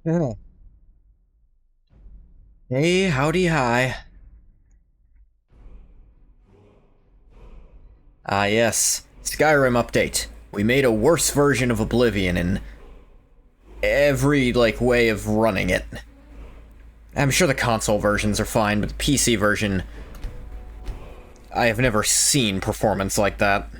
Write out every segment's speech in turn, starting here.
Yeah. Hey, howdy, hi. Ah, yes. Skyrim update. We made a worse version of Oblivion in every, way of running it. I'm sure the console versions are fine, but the PC version... I have never seen performance like that.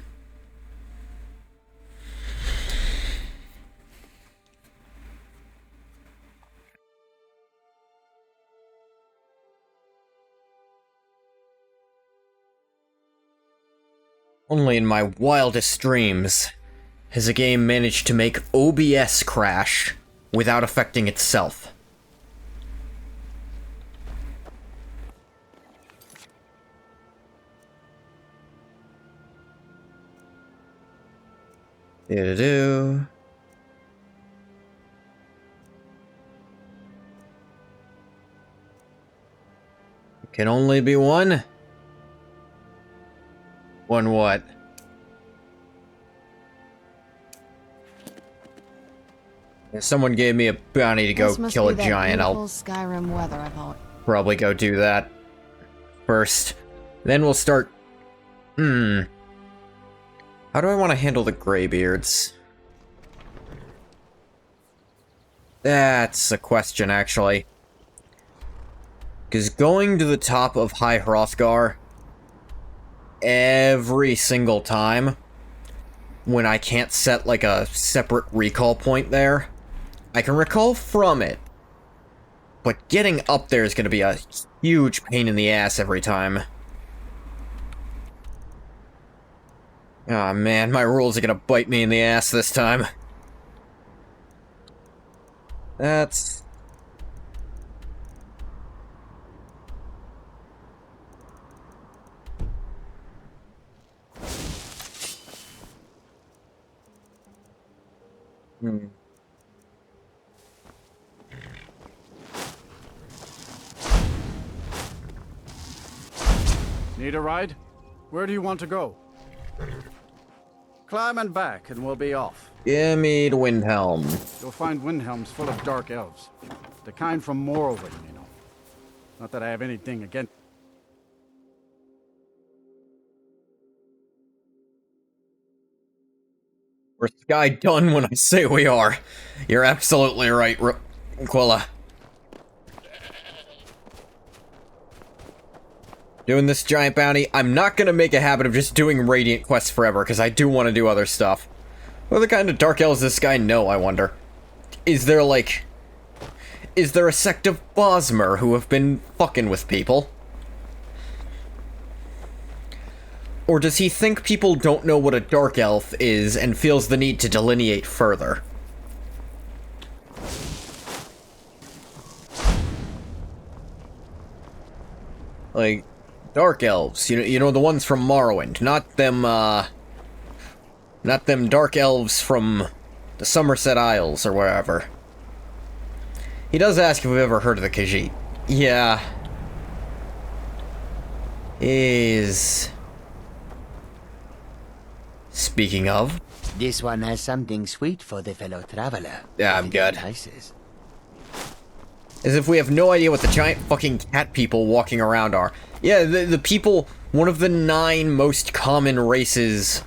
Only in my wildest dreams has a game managed to make OBS crash without affecting itself. Do-do-do. It can only be one? One what? If someone gave me a bounty to go kill a giant, I'll Skyrim weather I've always... probably go do that first. Then we'll start... How do I want to handle the Greybeards? That's a question, actually. Because going to the top of High Hrothgar every single time when I can't set, a separate recall point there, I can recall from it, but getting up there is going to be a huge pain in the ass every time. Aw, man, my rules are going to bite me in the ass this time. That's... Need a ride? Where do you want to go? Climb and back, and we'll be off. Gimme the Windhelm. You'll find Windhelms full of dark elves. The kind from Morrowind, you know. Not that I have anything against... We're sky done when I say we are. You're absolutely right, Quilla. Doing this giant bounty, I'm not gonna make a habit of just doing Radiant quests forever, because I do want to do other stuff. What other kind of Dark Elves does this guy know, I wonder? Is there, is there a sect of Bosmer who have been fucking with people? Or does he think people don't know what a Dark Elf is and feels the need to delineate further? Dark Elves, you know the ones from Morrowind, not them Dark Elves from the Somerset Isles or wherever. He does ask if we've ever heard of the Khajiit. Yeah. Speaking of... This one has something sweet for the fellow traveler. Yeah, I'm good. Entices. As if we have no idea what the giant fucking cat people walking around are. Yeah, the people, one of the 9 most common races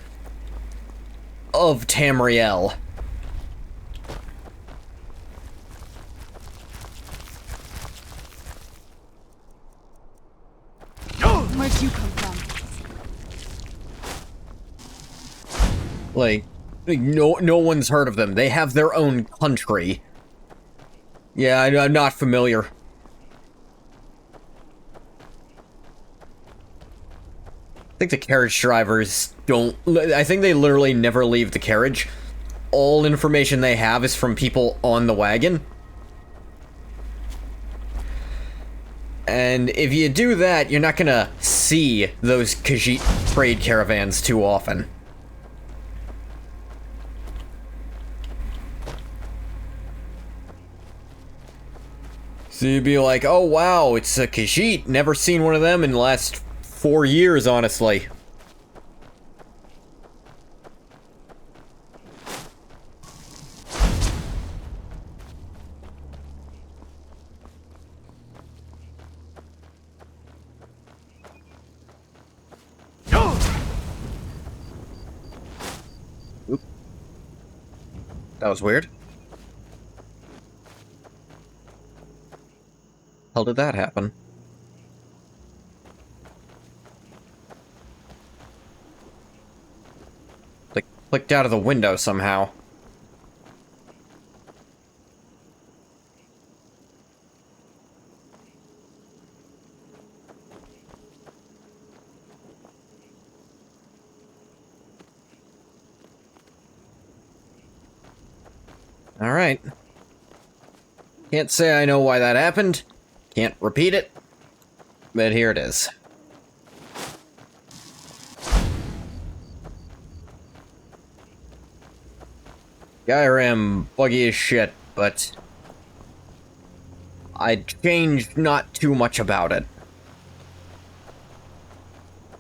of Tamriel. Where'd you come from? No one's heard of them. They have their own country. Yeah, I'm not familiar. I think the carriage drivers don't... I think they literally never leave the carriage. All information they have is from people on the wagon. And if you do that, you're not gonna see those Khajiit trade caravans too often. So you'd be like, oh wow, it's a Khajiit. Never seen one of them in the last 4 years, honestly. That was weird. How did that happen? Like, clicked out of the window somehow. Alright. Can't say I know why that happened. Can't repeat it. But here it is. SKYRIM, buggy as shit, but I'd changed not too much about it.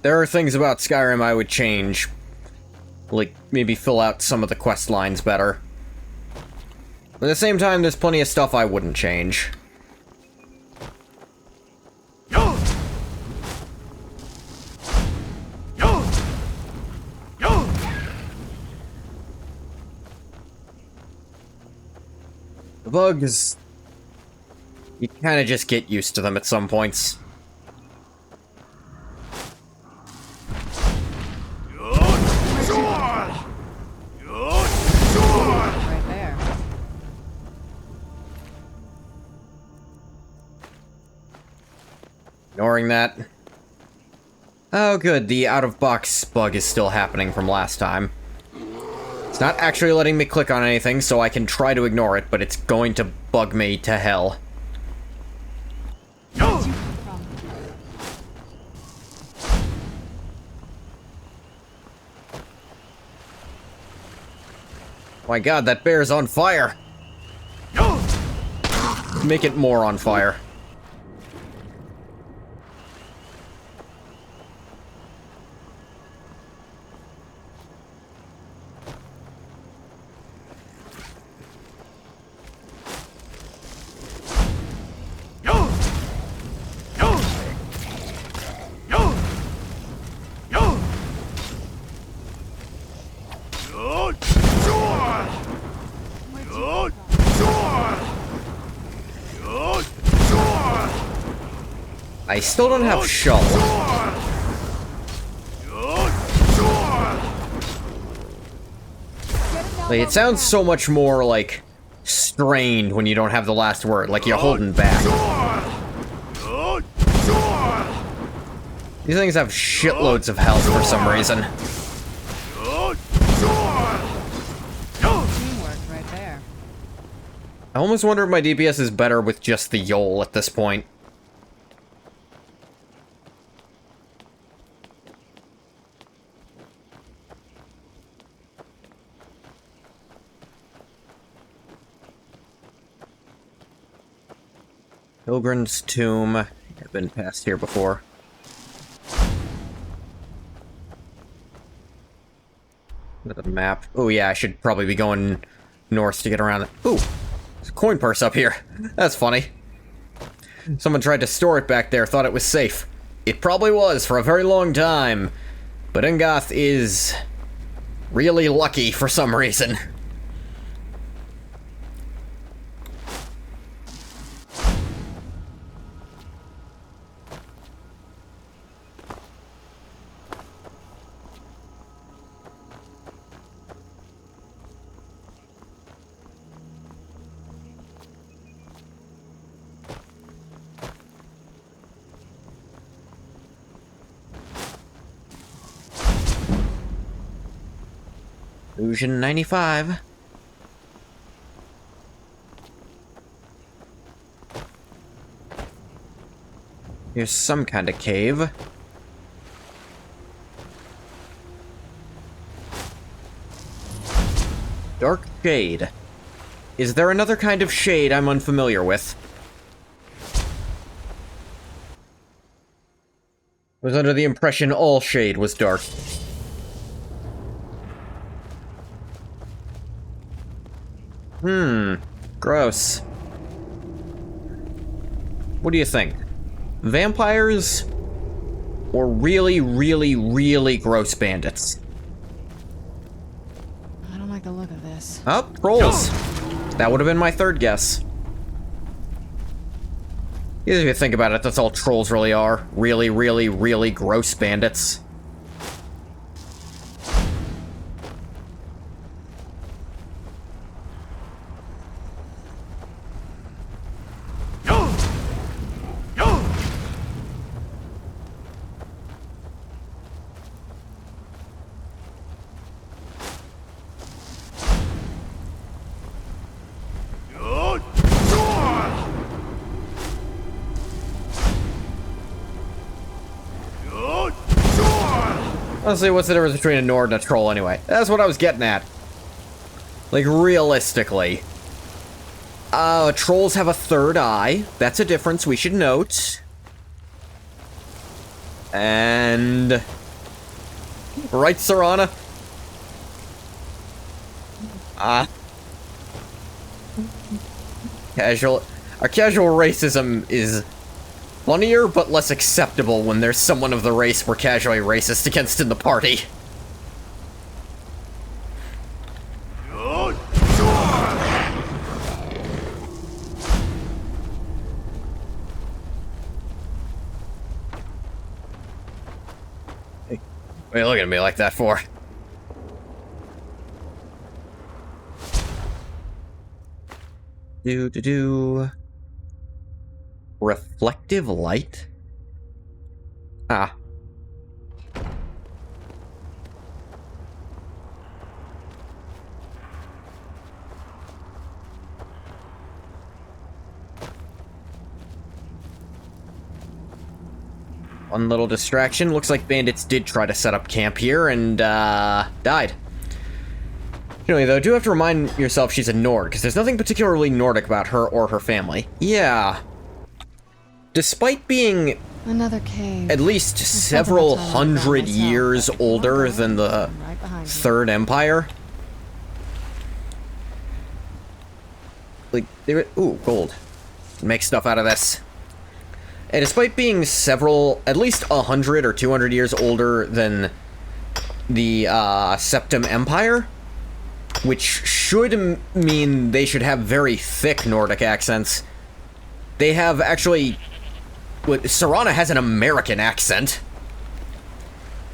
There are things about SKYRIM I would change. Like, maybe fill out some of the quest lines better. But at the same time, there's plenty of stuff I wouldn't change. The bugs... you kinda just get used to them at some points. Right there. Ignoring that. Oh good, the out-of-box bug is still happening from last time. It's not actually letting me click on anything, so I can try to ignore it, but it's going to bug me to hell. Where'd you come from? My god, that bear's on fire! Make it more on fire. I still don't have shovel. Like, it sounds so much more, like, strained when you don't have the last word, like you're holding back. These things have shitloads of health for some reason. Teamwork right there. I almost wonder if my DPS is better with just the Yole at this point. Pilgrim's Tomb. I've been past here before. Look at the map. Oh yeah, I should probably be going north to get around it. Ooh, there's a coin purse up here. That's funny. Someone tried to store it back there, thought it was safe. It probably was for a very long time. But Ungoth is really lucky for some reason. Illusion 95. Here's some kind of cave. Dark shade. Is there another kind of shade I'm unfamiliar with? I was under the impression all shade was dark. Gross. What do you think? Vampires? Or really, really, really gross bandits? I don't like the look of this. Oh, trolls. That would have been my third guess. If you think about it, that's all trolls really are. Really, really, really gross bandits. Honestly, what's the difference between a Nord and a troll anyway? That's what I was getting at. Like, realistically. Trolls have a third eye. That's a difference we should note. And... right, Serana? Our casual racism is funnier, but less acceptable when there's someone of the race we're casually racist against in the party. Hey, what are you looking at me like that for? Reflective light? Ah. One little distraction. Looks like bandits did try to set up camp here and, died. Anyway, though, do have to remind yourself she's a Nord, because there's nothing particularly Nordic about her or her family. Yeah. Despite being Another cave. at least several hundred years older than the Third Empire. Like, ooh, gold. Make stuff out of this. And despite being at least 100 or 200 years older than the Septim Empire, which should mean they should have very thick Nordic accents, they have actually... Serana has an American accent.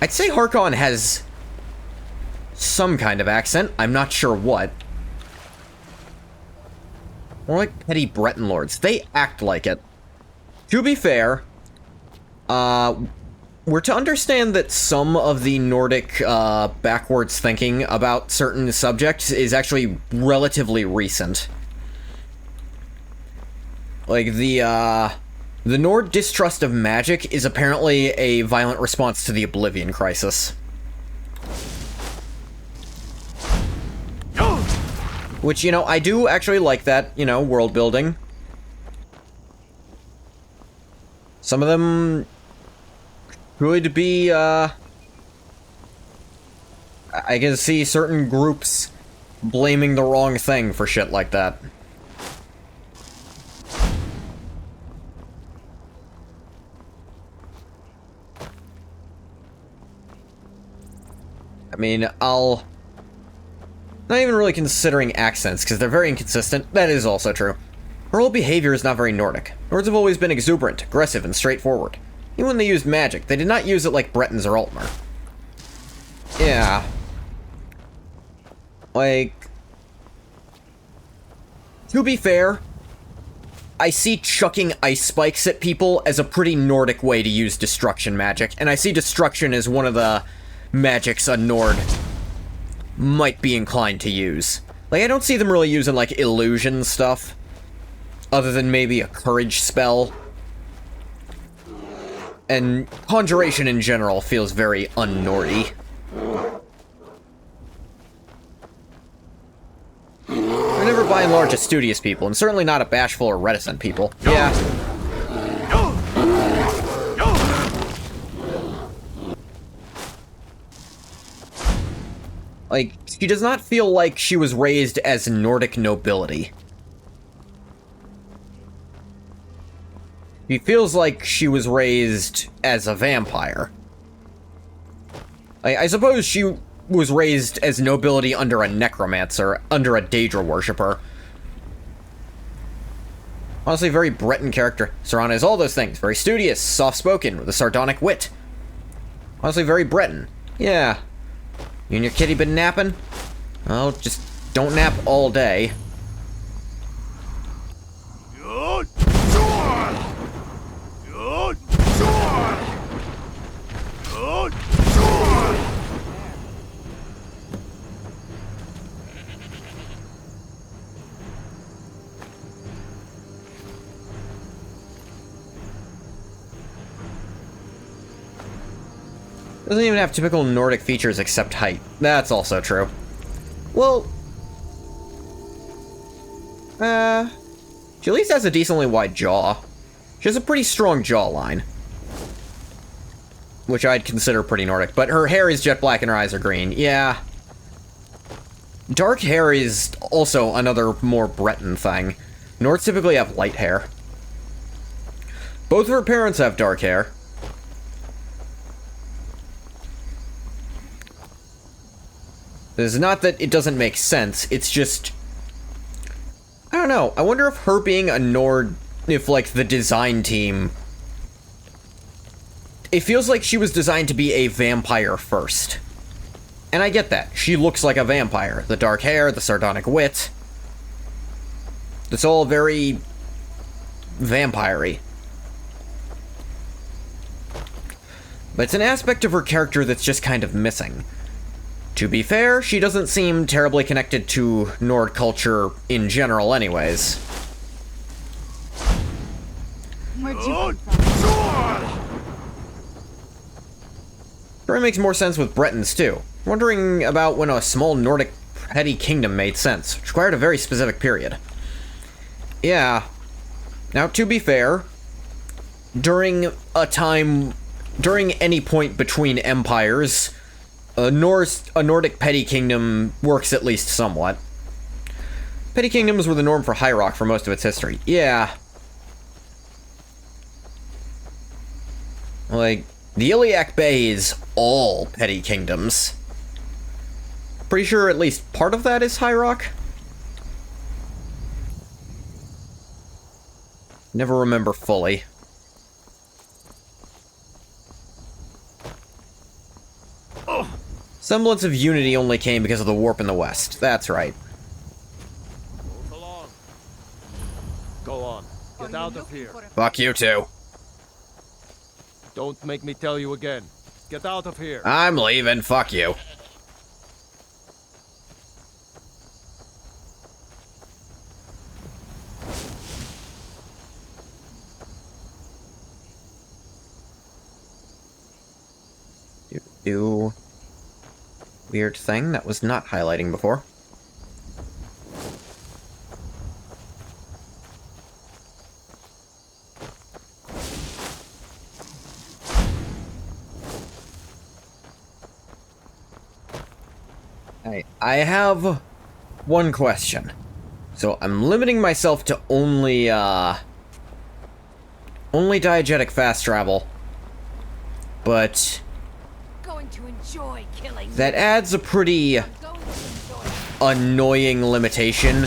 I'd say Harkon has some kind of accent. I'm not sure what. More like petty Breton lords. They act like it. To be fair, we're to understand that some of the Nordic backwards thinking about certain subjects is actually relatively recent. Like, the Nord distrust of magic is apparently a violent response to the Oblivion Crisis. Which, you know, I do actually like that, you know, world building. Some of them could be, I can see certain groups blaming the wrong thing for shit like that. I mean, not even really considering accents, because they're very inconsistent. That is also true. Her whole behavior is not very Nordic. Nords have always been exuberant, aggressive, and straightforward. Even when they used magic, they did not use it like Bretons or Altmer. Yeah. Like... to be fair, I see chucking ice spikes at people as a pretty Nordic way to use destruction magic, and I see destruction as one of the magics a Nord might be inclined to use. Like, I don't see them really using, like, illusion stuff, other than maybe a courage spell. And conjuration in general feels very un-Nordy. They're never by and large a studious people, and certainly not a bashful or reticent people. Yeah. Like, she does not feel like she was raised as Nordic nobility. She feels like she was raised as a vampire. I suppose she was raised as nobility under a necromancer, under a Daedra worshipper. Honestly, very Breton character. Serana is all those things. Very studious, soft-spoken, with a sardonic wit. Honestly, very Breton. Yeah. You and your kitty been napping? Well, just don't nap all day. Doesn't even have typical Nordic features except height. That's also true. Well, she at least has a decently wide jaw. She has a pretty strong jawline, which I'd consider pretty Nordic, but her hair is jet black and her eyes are green. Yeah. Dark hair is also another more Breton thing. Nords typically have light hair. Both of her parents have dark hair. It's not that it doesn't make sense, it's just... I don't know, I wonder if her being a Nord, if, like, the design team... It feels like she was designed to be a vampire first. And I get that. She looks like a vampire. The dark hair, the sardonic wit. It's all very... vampire-y. But it's an aspect of her character that's just kind of missing. To be fair, she doesn't seem terribly connected to Nord culture in general anyways. Where'd you come from? Probably makes more sense with Bretons too. Wondering about when a small Nordic petty kingdom made sense, which required a very specific period. Yeah. Now, to be fair, during any point between empires, a Nordic petty kingdom works at least somewhat. Petty kingdoms were the norm for High Rock for most of its history. Yeah. Like, the Iliac Bay is all petty kingdoms. Pretty sure at least part of that is High Rock. Never remember fully. Semblance of unity only came because of the warp in the west. That's right. Move along. Go on. Get out of here. Fuck you too. Don't make me tell you again. Get out of here. I'm leaving. Fuck you. Do weird thing that was not highlighting before. I have one question. So I'm limiting myself to only diegetic fast travel. But Going to enjoy killing. that adds a pretty annoying limitation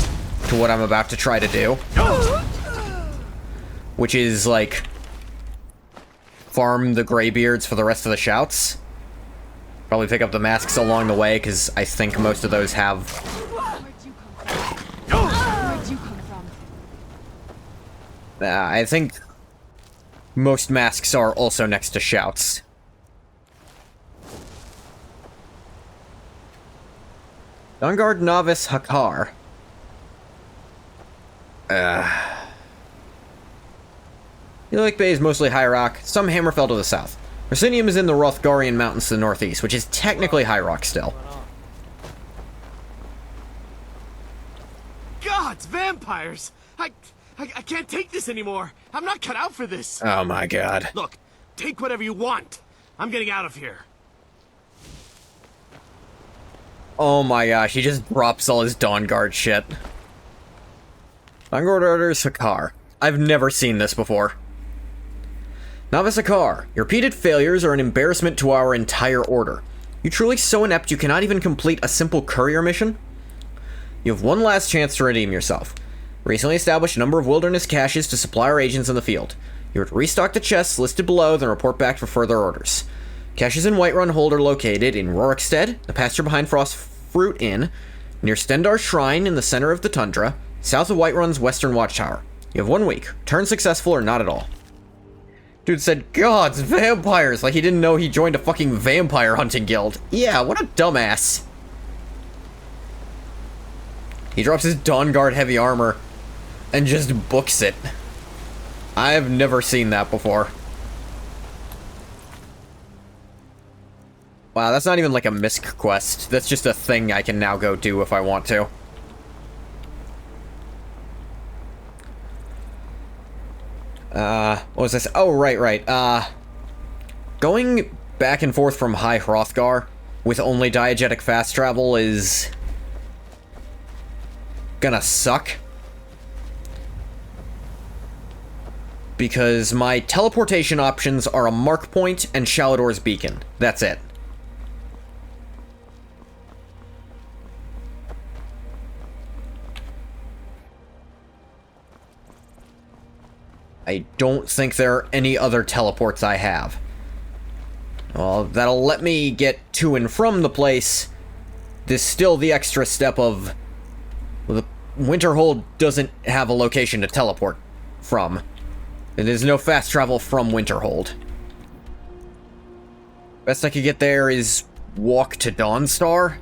to what I'm about to try to do. Which is, like, farm the Greybeards for the rest of the shouts. Probably pick up the masks along the way, because I think most of those have... Where'd you come from? Where'd you come from? I think most masks are also next to shouts. Dawnguard Novice Hakar. Iliac Bay is mostly High Rock, some Hammerfell to the south. Rosinium is in the Rothgarian Mountains to the northeast, which is technically High Rock still. Gods, vampires! I can't take this anymore. I'm not cut out for this. Oh my god. Look, take whatever you want. I'm getting out of here. Oh my gosh, he just drops all his Dawnguard shit. Dawnguard orders Hakar. I've never seen this before. Novice Hakar, your repeated failures are an embarrassment to our entire order. You truly so inept you cannot even complete a simple courier mission? You have one last chance to redeem yourself. Recently established a number of wilderness caches to supply our agents in the field. You are to restock the chests listed below, then report back for further orders. Caches in Whiterun Hold are located in Rorikstead, the pasture behind Frost Fruit Inn, near Stendar's Shrine in the center of the tundra, south of Whiterun's western watchtower. You have 1 week. Turn successful or not at all. Dude said, gods, vampires, like he didn't know he joined a fucking vampire hunting guild. Yeah, what a dumbass. He drops his Dawnguard heavy armor and just books it. I have never seen that before. Wow, that's not even like a misc quest. That's just a thing I can now go do if I want to. What was this? Oh, right. Going back and forth from High Hrothgar with only diegetic fast travel is gonna suck. Because my teleportation options are a Mark Point and Shalador's Beacon. That's it. I don't think there are any other teleports I have. Well, that'll let me get to and from the place. There's still the extra step of... Well, the Winterhold doesn't have a location to teleport from. There's no fast travel from Winterhold. Best I could get there is walk to Dawnstar,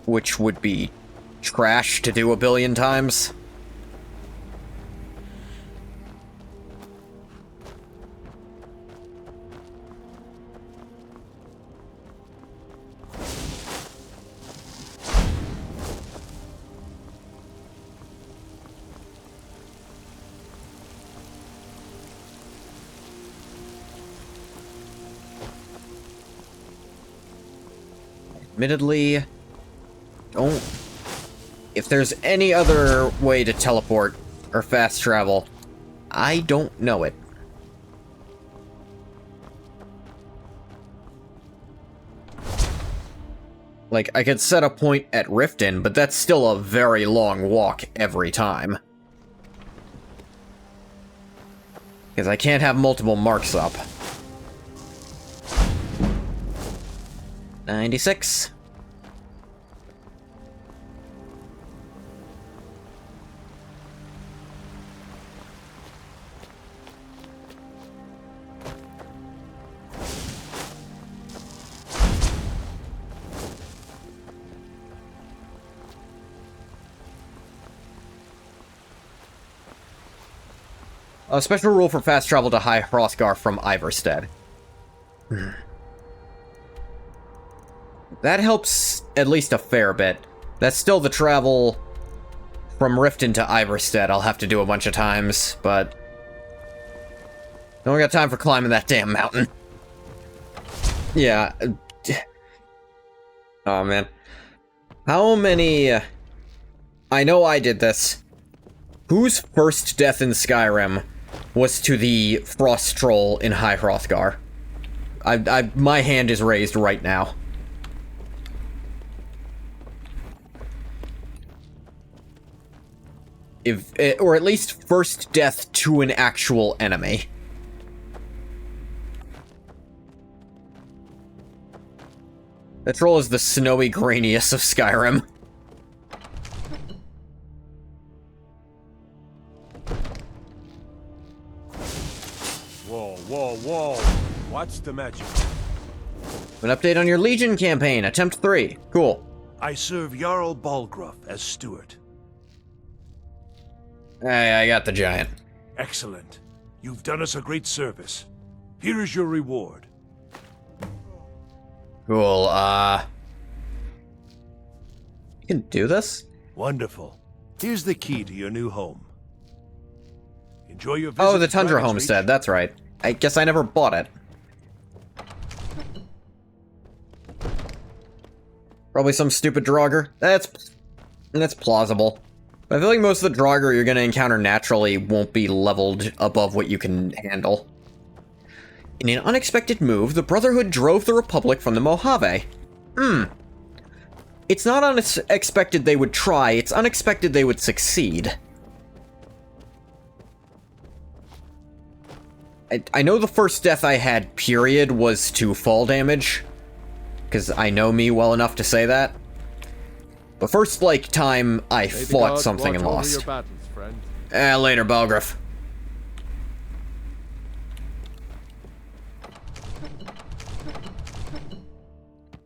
which would be trash to do a billion times. Admittedly, don't... If there's any other way to teleport or fast travel, I don't know it. Like, I could set a point at Riften, but that's still a very long walk every time. Because I can't have multiple marks up. 96. A special rule for fast travel to High Hrothgar from Ivarstead. That helps at least a fair bit. That's still the travel from Riften to Ivarstead I'll have to do a bunch of times, but... Don't got time for climbing that damn mountain. Yeah. Oh, man. How many... I know I did this. Whose first death in Skyrim was to the Frost Troll in High Hrothgar? My hand is raised right now. Or at least first death to an actual enemy. That troll is the snowy Granius of Skyrim. Whoa. What's the magic? An update on your Legion campaign, attempt 3. Cool. I serve Jarl Balgruuf as steward. Hey, I got the giant. Excellent. You've done us a great service. Here is your reward. Cool, You can do this? Wonderful. Here's the key to your new home. Enjoy your visit. Oh, the to Tundra Dragon's Homestead, Reach. that's right. I guess I never bought it. Probably some stupid Draugr. That's plausible. But I feel like most of the Draugr you're gonna encounter naturally won't be leveled above what you can handle. In an unexpected move, the Brotherhood drove the Republic from the Mojave. It's not unexpected they would try, it's unexpected they would succeed. I know the first death I had, period, was to fall damage. Because I know me well enough to say that. The first, like, time I fought something and lost. Your battles, friend. Later, Balgruff.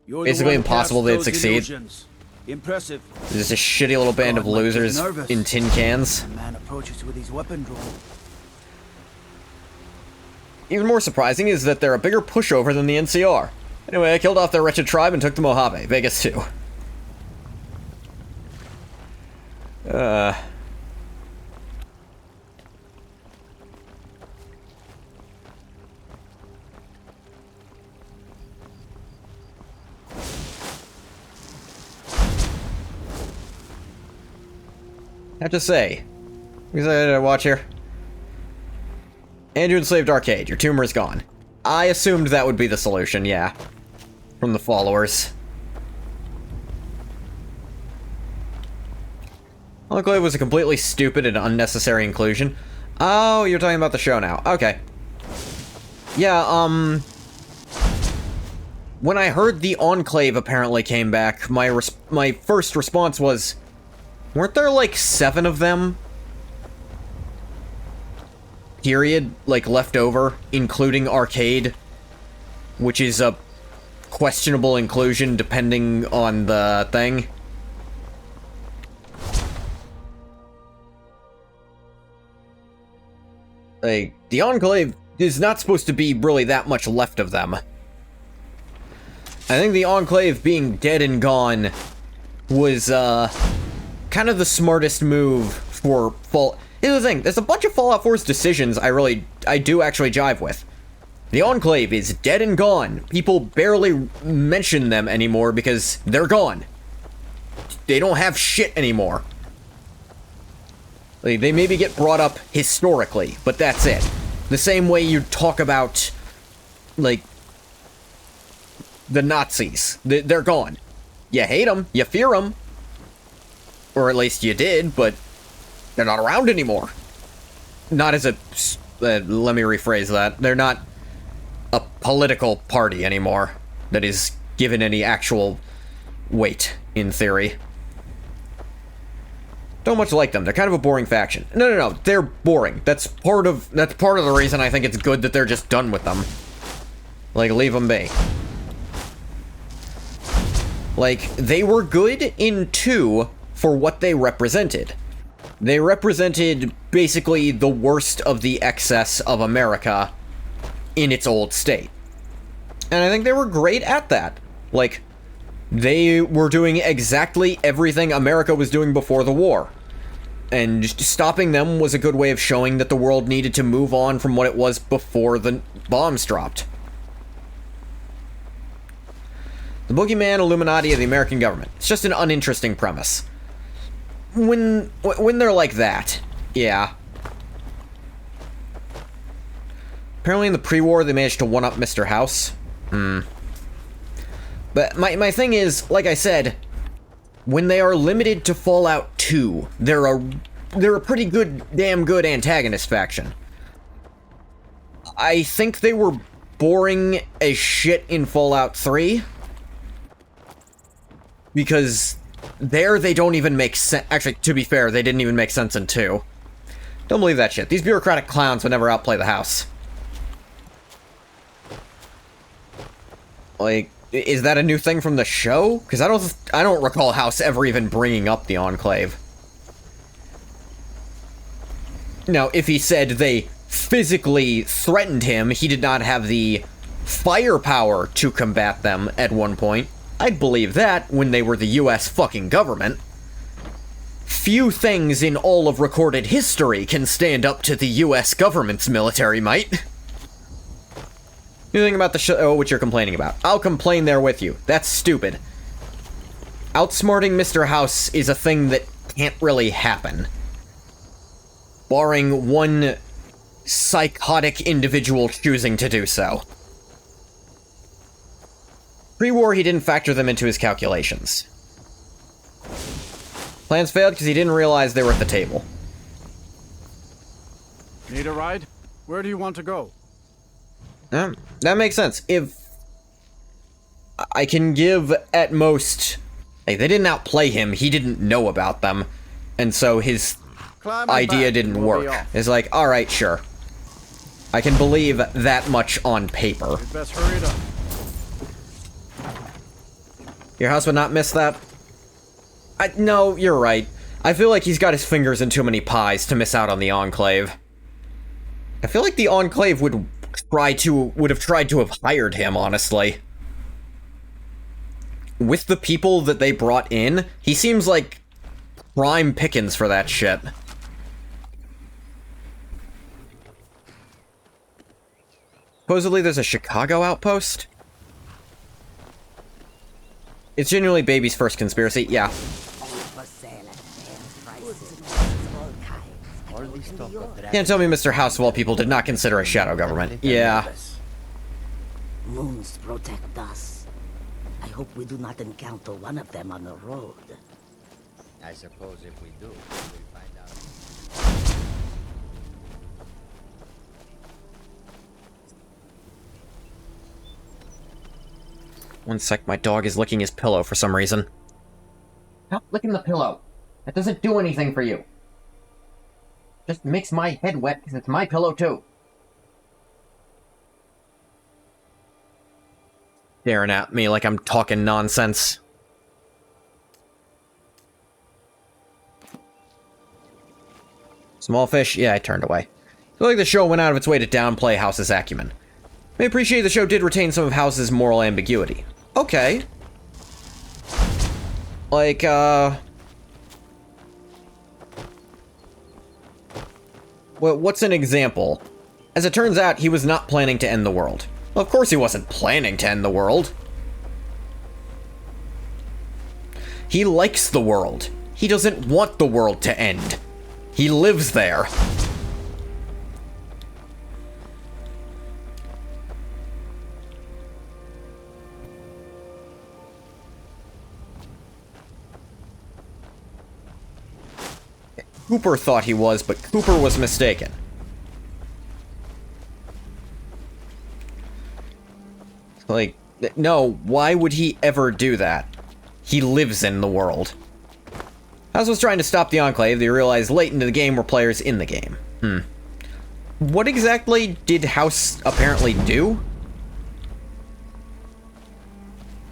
Basically impossible they'd succeed. Impressive. There's a shitty little band of losers in tin cans. The man approaches with his weapon drawn. Even more surprising is that they're a bigger pushover than the NCR. Anyway, I killed off their wretched tribe and took the Mojave. Vegas too. I have to say, watch here. Andrew enslaved Arcade. Your tumor is gone. I assumed that would be the solution, yeah. From the followers. Enclave was a completely stupid and unnecessary inclusion. Oh, you're talking about the show now. Okay. Yeah, when I heard the Enclave apparently came back, my first response was, weren't there like 7 of them? Period, like, left over, including Arcade, which is a questionable inclusion depending on the thing. Like, the Enclave is not supposed to be really that much left of them. I think the Enclave being dead and gone was, kind of the smartest move for Fallout. Here's the thing, there's a bunch of Fallout 4's decisions I do actually jive with. The Enclave is dead and gone. People barely mention them anymore because they're gone. They don't have shit anymore. Like, they maybe get brought up historically, but that's it. The same way you talk about, like, the Nazis. They're gone. You hate them, you fear them. Or at least you did, but they're not around anymore. Not as a... let me rephrase that. They're not a political party anymore that is given any actual weight, in theory. Don't much like them. They're kind of a boring faction. No. They're boring. That's part of the reason I think it's good that they're just done with them. Like, leave them be. Like, they were good in 2 for what they represented. They represented basically the worst of the excess of America in its old state. And I think they were great at that. Like, they were doing exactly everything America was doing before the war. And stopping them was a good way of showing that the world needed to move on from what it was before the bombs dropped. The Boogeyman Illuminati of the American government. It's just an uninteresting premise. When they're like that, yeah. Apparently in the pre-war they managed to one-up Mr. House. But my thing is, like I said, when they are limited to Fallout 2, they're a pretty damn good antagonist faction. I think they were boring as shit in Fallout 3. Because there, they don't even make sense. Actually, to be fair, they didn't even make sense in 2. Don't believe that shit. These bureaucratic clowns would never outplay the House. Like, is that a new thing from the show? Because I don't recall House ever even bringing up the Enclave. Now, if he said they physically threatened him, he did not have the firepower to combat them at one point. I'd believe that when they were the US fucking government. Few things in all of recorded history can stand up to the US government's military might. You think about the show, what you're complaining about. I'll complain there with you. That's stupid. Outsmarting Mr. House is a thing that can't really happen. Barring one psychotic individual choosing to do so. Pre-war, he didn't factor them into his calculations. Plans failed because he didn't realize they were at the table. Need a ride? Where do you want to go? That makes sense. If I can give, at most... Hey, they didn't outplay him, he didn't know about them. And so his idea didn't work. It's like, alright, sure. I can believe that much on paper. You'd best hurry it up. Your house would not miss that? No, you're right. I feel like he's got his fingers in too many pies to miss out on the Enclave. I feel like the Enclave would have tried to have hired him, honestly. With the people that they brought in, he seems like prime pickings for that shit. Supposedly there's a Chicago outpost? It's genuinely Baby's first conspiracy, yeah. Can't tell me Mr. House of all people did not consider a shadow government. Yeah. Moons protect us. I hope we do not encounter one of them on the road. I suppose if we do, we'll find out. One sec, my dog is licking his pillow for some reason. Stop licking the pillow. That doesn't do anything for you. Just makes my head wet because it's my pillow too. Staring at me like I'm talking nonsense. Small fish? Yeah, I turned away. I feel like the show went out of its way to downplay House's acumen. I appreciate the show did retain some of House's moral ambiguity. Okay. Like, well, what's an example? As it turns out, he was not planning to end the world. Well, of course he wasn't planning to end the world. He likes the world. He doesn't want the world to end. He lives there. Cooper thought he was, but Cooper was mistaken. Like, no, why would he ever do that? He lives in the world. House was trying to stop the Enclave. They realized late into the game were players in the game. What exactly did House apparently do?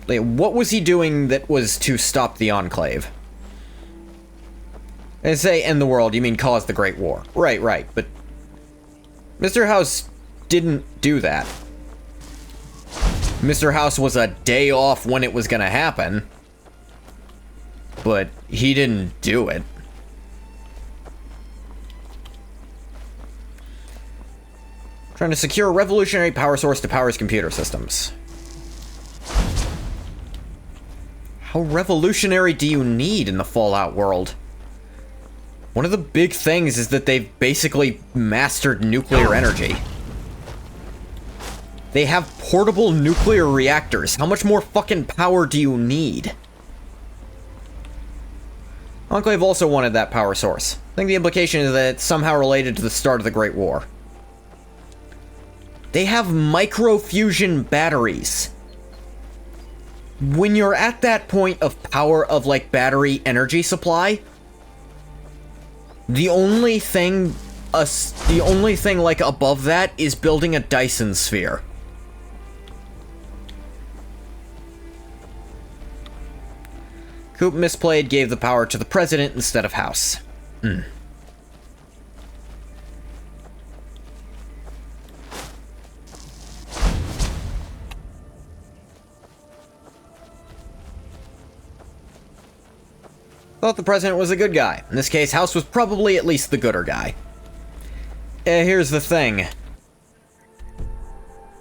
Like, what was he doing that was to stop the Enclave? And say end the world, you mean cause the Great War. Right, but Mr. House didn't do that. Mr. House was a day off when it was gonna happen, but he didn't do it. Trying to secure a revolutionary power source to power his computer systems. How revolutionary do you need in the Fallout world? One of the big things is that they've basically mastered nuclear energy. They have portable nuclear reactors. How much more fucking power do you need? Enclave also wanted that power source. I think the implication is that it's somehow related to the start of the Great War. They have microfusion batteries. When you're at that point of power of, like, battery energy supply, the only thing like above that is building a Dyson sphere. Coop misplayed, gave the power to the president instead of House. Thought the president was a good guy. In this case, House was probably at least the gooder guy. Here's the thing.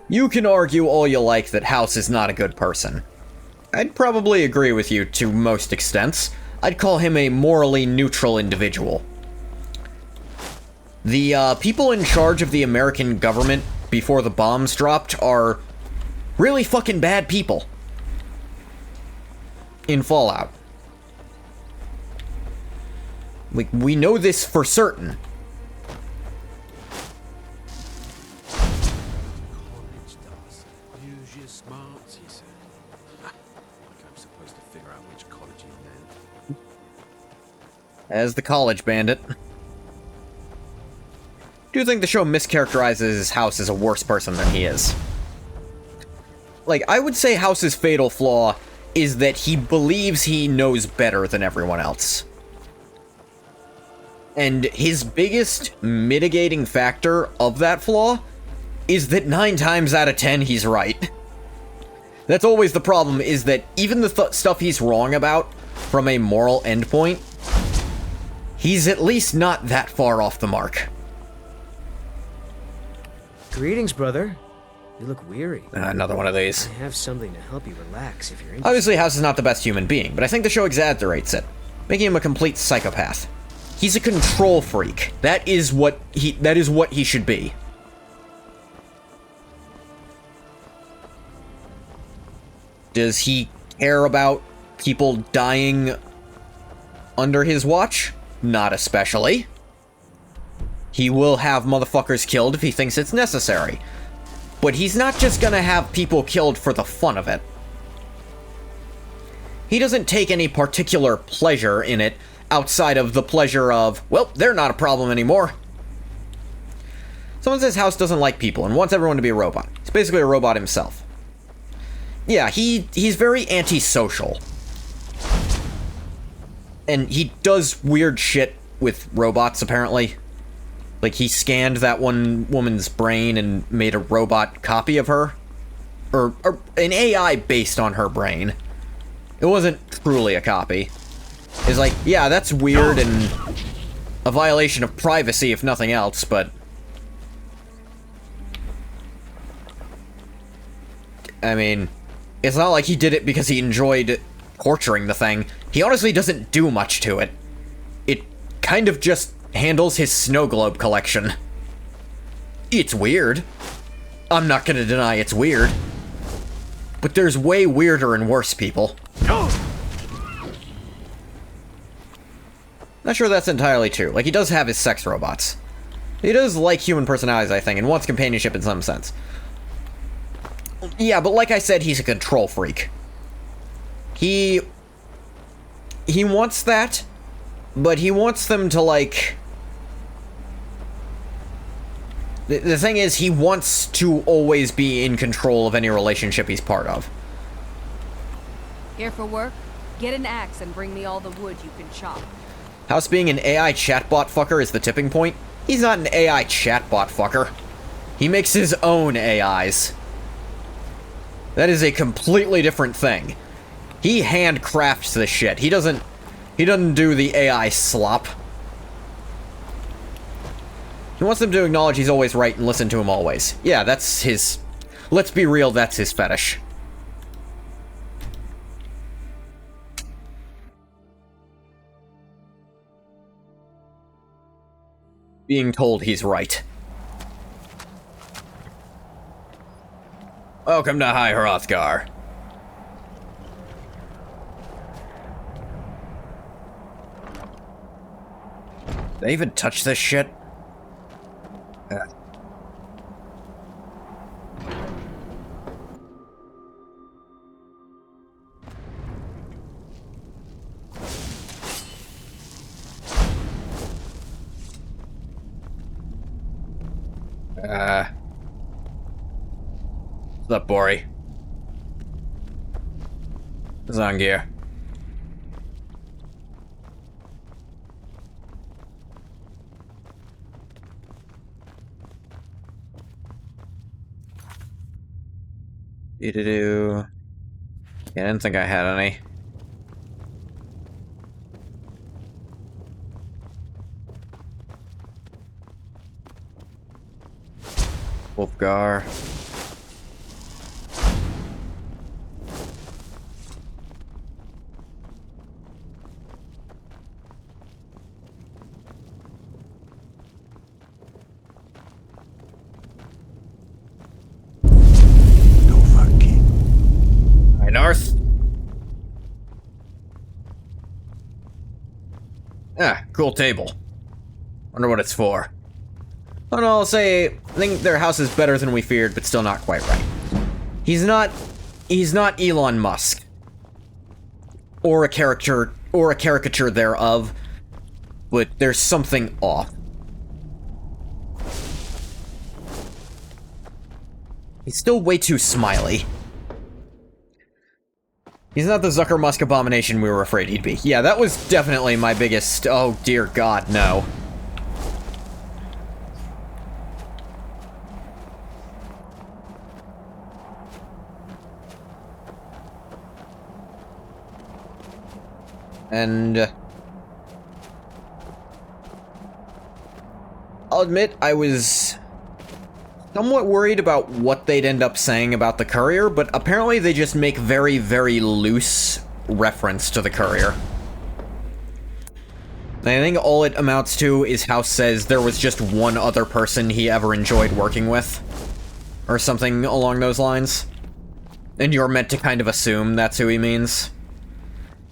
You can argue all you like that House is not a good person. I'd probably agree with you to most extents. I'd call him a morally neutral individual. The people in charge of the American government before the bombs dropped are really fucking bad people in Fallout. Like, we know this for certain. College does. Use your smarts, he said. Like I'm supposed to figure out which college he meant. As the college bandit. Do you think the show mischaracterizes House as a worse person than he is? Like, I would say House's fatal flaw is that he believes he knows better than everyone else. And his biggest mitigating factor of that flaw is that 9 times out of 10 he's right. That's always the problem, is that even the stuff he's wrong about from a moral endpoint, he's at least not that far off the mark. Greetings, brother. You look weary. Another one of these. I have something to help you relax if you're interested. Obviously, House is not the best human being, but I think the show exaggerates it, making him a complete psychopath. He's a control freak. That is what he should be. Does he care about people dying under his watch? Not especially. He will have motherfuckers killed if he thinks it's necessary. But he's not just gonna have people killed for the fun of it. He doesn't take any particular pleasure in it outside of the pleasure of, well, they're not a problem anymore. Someone says House doesn't like people and wants everyone to be a robot. He's basically a robot himself. Yeah, he's very antisocial. And he does weird shit with robots, apparently. Like, he scanned that one woman's brain and made a robot copy of her. Or an AI based on her brain. It wasn't truly a copy. It's like, yeah, that's weird and a violation of privacy, if nothing else, but... I mean, it's not like he did it because he enjoyed torturing the thing. He honestly doesn't do much to it. It kind of just handles his snow globe collection. It's weird. I'm not gonna deny it's weird. But there's way weirder and worse people. Not sure that's entirely true. Like, he does have his sex robots. He does like human personalities, I think, and wants companionship in some sense. Yeah, but like I said, he's a control freak. He wants that, but he wants them to, like... The thing is, he wants to always be in control of any relationship he's part of. Here for work? Get an axe and bring me all the wood you can chop. House being an AI chatbot fucker is the tipping point. He's not an AI chatbot fucker. He makes his own AIs. That is a completely different thing. He handcrafts this shit. He doesn't do the AI slop. He wants them to acknowledge he's always right and listen to him always. Yeah, that's his... Let's be real, that's his fetish. Being told he's right. Welcome to High Hrothgar. Did they even touch this shit? What's up, Bori? Zangier. Do-do-do. Yeah, I didn't think I had any. Wolfgar. Ah, cool table. Wonder what it's for. Oh no, I'll say, I think their house is better than we feared, but still not quite right. He's not Elon Musk. Or a caricature thereof, but there's something off. He's still way too smiley. He's not the Zucker Musk abomination we were afraid he'd be. Yeah, that was definitely my biggest... Oh, dear God, no. And... I'll admit, I was somewhat worried about what they'd end up saying about the courier, but apparently they just make very, very loose reference to the courier. And I think all it amounts to is House says there was just one other person he ever enjoyed working with, or something along those lines. And you're meant to kind of assume that's who he means.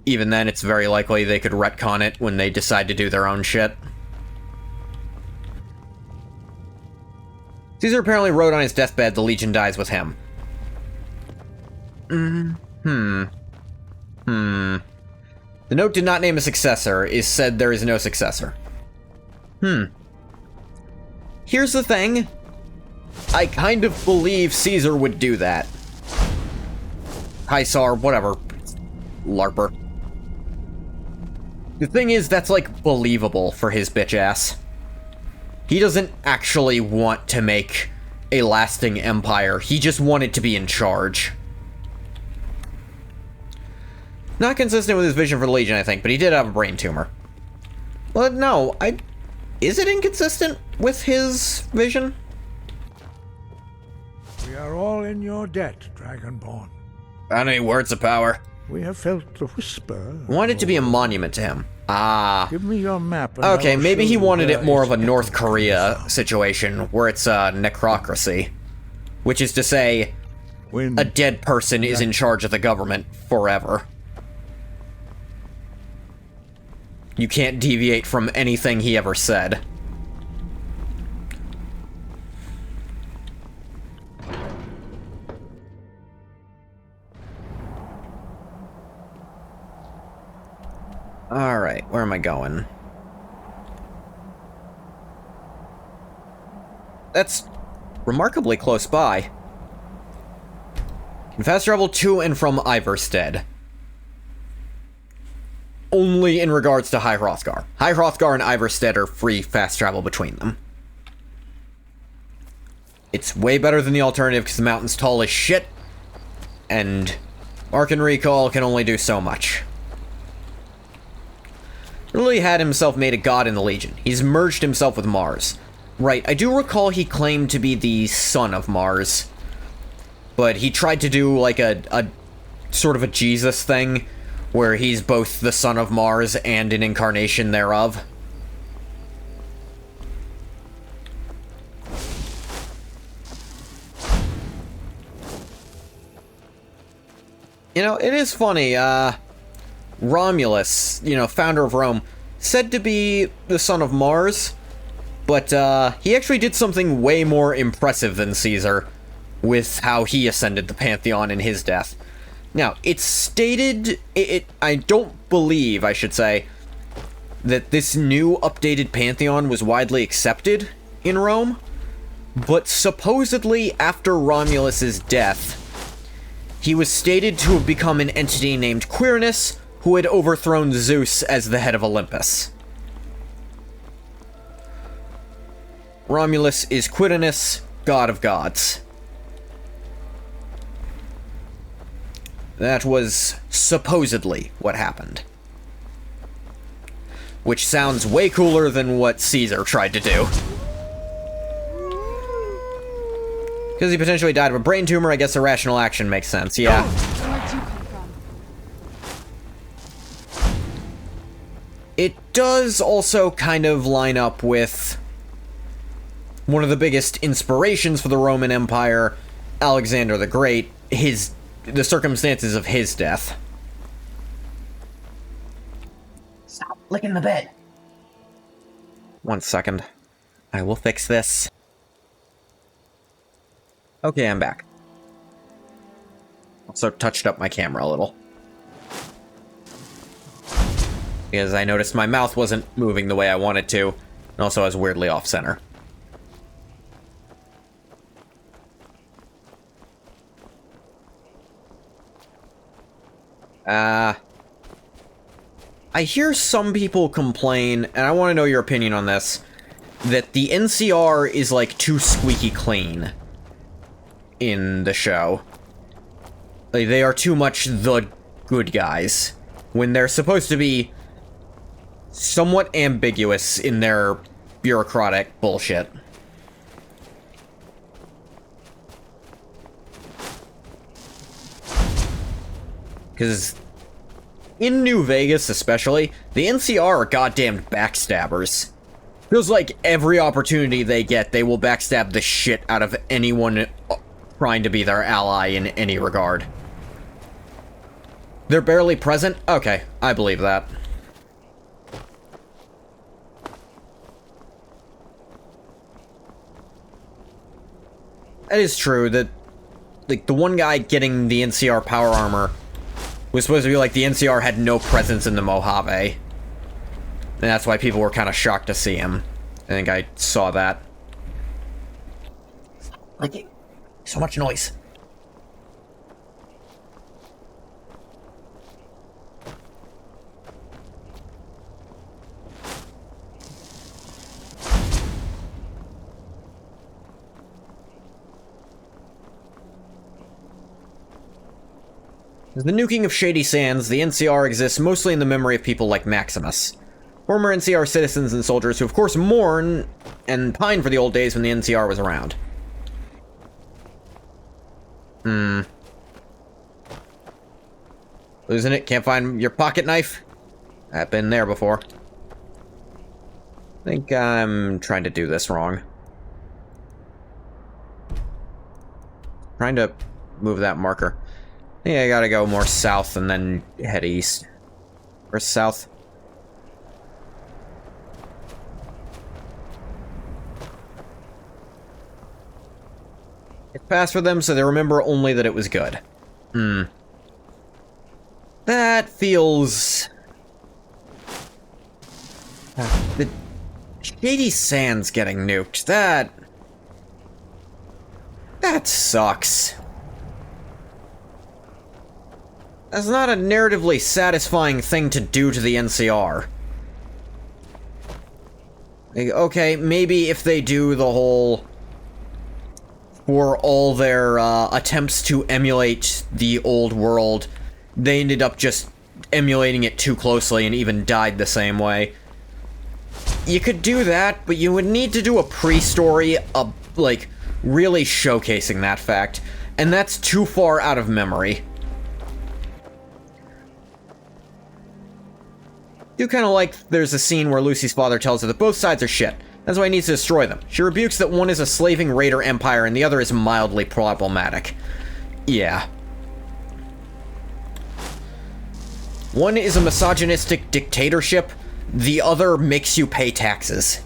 Even then, it's very likely they could retcon it when they decide to do their own shit. Caesar apparently wrote on his deathbed, "The Legion dies with him." The note did not name a successor. Is said there is no successor. Here's the thing. I kind of believe Caesar would do that. Caesar, whatever. LARPer. The thing is, that's, like, believable for his bitch ass. He doesn't actually want to make a lasting empire. He just wanted to be in charge. Not consistent with his vision for the Legion, I think, but he did have a brain tumor. But no, is it inconsistent with his vision? We are all in your debt, Dragonborn. Found any words of power? We have felt the whisper. Wanted to be a monument to him. Ah. Give me your map. And Okay, I will maybe show he you wanted where it more its of a North ethical Korea are. situation, where it's a necrocracy. Which is to say, When a dead person is in charge of the government forever. You can't deviate from anything he ever said. Alright, where am I going? That's remarkably close by. Can fast travel to and from Iverstead. Only in regards to High Hrothgar. High Hrothgar and Iverstead are free fast travel between them. It's way better than the alternative because the mountain's tall as shit, and Mark and Recall can only do so much. Really had himself made a god in the Legion. He's merged himself with Mars. Right, I do recall he claimed to be the son of Mars, but he tried to do like a sort of a Jesus thing, where he's both the son of Mars and an incarnation thereof. You know, it is funny, Romulus, you know, founder of Rome, said to be the son of Mars, but he actually did something way more impressive than Caesar with how he ascended the Pantheon in his death. Now, it's stated, I don't believe, I should say, that this new updated Pantheon was widely accepted in Rome, but supposedly after Romulus's death, he was stated to have become an entity named Quirinus, who had overthrown Zeus as the head of Olympus. Romulus is Quirinus, god of gods. That was supposedly what happened. Which sounds way cooler than what Caesar tried to do. Because he potentially died of a brain tumor, I guess irrational action makes sense, yeah. Where'd you come from? It does also kind of line up with one of the biggest inspirations for the Roman Empire, Alexander the Great, the circumstances of his death. Stop licking the bed. 1 second. I will fix this. Okay, I'm back. Also touched up my camera a little. Because I noticed my mouth wasn't moving the way I wanted to, and also I was weirdly off-center. I hear some people complain, and I want to know your opinion on this, that the NCR is like too squeaky clean in the show. Like, they are too much the good guys, when they're supposed to be somewhat ambiguous in their bureaucratic bullshit. Because in New Vegas especially, the NCR are goddamn backstabbers. Feels like every opportunity they get, they will backstab the shit out of anyone trying to be their ally in any regard. They're barely present? Okay, I believe that. That is true, that like the one guy getting the NCR power armor was supposed to be like the NCR had no presence in the Mojave. And that's why people were kind of shocked to see him. I think I saw that. Like, so much noise. As the nuking of Shady Sands, the NCR exists mostly in the memory of people like Maximus. Former NCR citizens and soldiers who of course mourn and pine for the old days when the NCR was around. Losing it? Can't find your pocket knife? I've been there before. I think I'm trying to do this wrong. Trying to move that marker. I think I gotta go more south and then head east. Or south. It's passed for them, so they remember only that it was good. That feels... the Shady Sands getting nuked, that sucks. That's not a narratively satisfying thing to do to the NCR. Like, okay, maybe if they do the whole... for all their attempts to emulate the old world, they ended up just emulating it too closely and even died the same way. You could do that, but you would need to do a pre-story, like, really showcasing that fact. And that's too far out of memory. I do kind of like there's a scene where Lucy's father tells her that both sides are shit. That's why he needs to destroy them. She rebukes that one is a slaving raider empire and the other is mildly problematic. Yeah. One is a misogynistic dictatorship, the other makes you pay taxes.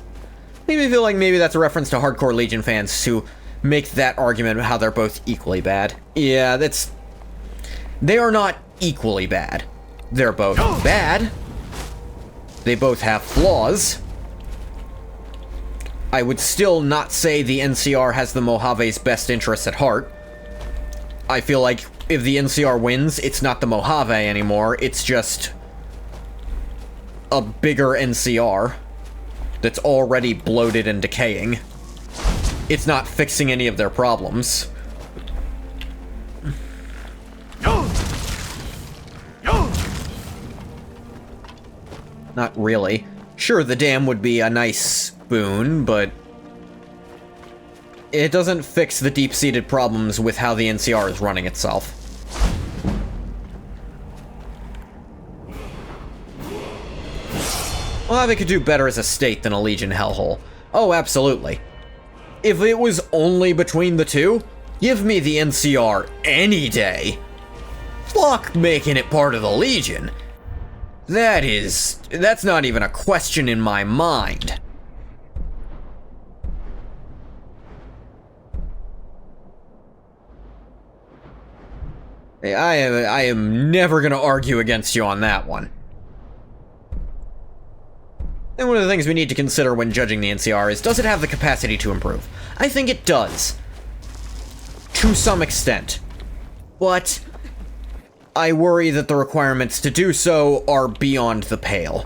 Made me feel like maybe that's a reference to hardcore Legion fans who make that argument about how they're both equally bad. Yeah, that's... they are not equally bad. They're both bad. They both have flaws. I would still not say the NCR has the Mojave's best interests at heart. I feel like if the NCR wins, it's not the Mojave anymore, it's just a bigger NCR that's already bloated and decaying. It's not fixing any of their problems. Not really. Sure, the dam would be a nice boon, but it doesn't fix the deep-seated problems with how the NCR is running itself. Well, they could do better as a state than a Legion hellhole. Oh, absolutely. If it was only between the two, give me the NCR any day. Fuck making it part of the Legion. That's not even a question in my mind. I am never gonna argue against you on that one. And one of the things we need to consider when judging the NCR is, does it have the capacity to improve? I think it does. To some extent. But I worry that the requirements to do so are beyond the pale.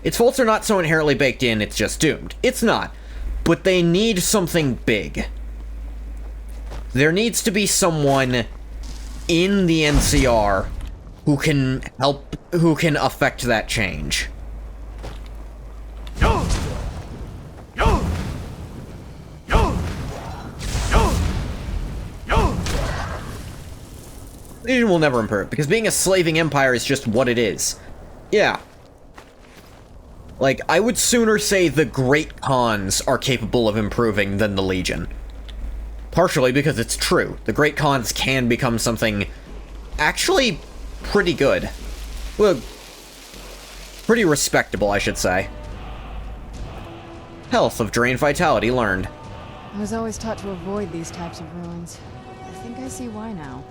Its faults are not so inherently baked in, it's just doomed. It's not. But they need something big. There needs to be someone in the NCR who can affect that change. Legion will never improve, because being a slaving empire is just what it is. Yeah. Like, I would sooner say the Great Khans are capable of improving than the Legion. Partially because it's true. The Great Khans can become something actually pretty good. Well, pretty respectable, I should say. Health of drained vitality learned. I was always taught to avoid these types of ruins. I think I see why now.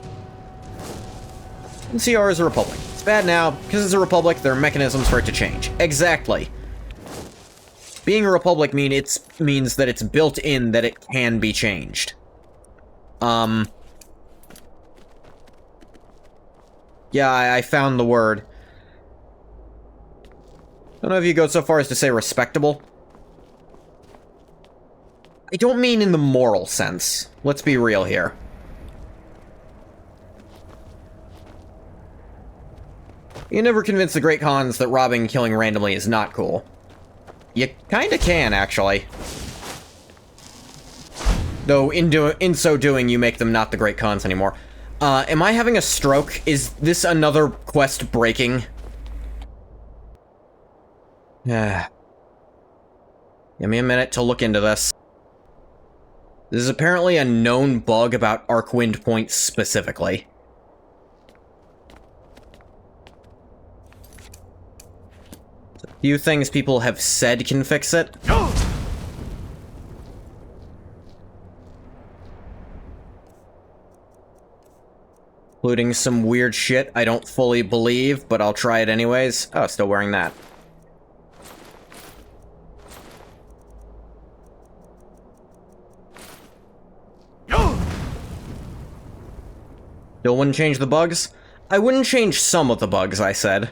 NCR is a republic. It's bad now, because it's a republic, there are mechanisms for it to change. Exactly. Being a republic means that it's built in that it can be changed. Yeah, I found the word. I don't know if you go so far as to say respectable. I don't mean in the moral sense. Let's be real here. You never convince the Great Khans that robbing and killing randomly is not cool. You kinda can, actually. Though, in so doing, you make them not the Great Khans anymore. Am I having a stroke? Is this another quest breaking? Give me a minute to look into this. This is apparently a known bug about Arcwind Point specifically. A few things people have said can fix it. Including some weird shit I don't fully believe, but I'll try it anyways. Oh, still wearing that. Still wouldn't change the bugs? I wouldn't change some of the bugs, I said.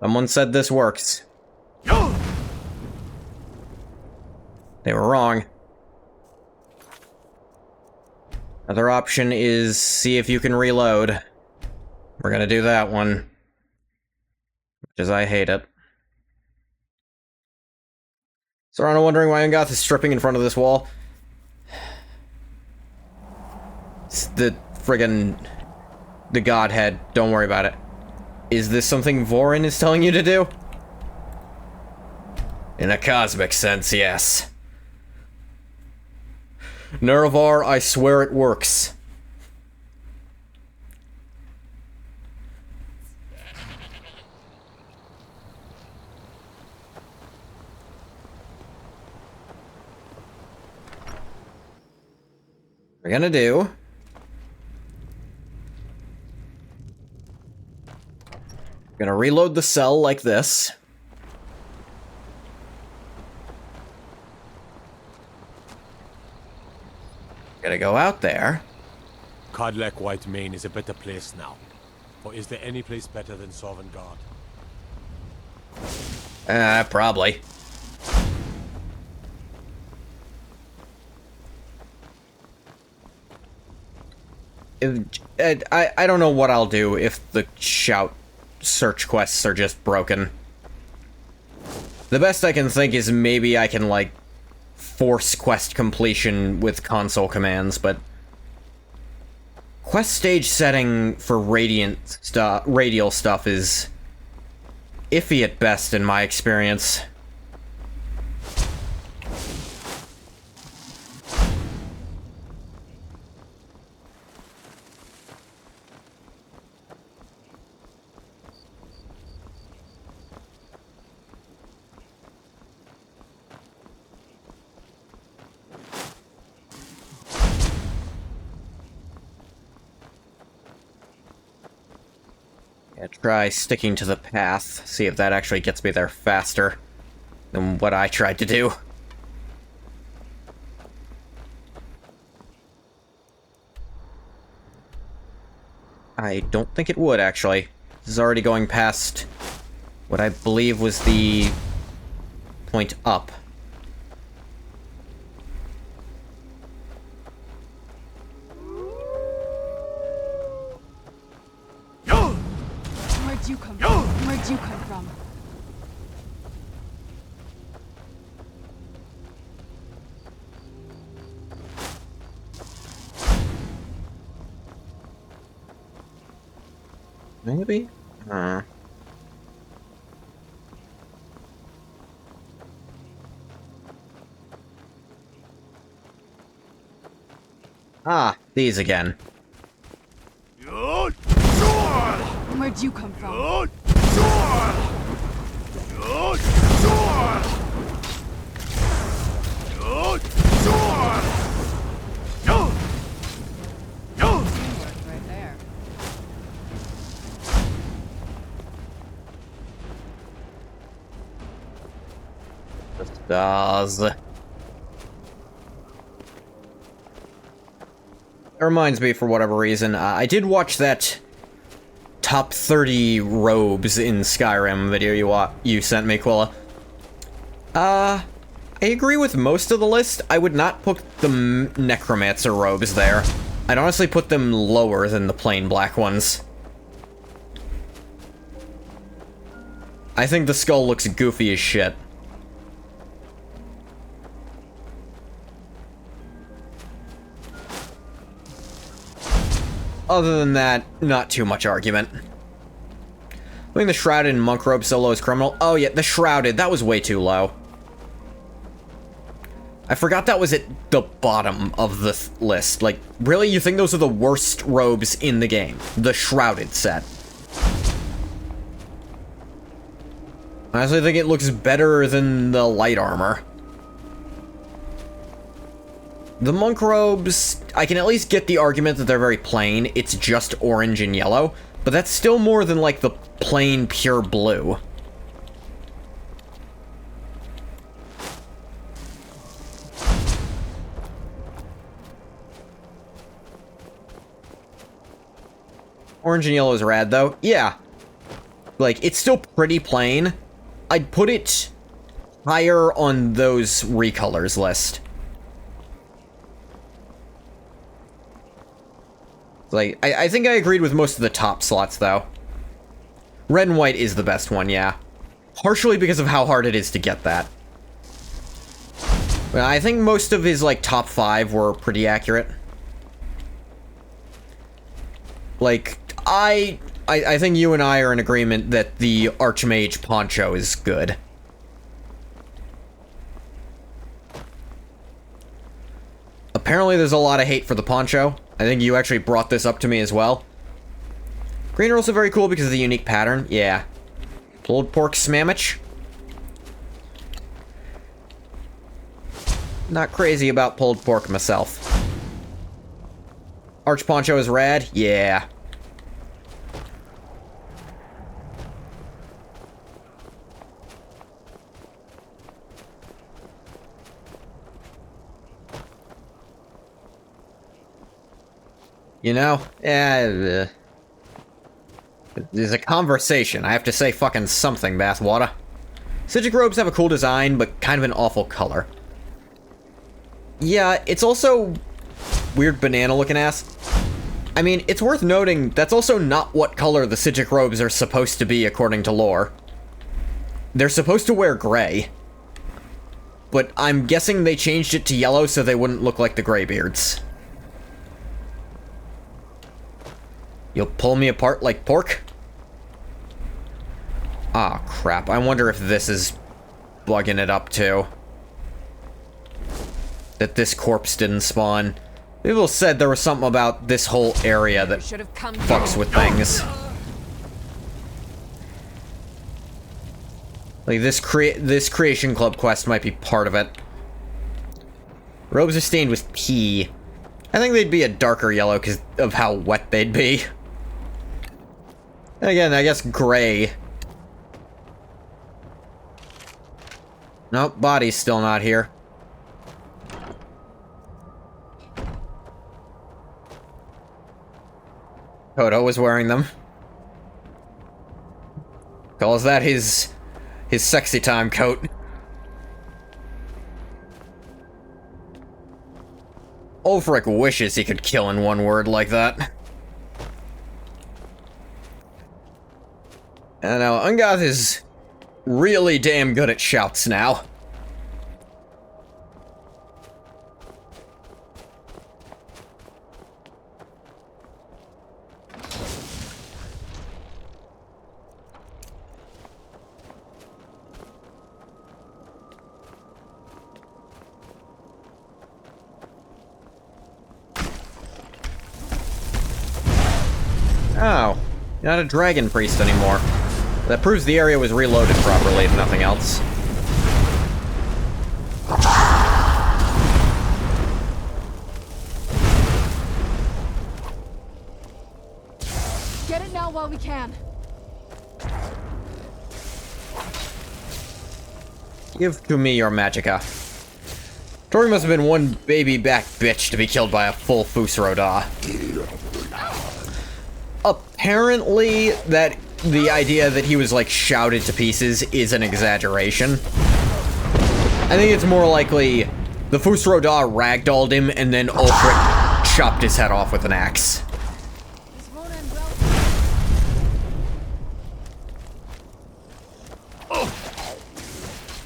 Someone said this works. They were wrong. Other option is see if you can reload. We're gonna do that one. Because I hate it. Serrano wondering why Ungoth is stripping in front of this wall. It's the friggin' the Godhead. Don't worry about it. Is this something Vorin is telling you to do? In a cosmic sense, yes. Nerevar, I swear it works. We're gonna do... Gonna reload the cell like this. Gotta go out there. Codlek White Mane is a better place now. Or is there any place better than Sovngarde? Probably. I don't know what I'll do if the shout search quests are just broken. The best I can think is maybe I can, like, force quest completion with console commands, but quest stage setting for radial stuff is iffy at best in my experience. try sticking to the path, see if that actually gets me there faster than what I tried to do. I don't think it would, actually. This is already going past what I believe was the point up. Where'd you come from? Where'd you come from? Maybe? Ah, these again. Where'd you come from? Right there. The stars. That reminds me, for whatever reason, I did watch that top 30 robes in Skyrim video you sent me, Quilla. I agree with most of the list. I would not put the Necromancer robes there. I'd honestly put them lower than the plain black ones. I think the skull looks goofy as shit. Other than that, not too much argument. I think the Shrouded and Monk Robe solo is criminal. Oh yeah, the Shrouded, that was way too low. I forgot that was at the bottom of the list. Like, really? You think those are the worst robes in the game? The Shrouded set. I honestly think it looks better than the light armor. The monk robes, I can at least get the argument that they're very plain. It's just orange and yellow, but that's still more than, like, the plain pure blue. Orange and yellow is rad, though. Yeah. Like, it's still pretty plain. I'd put it higher on those recolors list. Like, I think I agreed with most of the top slots, though. Red and white is the best one, yeah. Partially because of how hard it is to get that. But I think most of his, like, top 5 were pretty accurate. Like, I think you and I are in agreement that the Archmage poncho is good. Apparently there's a lot of hate for the poncho. I think you actually brought this up to me as well. Green are also very cool because of the unique pattern. Yeah. Pulled pork smammage. Not crazy about pulled pork myself. Arch poncho is rad? Yeah. You know, there's a conversation. I have to say fucking something, Bathwater. Psijic robes have a cool design, but kind of an awful color. Yeah, it's also weird banana-looking ass. I mean, it's worth noting that's also not what color the Psijic robes are supposed to be according to lore. They're supposed to wear gray. But I'm guessing they changed it to yellow so they wouldn't look like the Greybeards. You'll pull me apart like pork? Ah, crap. I wonder if this is bugging it up, too. That this corpse didn't spawn. People said there was something about this whole area that fucks with things. Like, this Creation Club quest might be part of it. Robes are stained with pee. I think they'd be a darker yellow because of how wet they'd be. Again, I guess gray. Nope, body's still not here. Toto was wearing them. Calls that his sexy time coat. Ulfric wishes he could kill in one word like that. And now Ungath is really damn good at shouts now. Oh, not a dragon priest anymore. That proves the area was reloaded properly, if nothing else. Get it now while we can. Give to me your magicka. Tori must have been one baby back bitch to be killed by a full Fusroda. Apparently, the idea that he was, like, shouted to pieces is an exaggeration. I think it's more likely the Fusroda ragdolled him and then Ulfric chopped his head off with an axe.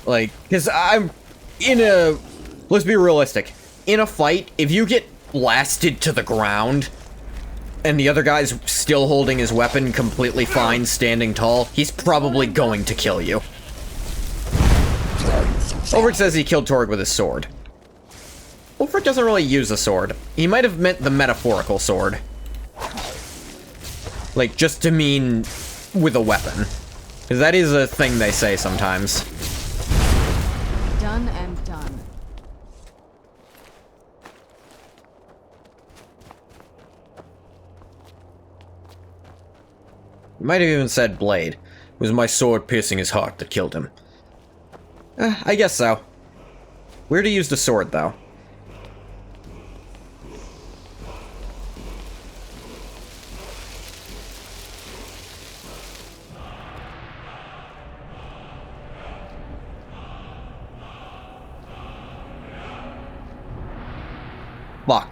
Like, because I'm in a... Let's be realistic. In a fight, if you get blasted to the ground and the other guy's still holding his weapon completely fine, standing tall, he's probably going to kill you. Ulfric says he killed Torg with his sword. Ulfric doesn't really use a sword. He might have meant the metaphorical sword. Like, just to mean with a weapon. Because that is a thing they say sometimes. Done and done. Might have even said blade. It was my sword piercing his heart that killed him. I guess so. Weird to use the sword, though. Fuck.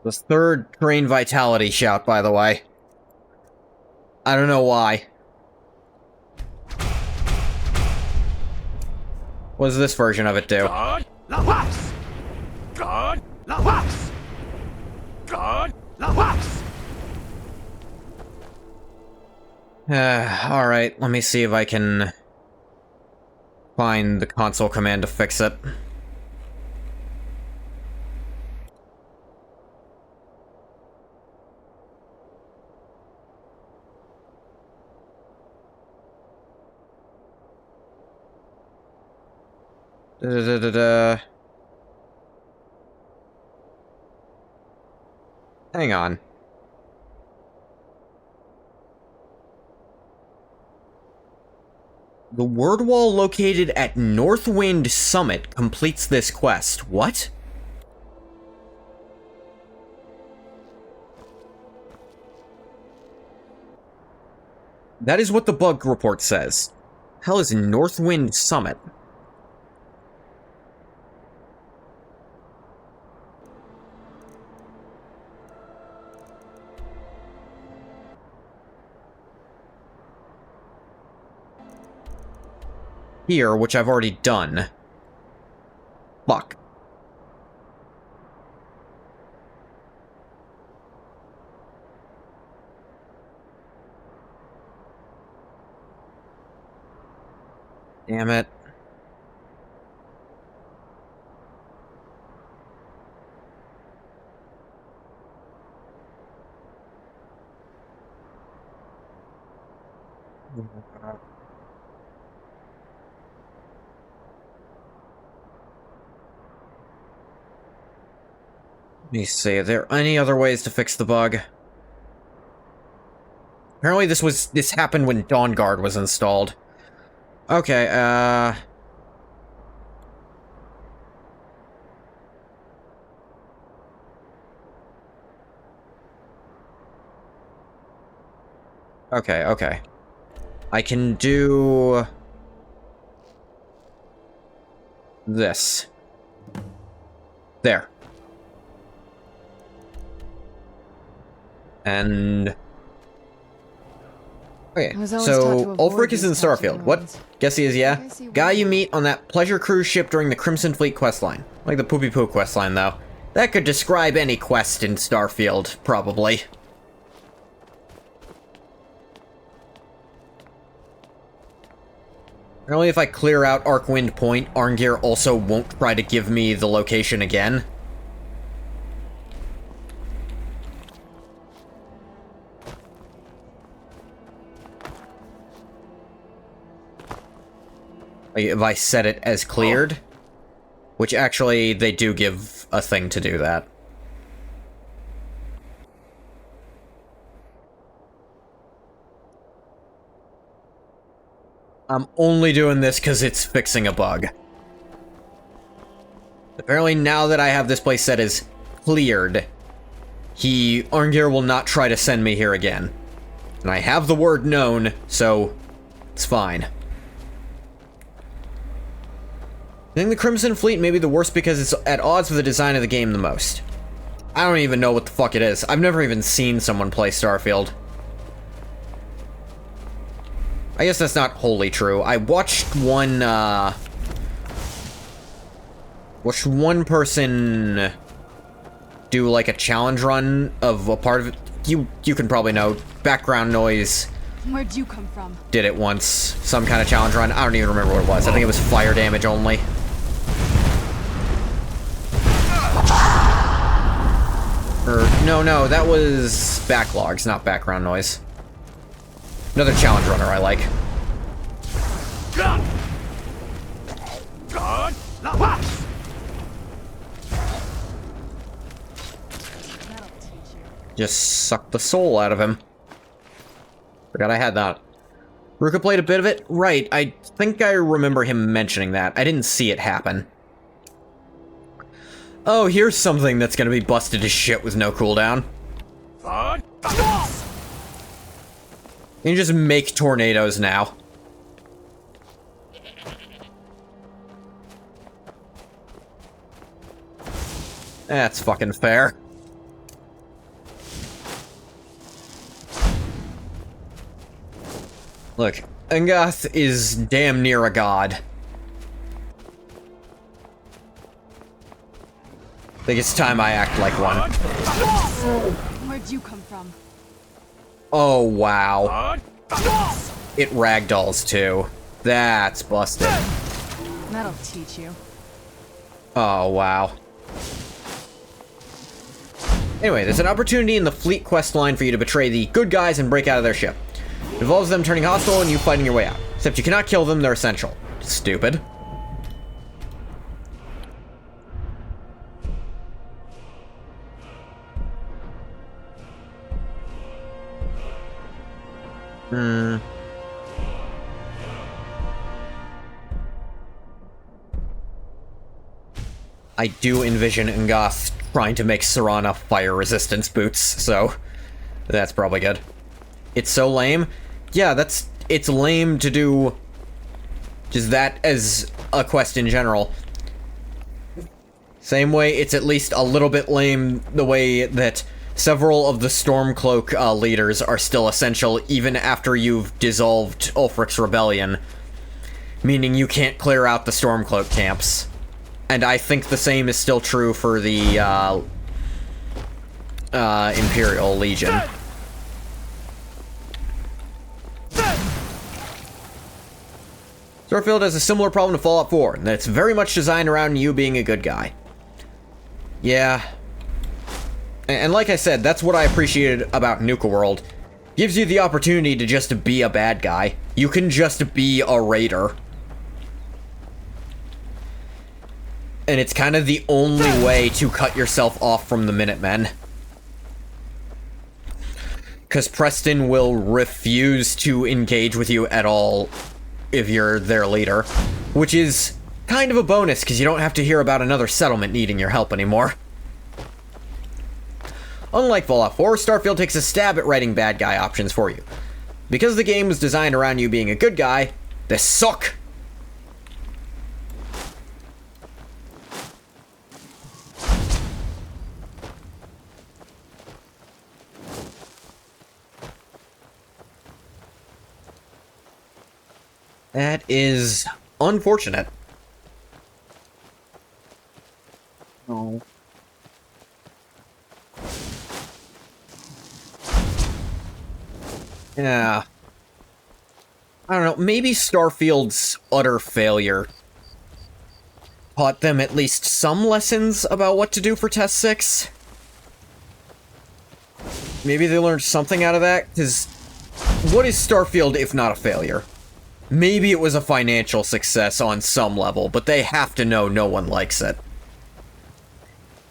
The third train vitality shout, by the way. I don't know why. What does this version of it do? God, la wax! God, la wax! God, la wax! Alright, let me see if I can find the console command to fix it. Hang on. The word wall located at Northwind Summit completes this quest. What? That is what the bug report says. Hell is Northwind Summit? Here, which I've already done. Fuck. Damn it. Let me see, are there any other ways to fix the bug? Apparently this happened when Dawn Guard was installed. Okay, Okay. I can do this. There. And okay, so Ulfric is in Starfield. What? Guess he is, yeah? Guy you meet on that pleasure cruise ship during the Crimson Fleet questline. Like the Poopy Poo questline, though. That could describe any quest in Starfield, probably. Apparently if I clear out Arcwind Point, Arngir also won't try to give me the location again. Like, if I set it as cleared, which actually they do give a thing to do that. I'm only doing this because it's fixing a bug. Apparently now that I have this place set as cleared, Arngir will not try to send me here again. And I have the word known, so it's fine. I think the Crimson Fleet may be the worst because it's at odds with the design of the game the most. I don't even know what the fuck it is. I've never even seen someone play Starfield. I guess that's not wholly true. I watched one person do like a challenge run of a part of it. You can probably know. Background noise. Where'd you come from? Did it once. Some kind of challenge run. I don't even remember what it was. I think it was fire damage only. No, that was backlogs, not background noise. Another challenge runner I like. Just suck the soul out of him. Forgot I had that. Ruka played a bit of it? Right, I think I remember him mentioning that. I didn't see it happen. Oh, here's something that's gonna be busted to shit with no cooldown. You can just make tornadoes now. That's fucking fair. Look, Ungoth is damn near a god. I think it's time I act like one. Where'd you come from? Oh, wow. It ragdolls, too. That's busted. That'll teach you. Oh, wow. Anyway, there's an opportunity in the fleet quest line for you to betray the good guys and break out of their ship. It involves them turning hostile and you fighting your way out. Except you cannot kill them, they're essential. Stupid. I do envision Ungoth trying to make Serana fire resistance boots, so that's probably good. It's so lame. Yeah, it's lame to do just that as a quest in general. Same way it's at least a little bit lame the way that several of the Stormcloak leaders are still essential even after you've dissolved Ulfric's rebellion. Meaning you can't clear out the Stormcloak camps. And I think the same is still true for the Imperial Legion. Starfield has a similar problem to Fallout 4, and that it's very much designed around you being a good guy. Yeah. And like I said, that's what I appreciated about Nuka World. Gives you the opportunity to just be a bad guy. You can just be a raider. And it's kind of the only way to cut yourself off from the Minutemen. Because Preston will refuse to engage with you at all if you're their leader. Which is kind of a bonus, because you don't have to hear about another settlement needing your help anymore. Unlike Fallout 4, Starfield takes a stab at writing bad guy options for you. Because the game was designed around you being a good guy, they suck! That is unfortunate. Oh. Yeah. I don't know, maybe Starfield's utter failure taught them at least some lessons about what to do for Test 6. Maybe they learned something out of that, because what is Starfield if not a failure? Maybe it was a financial success on some level, but they have to know no one likes it.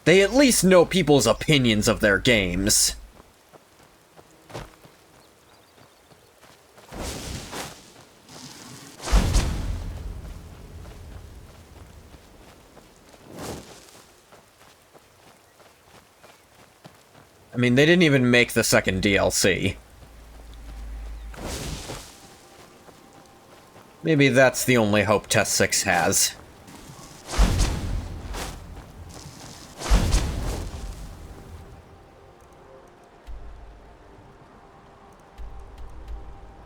They at least know people's opinions of their games. I mean, they didn't even make the second DLC. Maybe that's the only hope Test 6 has.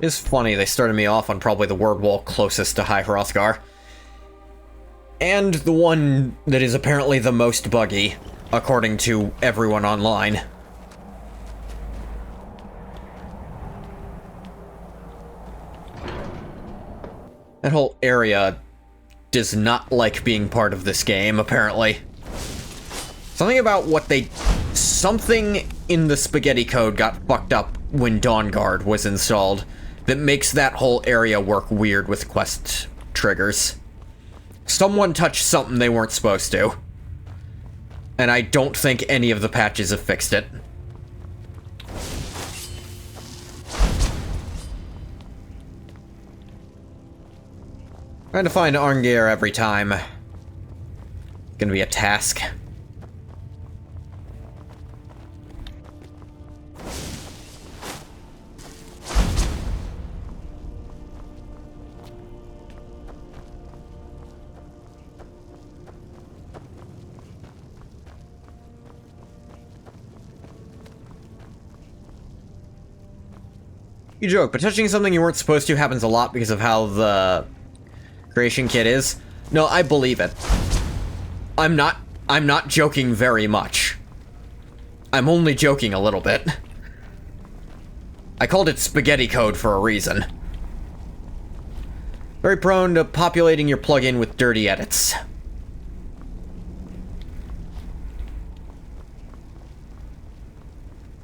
It's funny, they started me off on probably the word wall closest to High Hrothgar. And the one that is apparently the most buggy, according to everyone online. That whole area does not like being part of this game, apparently. Something about what they... Something in the spaghetti code got fucked up when Dawnguard was installed that makes that whole area work weird with quest triggers. Someone touched something they weren't supposed to. And I don't think any of the patches have fixed it. Trying to find Arngeir every time. Gonna be a task. You joke, but touching something you weren't supposed to happens a lot because of how the creation kit is. No, I believe it. I'm not joking very much. I'm only joking a little bit. I called it spaghetti code for a reason. Very prone to populating your plugin with dirty edits.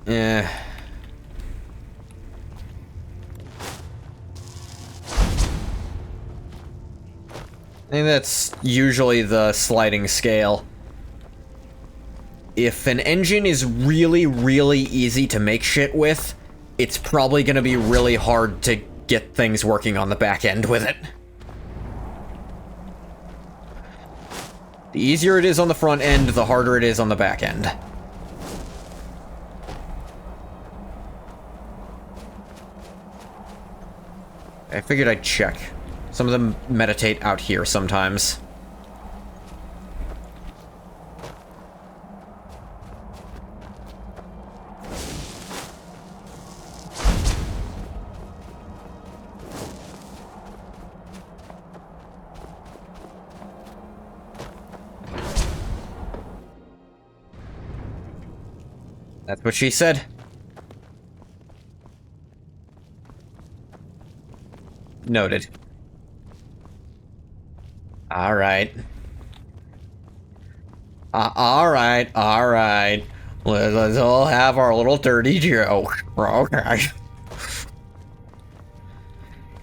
Eh. I think that's usually the sliding scale. If an engine is really, really easy to make shit with, it's probably gonna be really hard to get things working on the back end with it. The easier it is on the front end, the harder it is on the back end. I figured I'd check. Some of them meditate out here sometimes. That's what she said. Noted. Alright. Alright. Let's all have our little dirty joke. Okay.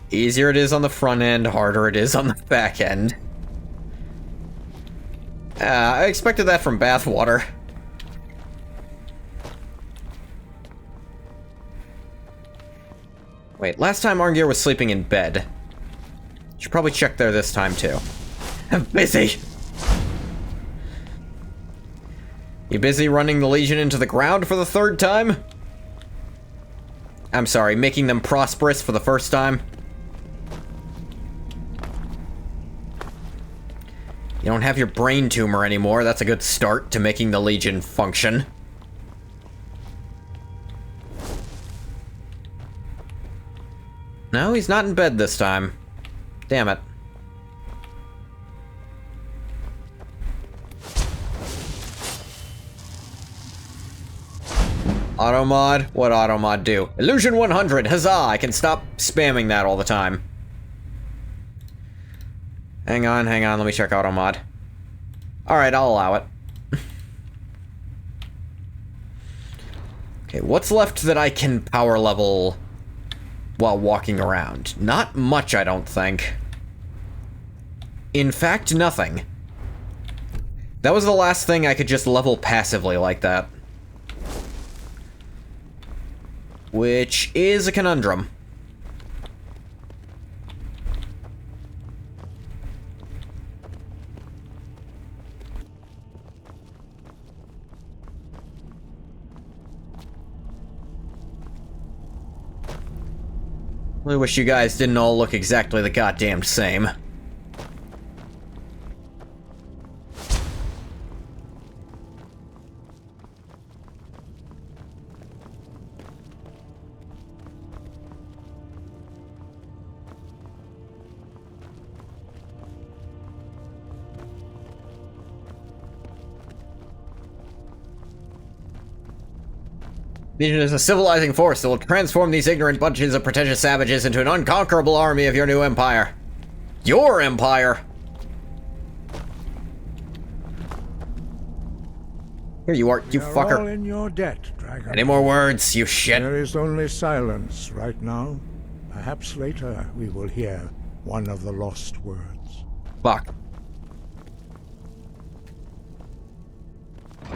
Easier it is on the front end, harder it is on the back end. I expected that from bathwater. Wait, last time Arngeir was sleeping in bed. Should probably check there this time, too. I'm busy! You busy running the Legion into the ground for the third time? I'm sorry, making them prosperous for the first time? You don't have your brain tumor anymore. That's a good start to making the Legion function. No, he's not in bed this time. Damn it. Automod? What automod do? Illusion 100! Huzzah! I can stop spamming that all the time. Hang on, let me check automod. Alright, I'll allow it. Okay, what's left that I can power level while walking around? Not much, I don't think. In fact, nothing. That was the last thing I could just level passively like that. Which is a conundrum. I wish you guys didn't all look exactly the goddamn same. Legion is a civilizing force that will transform these ignorant bunches of pretentious savages into an unconquerable army of your new empire. Your empire! Here you are, you fucker. All in your debt, Dragon. Any more words, you shit? There is only silence right now. Perhaps later we will hear one of the lost words. Fuck.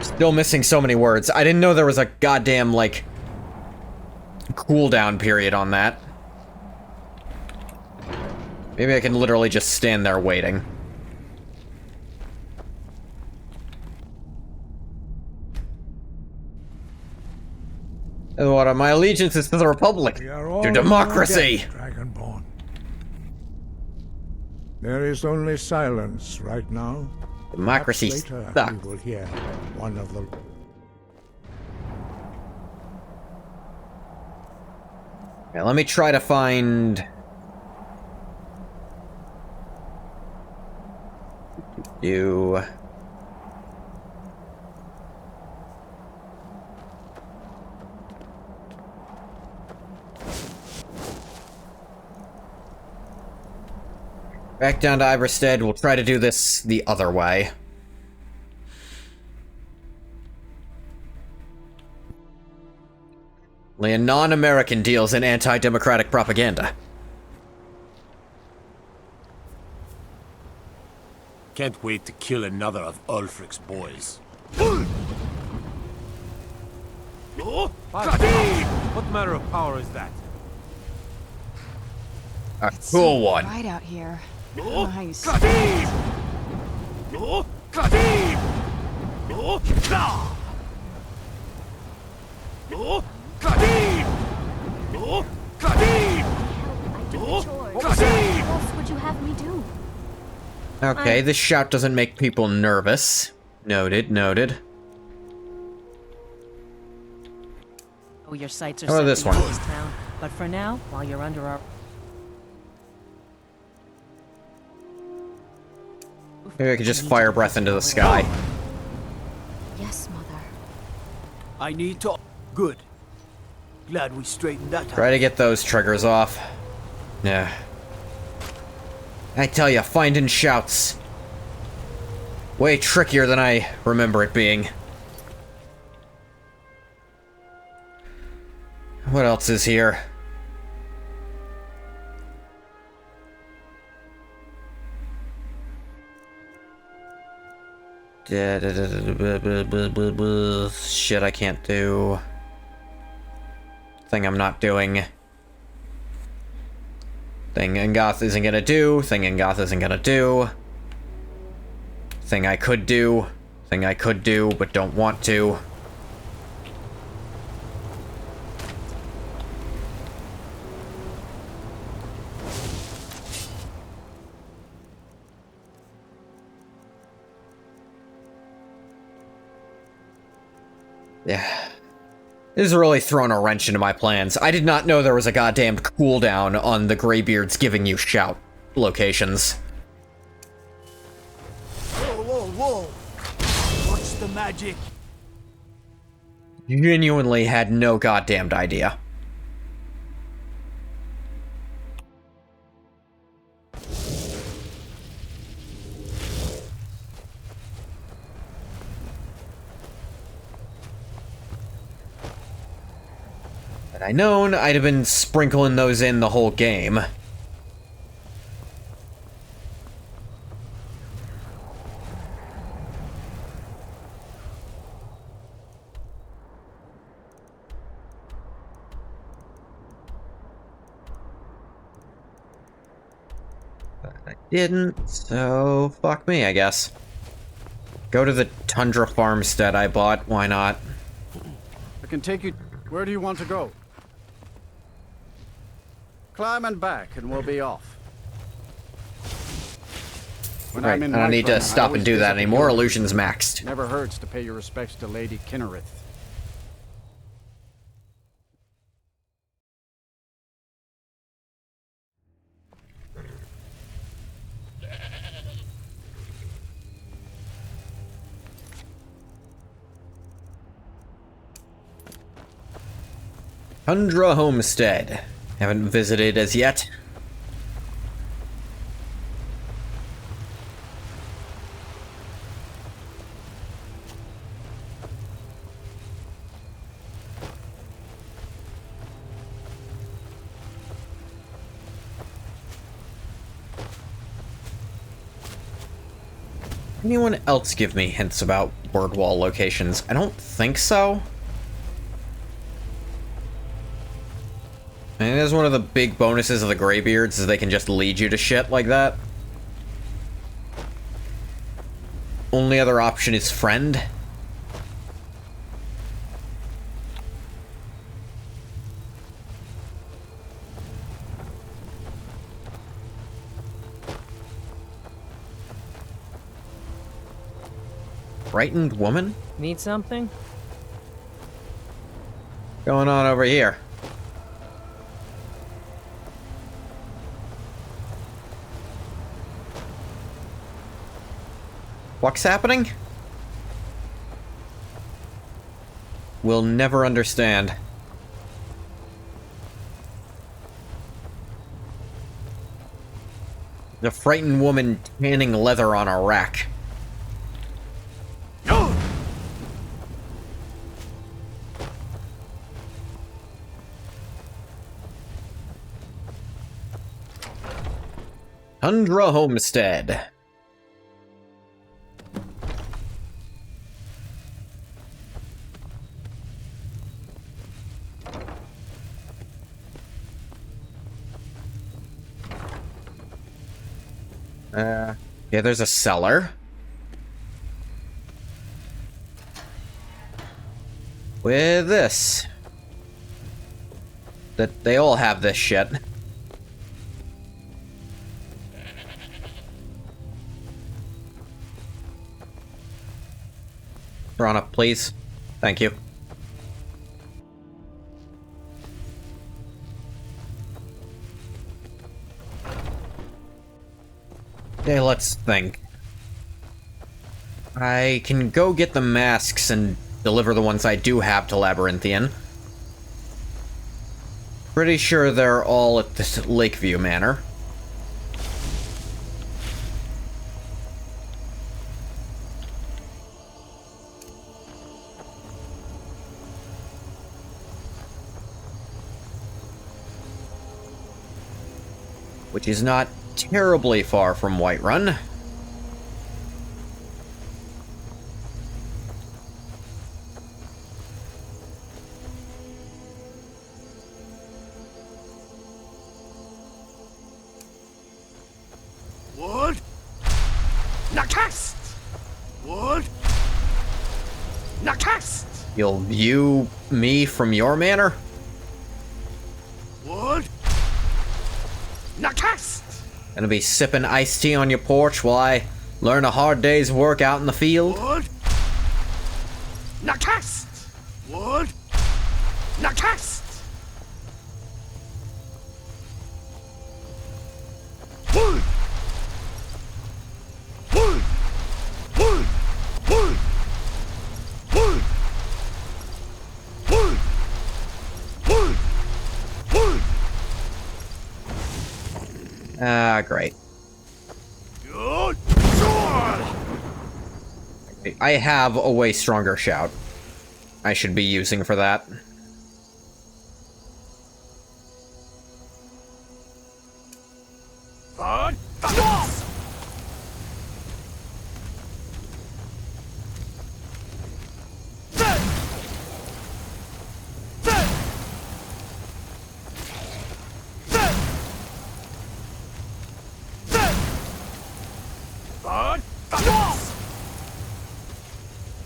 Still missing so many words. I didn't know there was a goddamn, like, cooldown period on that. Maybe I can literally just stand there waiting. What, my allegiance is to the Republic. To democracy! Dragonborn. There is only silence right now. Democracy sucks. We will hear one of the... Okay, let me try to find... You... Back down to Iverstead, we'll try to do this the other way. Only a non-American deals in anti-democratic propaganda. Can't wait to kill another of Ulfric's boys. What manner of power is that? A cool one. Right out here. I don't know how you see it. What else would you have me do? Okay, this shout doesn't make people nervous. Noted, noted. Oh, your sights are How about set this in one? this town. But for now, while you're under our... Maybe I could just fire breath into the sky. Yes, Mother. I need to... Good. Glad we straightened that out. Try to get those triggers off. Yeah. I tell ya, finding shouts. Way trickier than I remember it being. What else is here? Shit, I can't do. Thing I'm not doing. Thing Ngoth isn't gonna do. Thing Ngoth isn't gonna do. Thing I could do. Thing I could do, but don't want to. Yeah. This has really thrown a wrench into my plans. I did not know there was a goddamn cooldown on the Greybeards giving you shout locations. Whoa, whoa, whoa! What's the magic? Genuinely had no goddamned idea. Had I known, I'd have been sprinkling those in the whole game. But I didn't, so fuck me, I guess. Go to the Tundra farmstead I bought, why not? I can take you... Where do you want to go? Climb and back, and we'll be off. When Right, I'm in I don't need to Whiterun, I stop and always do that visit the anymore. hero. Illusion's maxed. Never hurts to pay your respects to Lady Kinnereth. Tundra Homestead. Haven't visited as yet. Anyone else give me hints about word wall locations? I don't think so. And that's one of the big bonuses of the Greybeards, is they can just lead you to shit like that. Only other option is friend. Frightened woman? Need something? Going on over here? What's happening? We'll never understand. The frightened woman tanning leather on a rack. Tundra Homestead. Yeah, there's a cellar. With this. That they all have this shit. Run up, please. Thank you. Okay, let's think. I can go get the masks and deliver the ones I do have to Labyrinthian. Pretty sure they're all at this Lakeview Manor. Which is not terribly far from Whiterun. You'll view me from your manor? Wood. Gonna be sipping iced tea on your porch while I learn a hard day's work out in the field? Wood. Wood. Wood. Wood. Wood. Wood. Wood. Wood. Wood. Wood. Ah, great. Good sword. I have a way stronger shout I should be using for that. Bud.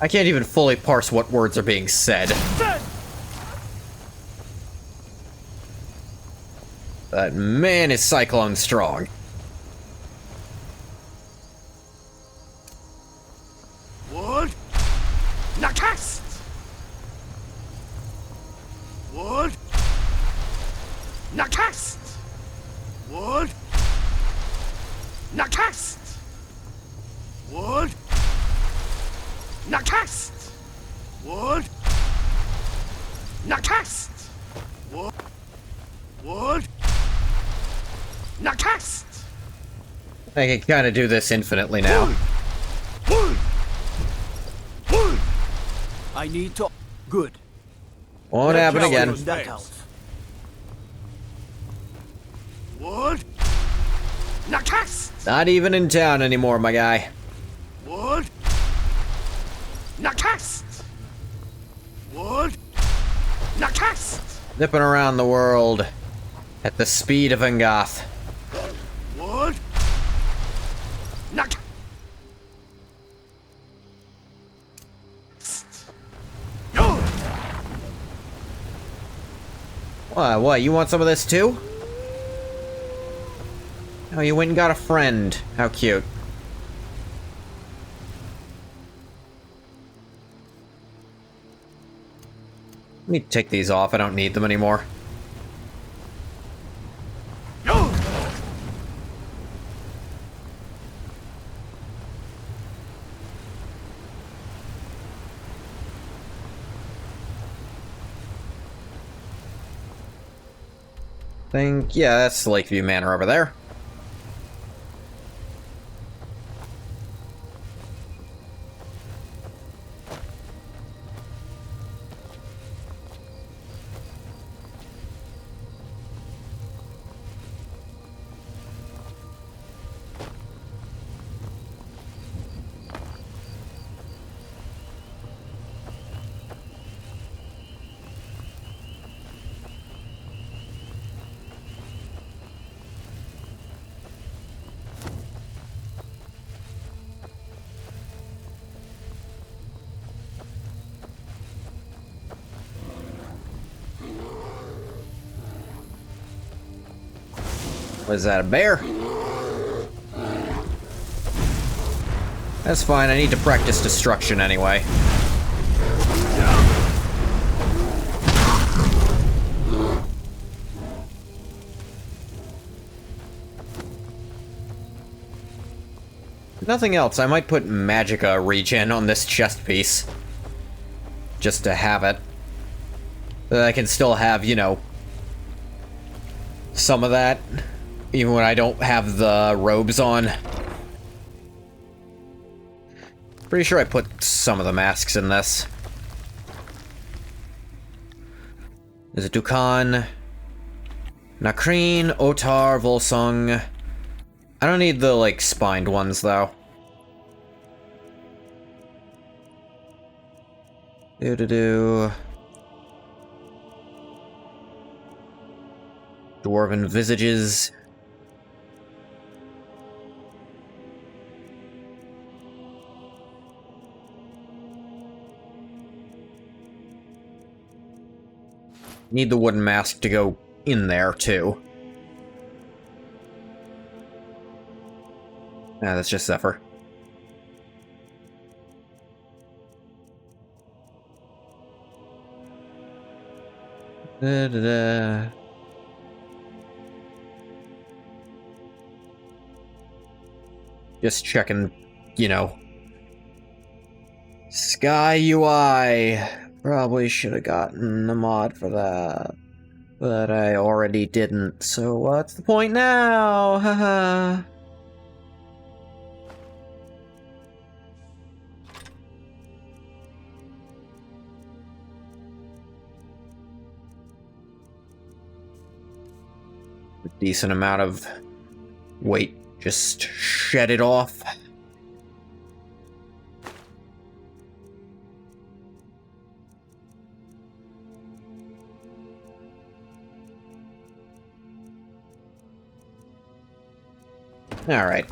I can't even fully parse what words are being said. But man, is Cyclone strong. Wood. Nakast. Wood. Nakast. Wood. Nakast. Wood. Nakast. Wood. Nakast. Wood. Wood. Nakast. I can kind of do this infinitely now. Wood. Wood. I need to... Good. Won't happen again. That helps. Wood. Nakast. Not even in town anymore, my guy. Wood. Nakast. Wood. Nakast. Zipping around the world at the speed of Angoth. Wood. Nak. What, you want some of this too? Oh, you went and got a friend. How cute. Let me take these off, I don't need them anymore. Yeah, that's Lakeview Manor over there. Was that a bear? That's fine, I need to practice destruction anyway. If nothing else, I might put Magicka regen on this chest piece. Just to have it. That I can still have, you know, some of that. Even when I don't have the robes on. Pretty sure I put some of the masks in this. There's a Dukan, Nakreen, Otar, Volsung. I don't need the, like, spined ones, though. Doo-doo-doo. Dwarven visages. Need the wooden mask to go in there, too. Ah, that's just Zephyr. Da-da-da. Just checking, you know. Sky UI. Probably should have gotten a mod for that. But I already didn't, so what's the point now? Haha. A decent amount of weight. Just shed it off. All right.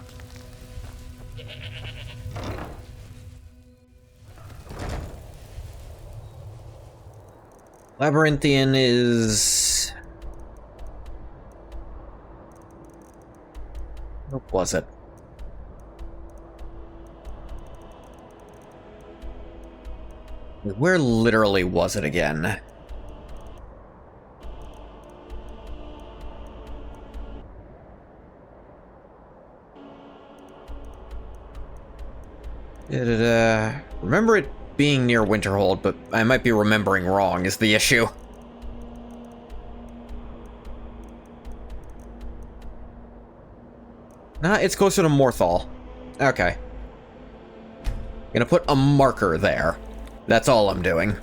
Labyrinthian is... What was it? Where literally was it again? Remember it being near Winterhold, but I might be remembering wrong is the issue. Nah, it's closer to Morthal. Okay. Gonna put a marker there. That's all I'm doing.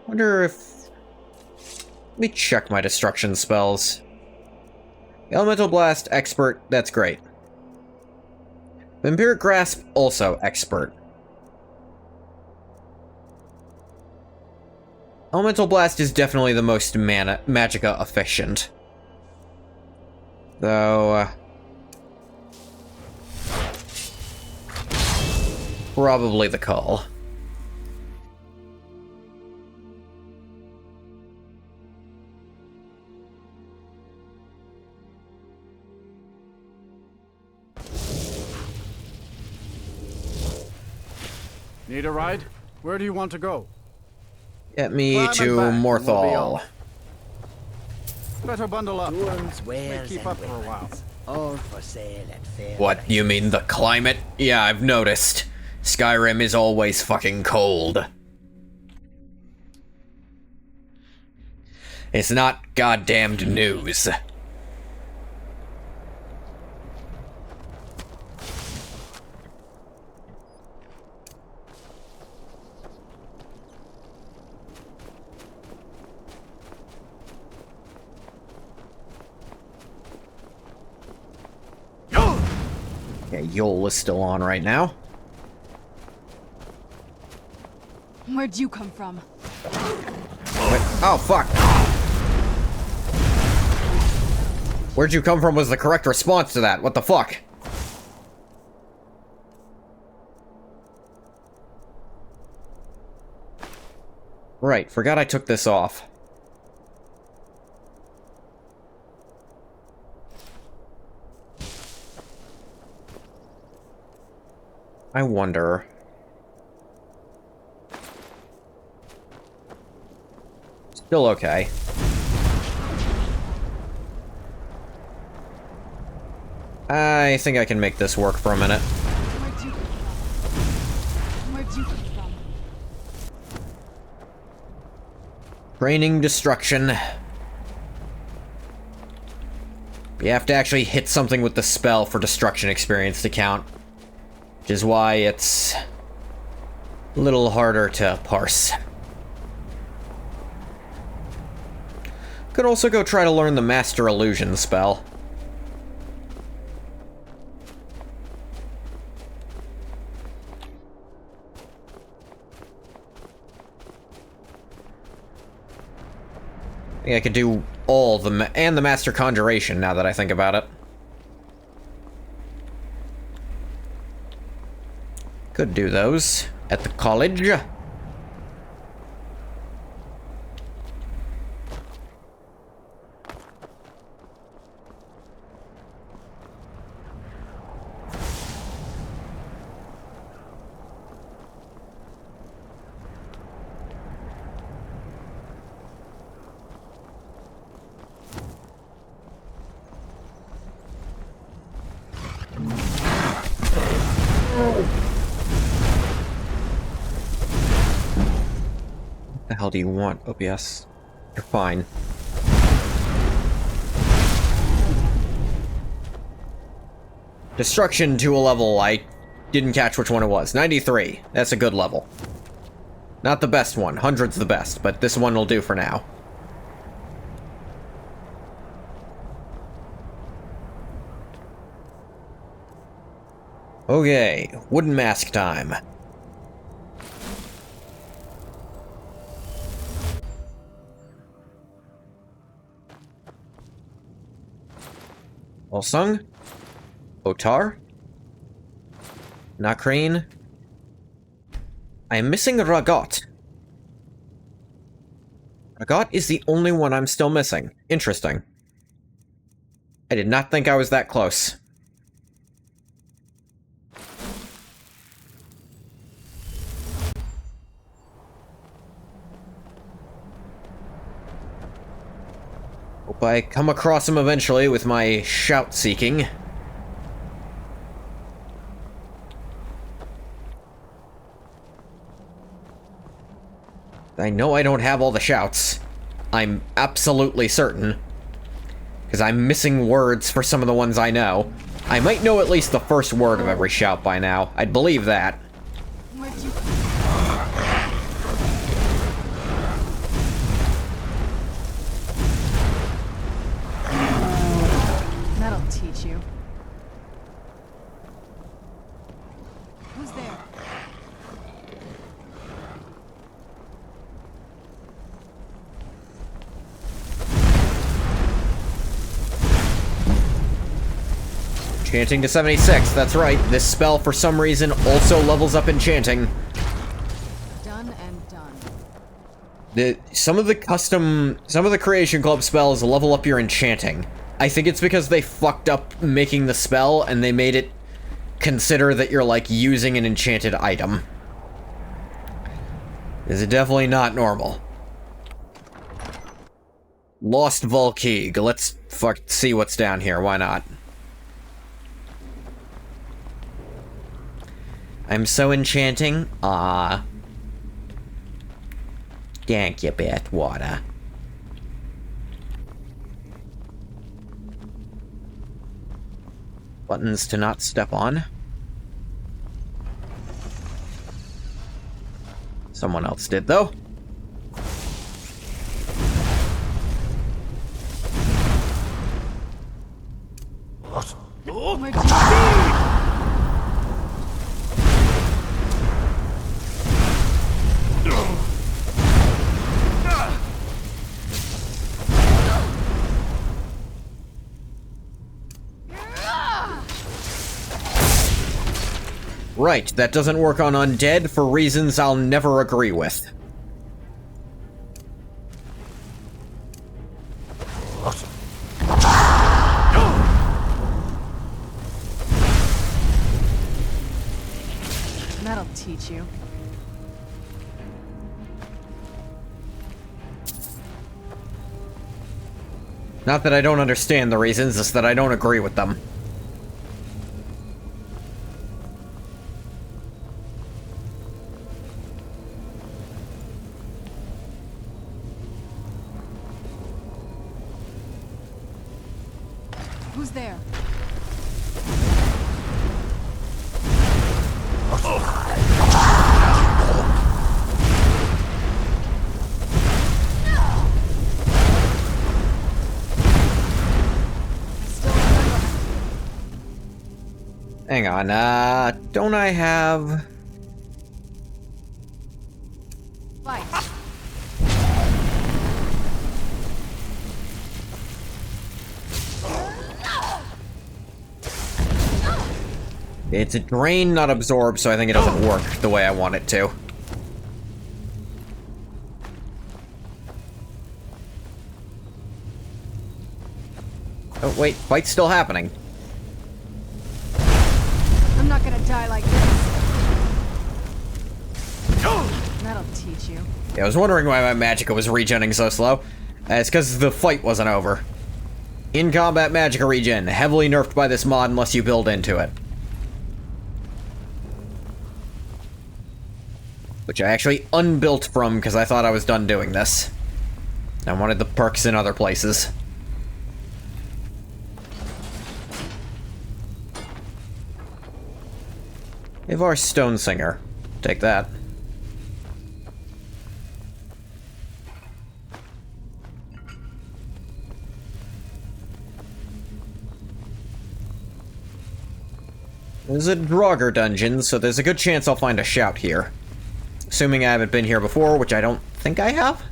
Wonder if... Let me check my destruction spells. Elemental Blast, Expert, that's great. Vampiric Grasp, also Expert. Elemental Blast is definitely the most magicka efficient. Though... probably the Cull. Need a ride? Where do you want to go? Get me to Morthal. Better bundle up. Wares keep up for a while. All for sale at fair. What, you mean the climate? Yeah, I've noticed. Skyrim is always fucking cold. It's not goddamned news. Yeah, Yol is still on right now. Where'd you come from? Oh, fuck. Where'd you come from was the correct response to that. What the fuck? Right, forgot I took this off. I wonder... Still okay. I think I can make this work for a minute. Where'd you come from? Where'd you come from? Training destruction. You have to actually hit something with the spell for destruction experience to count. Which is why it's a little harder to parse. Could also go try to learn the Master Illusion spell. I think I could do all the and the Master Conjuration now that I think about it. Could do those at the college. What the hell do you want, OBS? You're fine. Destruction to a level I didn't catch which one it was. 93. That's a good level. Not the best one. 100's the best, but this one will do for now. Okay, wooden mask time. Olsung? Otar? Nakreen? I am missing Ragot. Ragot is the only one I'm still missing. Interesting. I did not think I was that close. Hope I come across him eventually with my shout-seeking. I know I don't have all the shouts. I'm absolutely certain. Because I'm missing words for some of the ones I know. I might know at least the first word of every shout by now. I'd believe that. That'll teach you. Who's there? Chanting to 76, that's right. This spell, for some reason, also levels up enchanting. Done and done. Some of the Creation Club spells level up your enchanting. I think it's because they fucked up making the spell, and they made it consider that you're, like, using an enchanted item. This is definitely not normal. Lost Volkeeg. Let's see what's down here, why not? I'm so enchanting. Ah. Thank you, Bathwater. Buttons to not step on. Someone else did, though. Right, that doesn't work on undead for reasons I'll never agree with. That'll teach you. Not that I don't understand the reasons, it's that I don't agree with them. Who's there? Hang on, don't I have... Fight. It's a drain, not absorb, so I think it doesn't work the way I want it to. Oh, wait, fight's still happening. I'm not gonna die like this. That'll teach you. Yeah, I was wondering why my magicka was regenning so slow. It's because the fight wasn't over. In-combat magicka regen, heavily nerfed by this mod unless you build into it. Which I actually unbuilt from because I thought I was done doing this. I wanted the perks in other places. Ivar Stonesinger. Take that. There's a Draugr dungeon, so there's a good chance I'll find a shout here. Assuming I haven't been here before, which I don't think I have.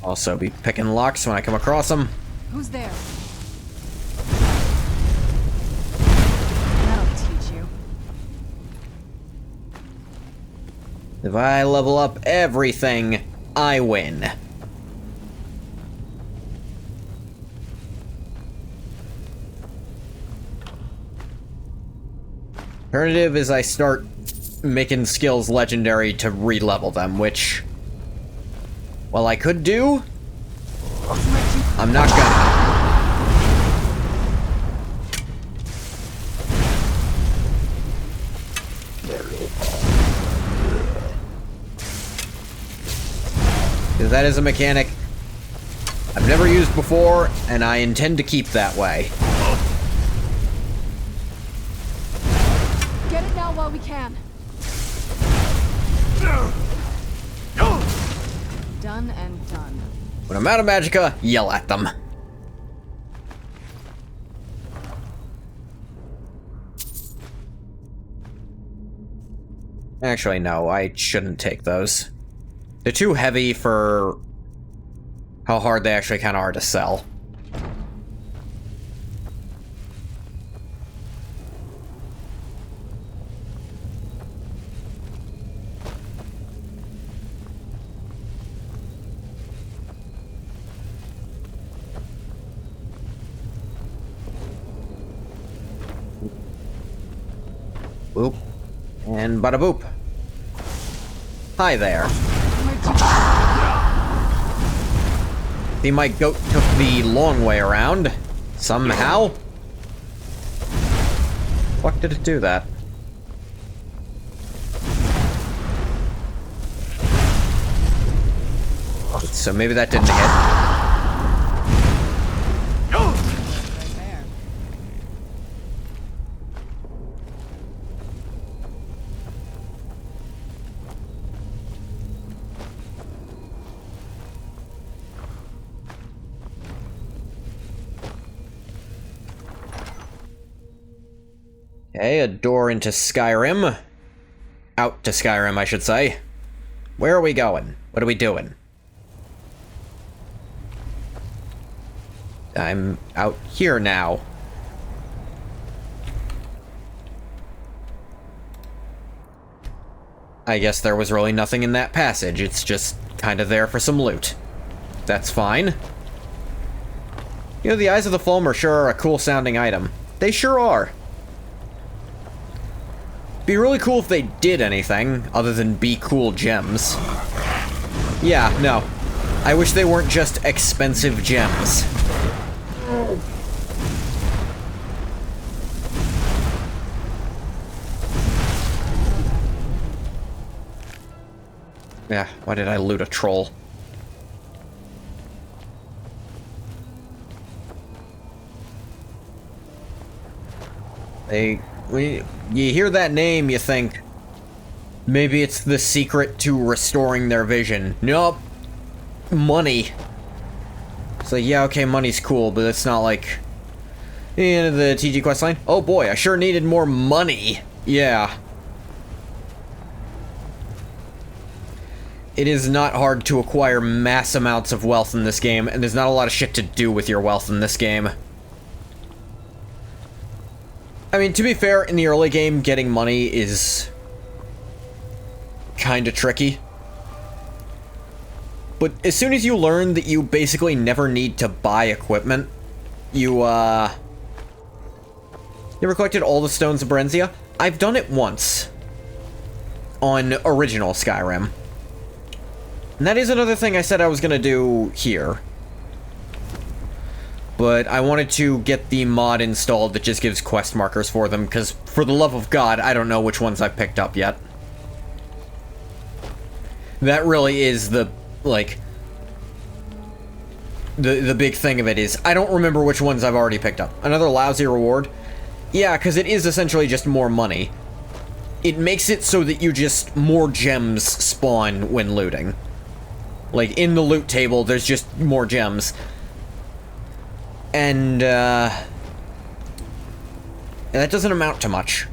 Also be picking locks when I come across them. Who's there? That'll teach you. If I level up everything, I win. Alternative is I start making skills legendary to re-level them, which... well, I could do. I'm not gonna. Because that is a mechanic I've never used before, and I intend to keep that way. Get it now while we can. Done and done. When I'm out of magicka, yell at them. Actually, no, I shouldn't take those. They're too heavy for how hard they actually kind of are to sell. Boop. And bada boop. Hi there. See, my goat took the long way around. Somehow. Fuck did it do that? So maybe that didn't hit. Okay, a door into Skyrim. Out to Skyrim, I should say. Where are we going? What are we doing? I'm out here now. I guess there was really nothing in that passage. It's just kind of there for some loot. That's fine. You know, the Eyes of the Foam are sure a cool sounding item. They sure are. Be really cool if they did anything other than be cool gems. Yeah, no. I wish they weren't just expensive gems. Yeah, why did I loot a troll? You hear that name, you think, maybe it's the secret to restoring their vision. Nope. Money. So yeah, okay, money's cool, but it's not like In the TG questline. Oh boy, I sure needed more money. Yeah. It is not hard to acquire mass amounts of wealth in this game, and there's not a lot of shit to do with your wealth in this game. I mean, to be fair, in the early game, getting money is kinda tricky. But as soon as you learn that you basically never need to buy equipment, you ever collected all the stones of Brenzia? I've done it once. On original Skyrim. And that is another thing I said I was gonna do here. But I wanted to get the mod installed that just gives quest markers for them, because for the love of God, I don't know which ones I've picked up yet. That really is the, like... The big thing of it is, I don't remember which ones I've already picked up. Another lousy reward? Yeah, because it is essentially just more money. It makes it so that you just... more gems spawn when looting. Like, in the loot table, there's just more gems. And, that doesn't amount to much.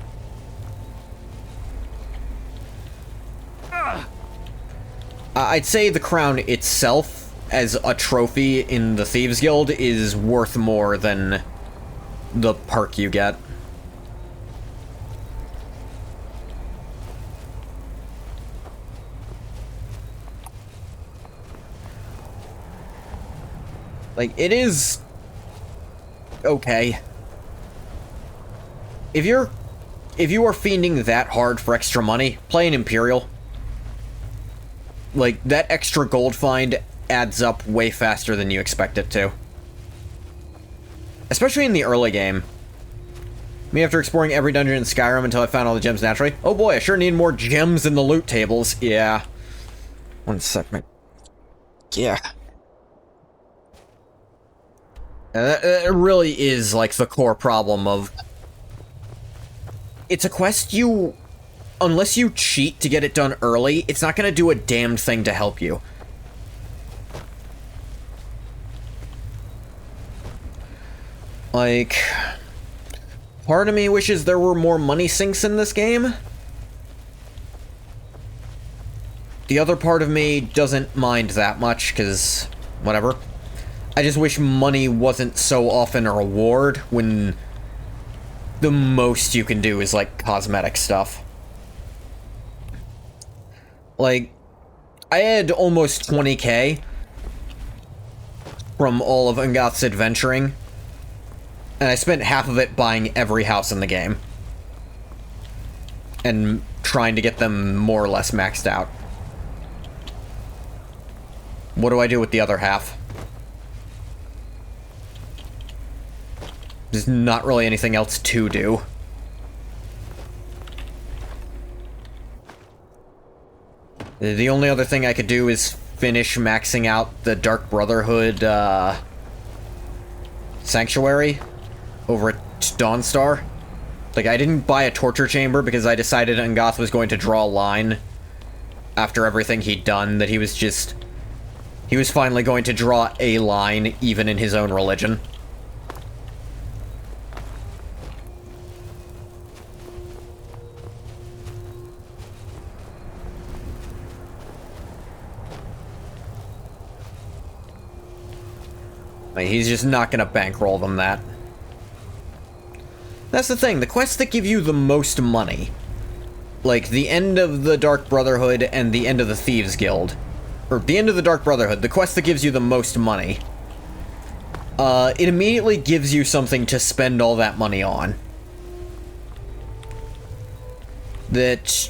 I'd say the crown itself, as a trophy in the Thieves Guild, is worth more than the perk you get. Like, it is... okay. If you are fiending that hard for extra money, play an Imperial. Like, that extra gold find adds up way faster than you expect it to. Especially in the early game. Me after exploring every dungeon in Skyrim until I found all the gems naturally. Oh boy, I sure need more gems in the loot tables. Yeah. One second. Yeah. It really is, like, the core problem of... It's a quest you... Unless you cheat to get it done early, it's not gonna do a damned thing to help you. Like... Part of me wishes there were more money sinks in this game. The other part of me doesn't mind that much, because... whatever. I just wish money wasn't so often a reward when the most you can do is, like, cosmetic stuff. Like, I had almost 20k from all of Ungoth's adventuring, and I spent half of it buying every house in the game. And trying to get them more or less maxed out. What do I do with the other half? There's not really anything else to do. The only other thing I could do is finish maxing out the Dark Brotherhood, Sanctuary over at Dawnstar. Like, I didn't buy a torture chamber because I decided Ungoth was going to draw a line after everything he'd done, that he was finally going to draw a line, even in his own religion. Like, he's just not gonna bankroll them that. That's the thing, the quests that give you the most money, like the end of the Dark Brotherhood and the end of the Thieves Guild, or the end of the Dark Brotherhood, the quest that gives you the most money, it immediately gives you something to spend all that money on. That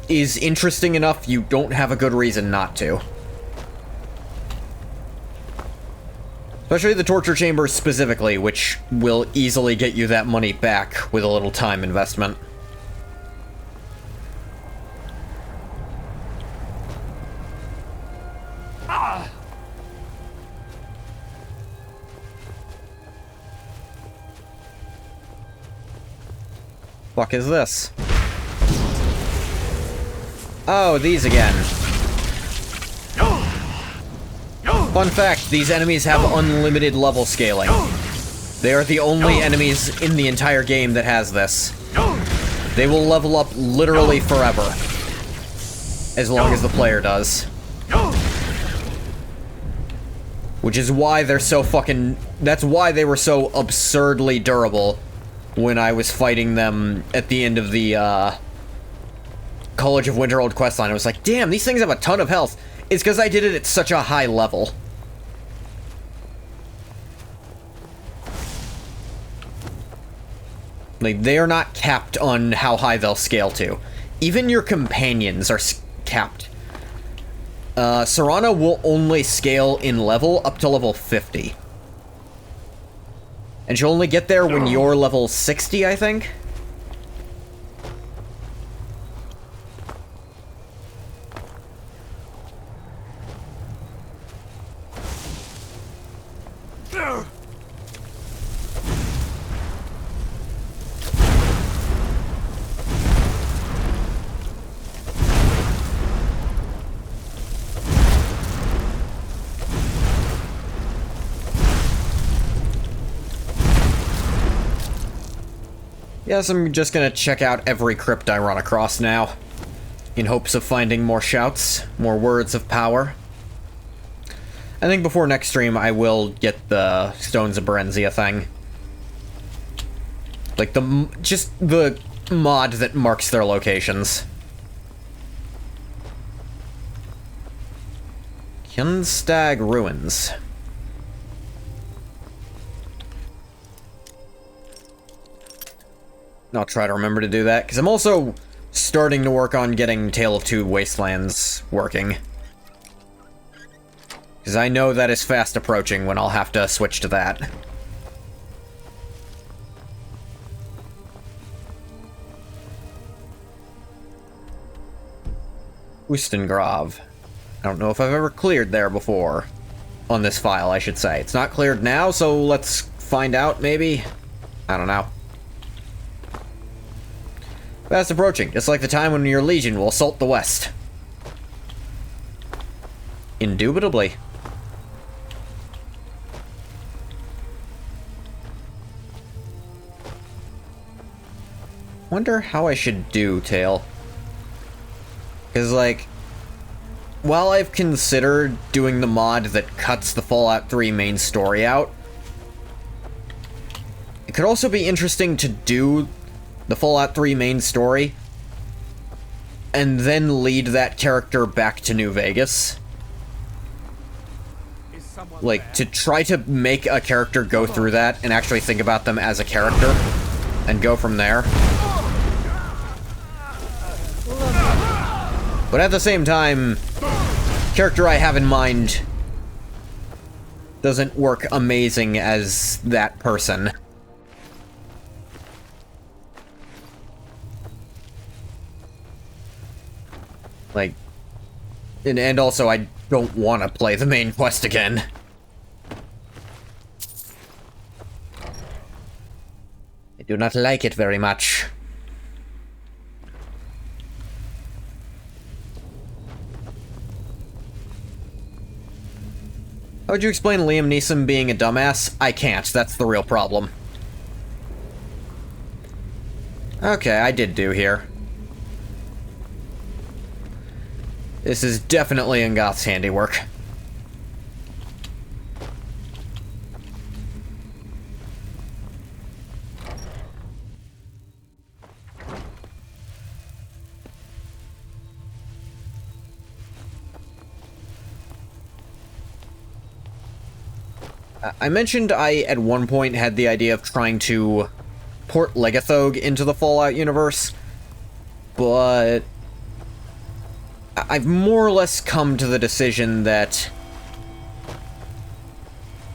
is interesting enough you don't have a good reason not to. Especially the torture chamber specifically, which will easily get you that money back with a little time investment. Fuck is this? Oh, these again. Fun fact, these enemies have unlimited level scaling. They are the only enemies in the entire game that has this. They will level up literally forever. As long as the player does. Which is why they're so fucking... That's why they were so absurdly durable when I was fighting them at the end of the, College of Winterhold questline. I was like, damn, these things have a ton of health. It's because I did it at such a high level. Like, they are not capped on how high they'll scale to. Even your companions are capped. Serana will only scale in level up to level 50. And she'll only get there when you're level 60, I think? Yes, I'm just gonna check out every crypt I run across now, in hopes of finding more shouts, more words of power. I think before next stream I will get the Stones of Berenzia thing. Like, just the mod that marks their locations. Kjunstag Ruins. I'll try to remember to do that, because I'm also starting to work on getting Tale of Two Wastelands working. Because I know that is fast approaching when I'll have to switch to that. Ustengrav. I don't know if I've ever cleared there before. On this file, I should say. It's not cleared now, so let's find out, maybe? I don't know. Fast approaching, just like the time when your legion will assault the west. Indubitably. Wonder how I should do Tale. Because, like, while I've considered doing the mod that cuts the Fallout 3 main story out, it could also be interesting to do the Fallout 3 main story, and then lead that character back to New Vegas. Like, to try to make a character go through that, and actually think about them as a character, and go from there. But at the same time, character I have in mind doesn't work amazing as that person. Like, and also I don't want to play the main quest again. I do not like it very much. How would you explain Liam Neeson being a dumbass? I can't, that's the real problem. Okay, I did do here. This is definitely Ngoth's handiwork. I mentioned I, at one point, had the idea of trying to port Legathog into the Fallout universe, but I've more or less come to the decision that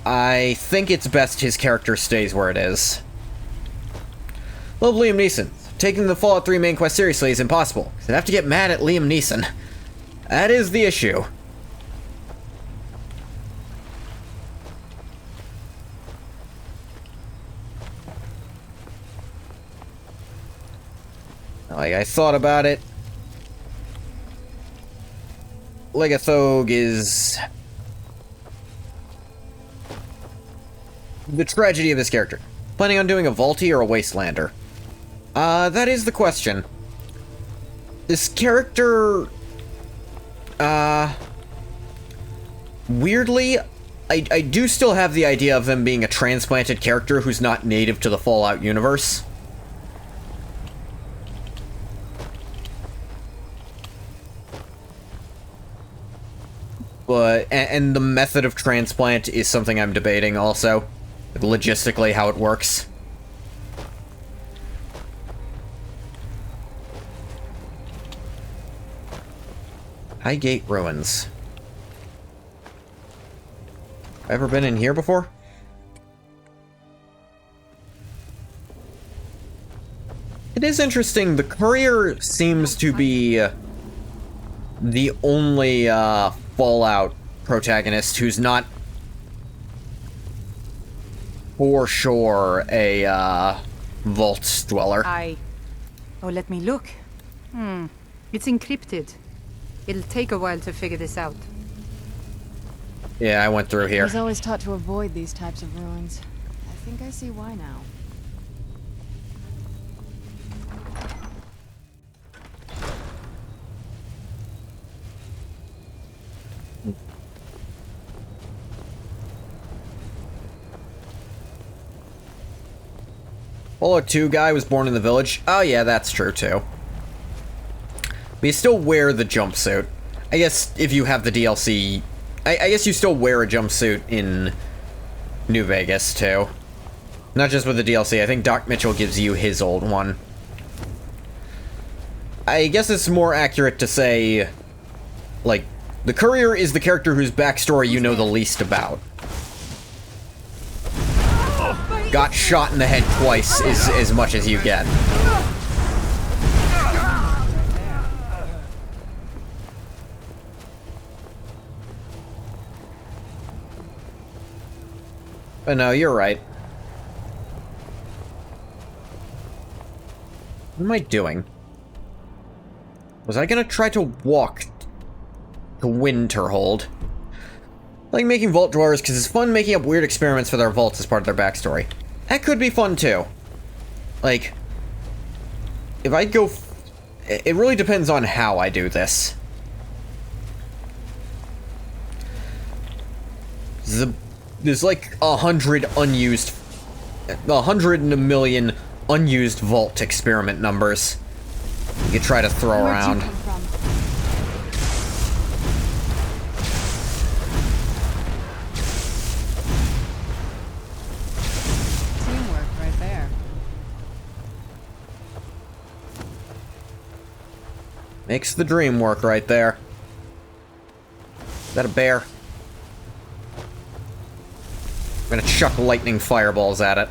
I think it's best his character stays where it is. Love Liam Neeson. Taking the Fallout 3 main quest seriously is impossible, because I'd have to get mad at Liam Neeson. That is the issue. Like, I thought about it. Legathog is the tragedy of this character. Planning on doing a Vaulty or a Wastelander? That is the question. This character... weirdly, I do still have the idea of them being a transplanted character who's not native to the Fallout universe. But, and the method of transplant is something I'm debating also. Logistically, how it works. Highgate Ruins. Ever been in here before? It is interesting, the courier seems to be the only Fallout protagonist who's not for sure a vault dweller. Oh, let me look. It's encrypted. It'll take a while to figure this out. Yeah, I went through here. I was always taught to avoid these types of ruins. I think I see why now. Fallout 2 guy was born in the village. Oh yeah, that's true too. But you still wear the jumpsuit. I guess if you have the DLC... I guess you still wear a jumpsuit in New Vegas too. Not just with the DLC, I think Doc Mitchell gives you his old one. I guess it's more accurate to say... like, the courier is the character whose backstory you know the least about. Got shot in the head twice is as much as you get. But no, you're right. What am I doing? Was I gonna try to walk to Winterhold? I like making vault dwellers because it's fun making up weird experiments for their vaults as part of their backstory. That could be fun too. Like, if I go... it really depends on how I do this. There's like 100 unused... 100 in a million unused vault experiment numbers you could try to throw around. Teamwork right there. Makes the dream work right there. Is that a bear? I'm gonna chuck lightning fireballs at it.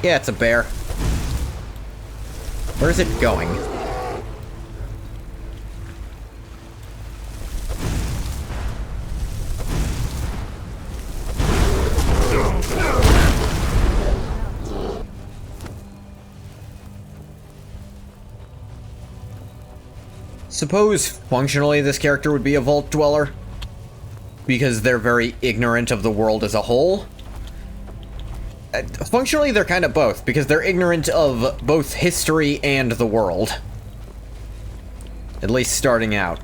Yeah, it's a bear. Where is it going? Suppose functionally this character would be a vault dweller, because they're very ignorant of the world as a whole. Functionally, they're kind of both, because they're ignorant of both history and the world. At least starting out.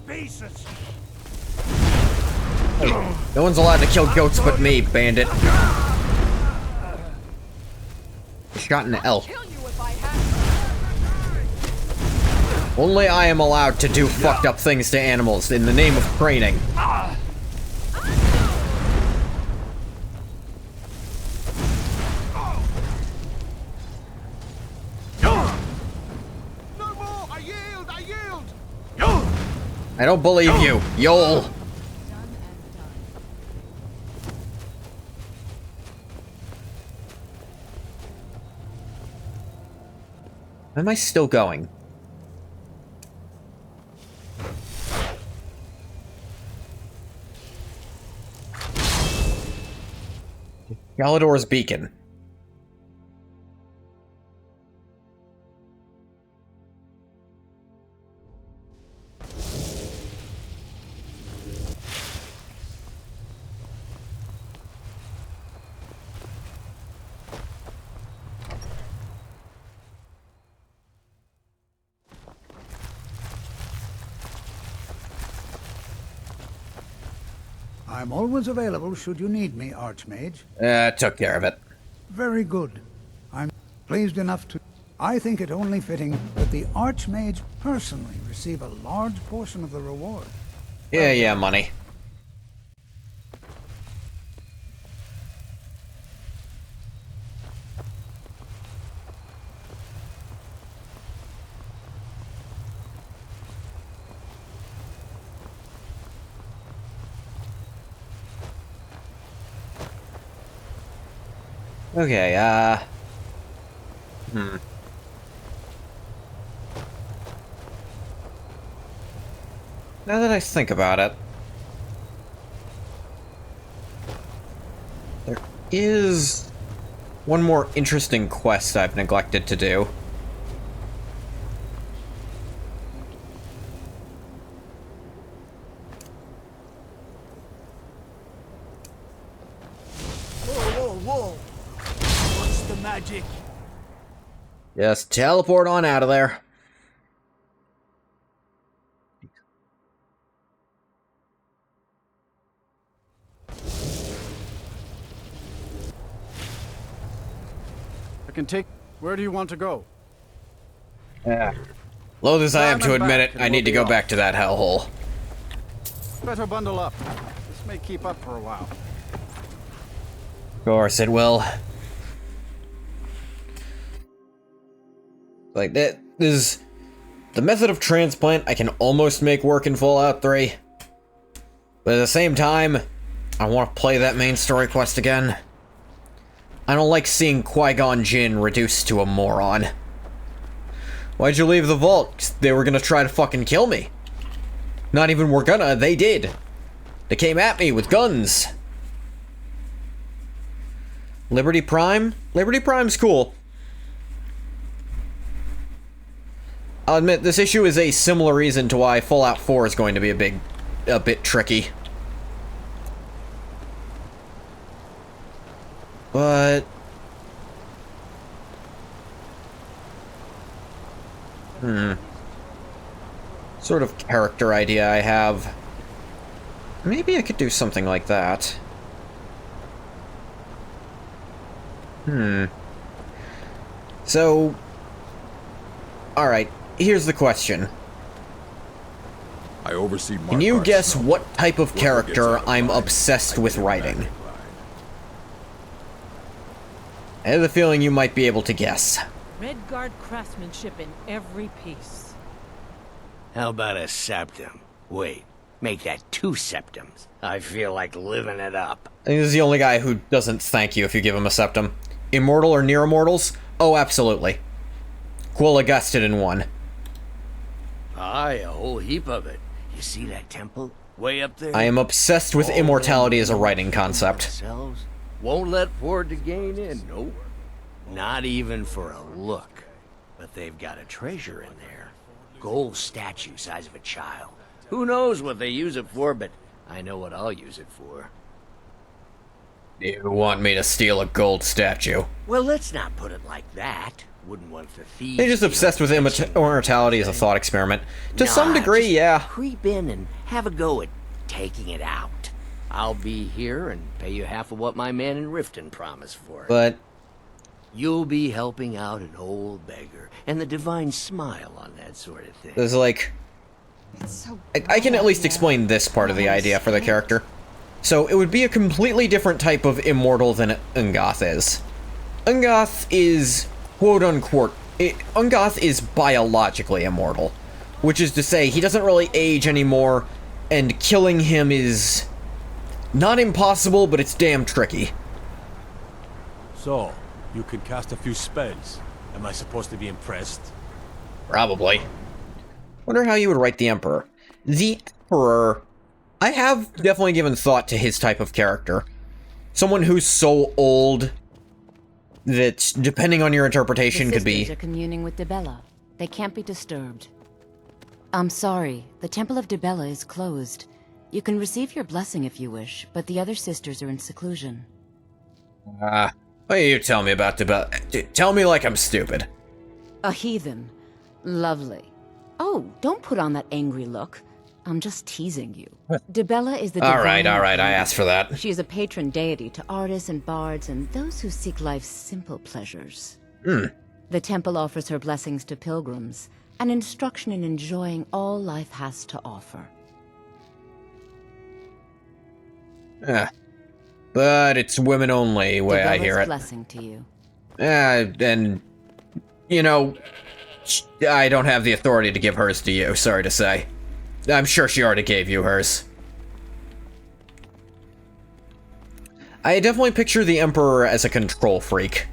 Pieces. No one's allowed to kill goats but me, bandit. Shot an elk. Only I am allowed to do fucked up things to animals in the name of training. I don't believe you, Yol. Am I still going? Galador's beacon. I'm always available should you need me, Archmage. Took care of it. Very good. I'm pleased enough to... I think it only fitting that the Archmage personally receive a large portion of the reward. Yeah, money. Okay, Now that I think about it, there is one more interesting quest I've neglected to do. Whoa. What's the magic? Just teleport on out of there. I can take... Where do you want to go? Loath as I am to Climb admit back it, and I we'll need to be go off. back to that hellhole. Better bundle up. This may keep up for a while. Of course it will. Like, that is... The method of transplant I can almost make work in Fallout 3. But at the same time, I want to play that main story quest again. I don't like seeing Qui-Gon Jinn reduced to a moron. Why'd you leave the vault? 'Cause they were gonna try to fucking kill me. Not even were gonna, they did. They came at me with guns. Liberty Prime? Liberty Prime's cool. I'll admit, this issue is a similar reason to why Fallout 4 is going to be a bit tricky. But... Sort of character idea I have. Maybe I could do something like that. So... Alright, here's the question. I oversee Can you guess what type of character I'm obsessed with writing? I have the feeling you might be able to guess. Redguard craftsmanship in every piece. How about a septum? Wait, make that 2 septums. I feel like living it up. I think this is the only guy who doesn't thank you if you give him a septum. Immortal or near immortals? Oh, absolutely. Quilla gusted in one. Aye, a whole heap of it. You see that temple? Way up there? I am obsessed with immortality as a writing concept. Themselves won't let Ford to gain in, nope. Not even for a look. But they've got a treasure in there. Gold statue size of a child. Who knows what they use it for, but I know what I'll use it for. You want me to steal a gold statue? Well, let's not put it like that. Wouldn't want the thieves... They're just obsessed with immortality as a thought experiment. To some degree, just yeah. Creep in and have a go at taking it out. I'll be here and pay you half of what my man in Riften promised for it. But... You'll be helping out an old beggar, and the divine smile on that sort of thing. There's like... I can at least explain this part of the idea for the character. So, it would be a completely different type of immortal than Ungoth is. Ungoth is... quote-unquote... Ungoth is biologically immortal. Which is to say, he doesn't really age anymore, and killing him is not impossible, but it's damn tricky. So, you can cast a few spells. Am I supposed to be impressed? Probably. Wonder how you would write the Emperor. The Emperor, I have definitely given thought to his type of character. Someone who's so old that, depending on your interpretation, could be... The sisters are communing with Dibella. They can't be disturbed. I'm sorry, the Temple of Dibella is closed. You can receive your blessing if you wish, but the other sisters are in seclusion. What do you tell me about Dibella? Tell me like I'm stupid. A heathen. Lovely. Oh, don't put on that angry look. I'm just teasing you. Dibella is the divine... Alright, I asked for that. She is a patron deity to artists and bards and those who seek life's simple pleasures. The temple offers her blessings to pilgrims, and instruction in enjoying all life has to offer. But it's women only, way Dibella's I hear it. blessing to you. And, you know, I don't have the authority to give hers to you, sorry to say. I'm sure she already gave you hers. I definitely picture the Emperor as a control freak.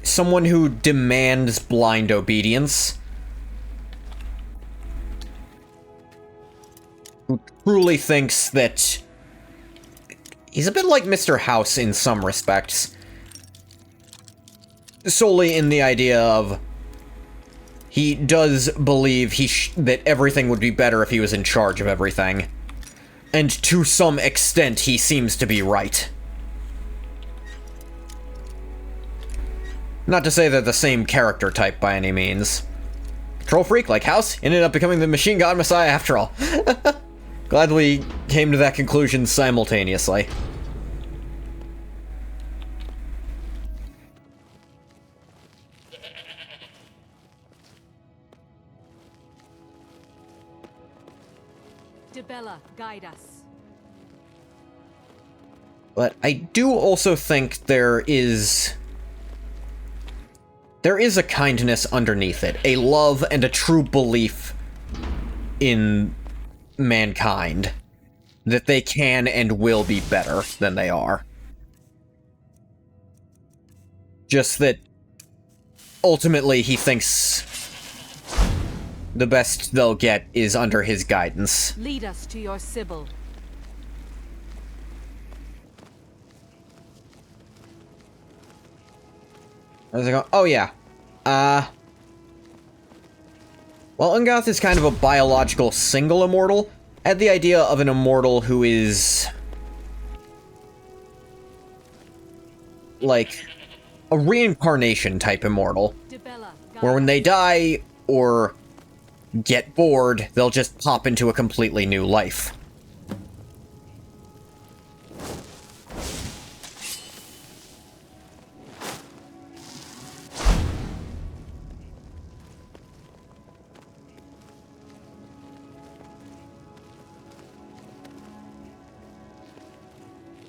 Someone who demands blind obedience. Who truly thinks that... He's a bit like Mr. House in some respects. Solely in the idea of... He does believe that everything would be better if he was in charge of everything. And to some extent, he seems to be right. Not to say they're the same character type by any means. Control freak, like House, ended up becoming the Machine God Messiah after all. Glad we came to that conclusion simultaneously. Dibella, guide us. But I do also think there is a kindness underneath it, a love and a true belief in mankind, that they can and will be better than they are. Just that ultimately he thinks the best they'll get is under his guidance. Lead us to your Sybil. How's it going? Oh, yeah. Well, Ungoth is kind of a biological single immortal. I had the idea of an immortal who is... like, a reincarnation type immortal. Where when they die, or get bored, they'll just pop into a completely new life.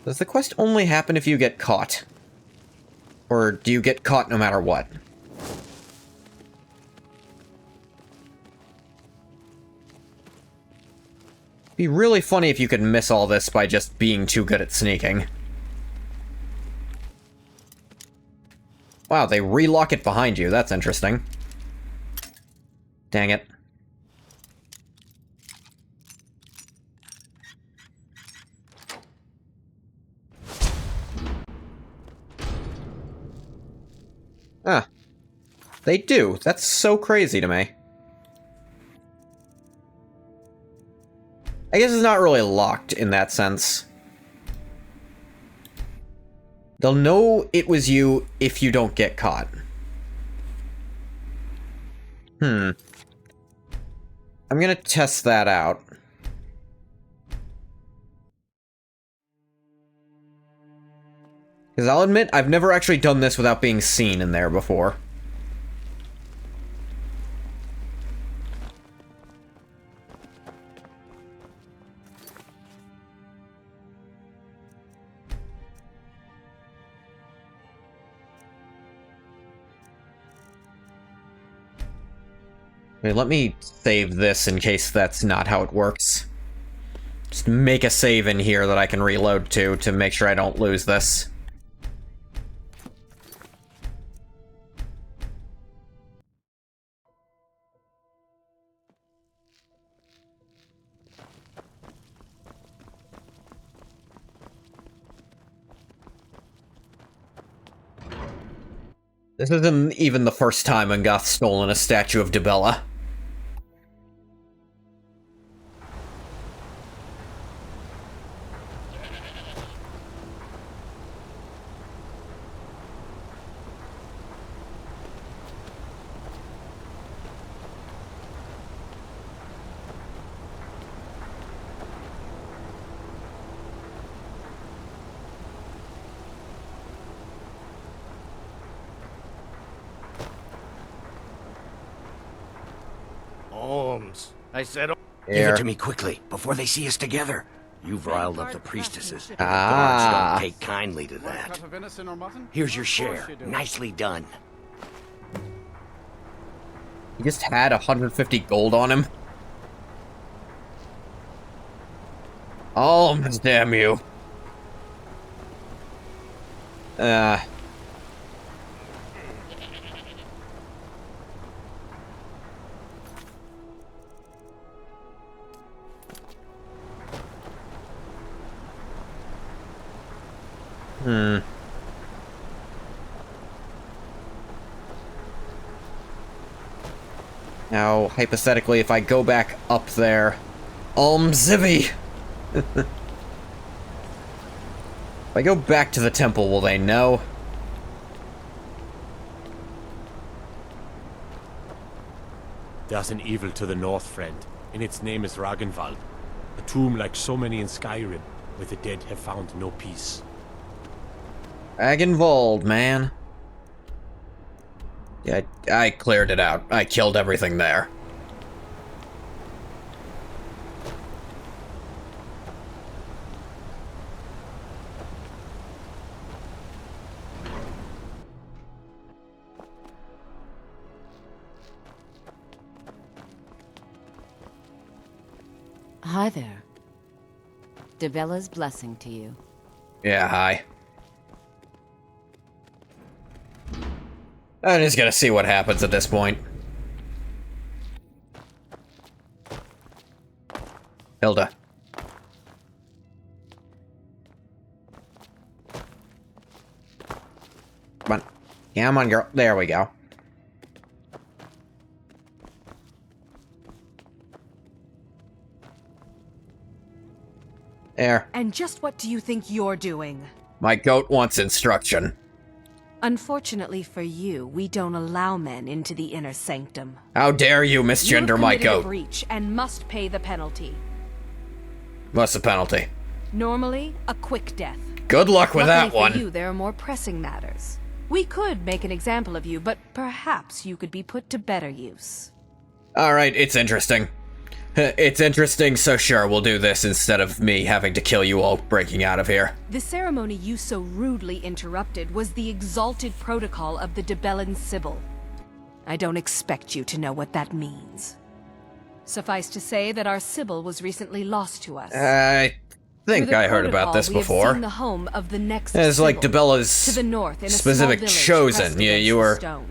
Does the quest only happen if you get caught? Or do you get caught no matter what? It'd be really funny if you could miss all this by just being too good at sneaking. Wow, they relock it behind you. That's interesting. Dang it. Ah. They do. That's so crazy to me. I guess it's not really locked in that sense. They'll know it was you if you don't get caught. I'm gonna test that out. Because I'll admit, I've never actually done this without being seen in there before. Wait, let me save this in case that's not how it works. Just make a save in here that I can reload to make sure I don't lose this. This isn't even the first time Ungoth's stolen a statue of Dibella. Holmes, I said, give Here. it to me quickly, before they see us together. You've riled up the priestesses. The guards Ah. don't take kindly to that. Here's your share. Nicely done. He just had 150 gold on him. Oh, damn you. Now, hypothetically, if I go back up there... Zivvy! If I go back to the temple, will they know? There's an evil to the north, friend, and its name is Ragnvald. A tomb like so many in Skyrim, where the dead have found no peace. Ragnvald, man. Yeah, I cleared it out. I killed everything there. Hi there. Dibella's blessing to you. Yeah, hi. I'm just gonna see what happens at this point. Hilda. Come on. Come on, girl. There we go. There. And just what do you think you're doing? My goat wants instruction. Unfortunately for you, we don't allow men into the inner sanctum. How dare you You have misgender my committed a goat? breach and must pay the penalty. What's the penalty? Normally, a quick death. Good luck with Luckily that one. for you, there are more pressing matters. We could make an example of you, but perhaps you could be put to better use. Alright, it's interesting. It's interesting, so sure, we'll do this instead of me having to kill you all breaking out of here. The ceremony you so rudely interrupted was the exalted protocol of the Dibellan Sibyl. I don't expect you to know what that means. Suffice to say that our Sibyl was recently lost to us. I think Through the I heard about protocol, this we have before. seen the home of the next It's like Sibyl, Dibella's to the north in a specific small village chosen. pressed Yeah, against you the were stone.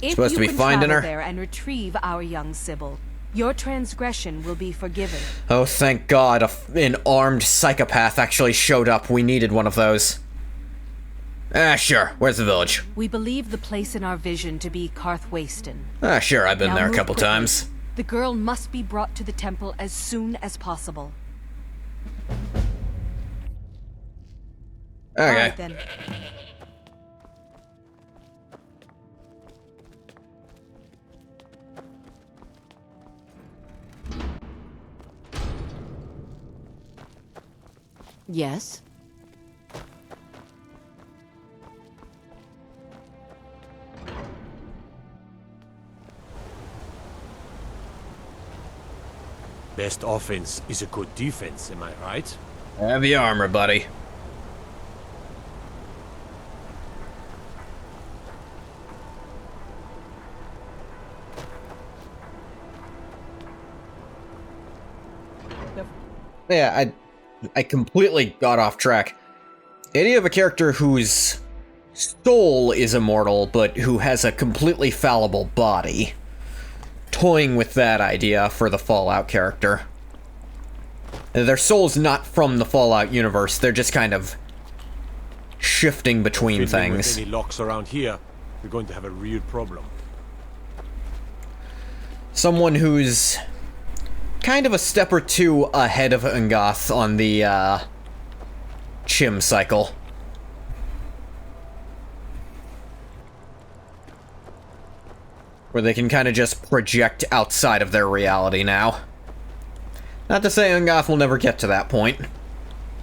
If supposed to you be can finding travel her. there and retrieve our young Sibyl, your transgression will be forgiven. Oh, thank God, an armed psychopath actually showed up. We needed one of those. Ah, sure. Where's the village? We believe the place in our vision to be Karthwasten. Ah, sure, I've been Now there a move couple quickly. times. The girl must be brought to the temple as soon as possible. Okay. All right, then. Yes? Best offense is a good defense, am I right? Heavy armor, buddy. Yeah, I completely got off track. The idea of a character whose soul is immortal, but who has a completely fallible body. Toying with that idea for the Fallout character. Their soul's not from the Fallout universe, they're just kind of shifting between things. With any locks around here, we're going to have a real problem. Someone who's kind of a step or two ahead of Ungoth on the Chim cycle. Where they can kind of just project outside of their reality now. Not to say Ungoth will never get to that point.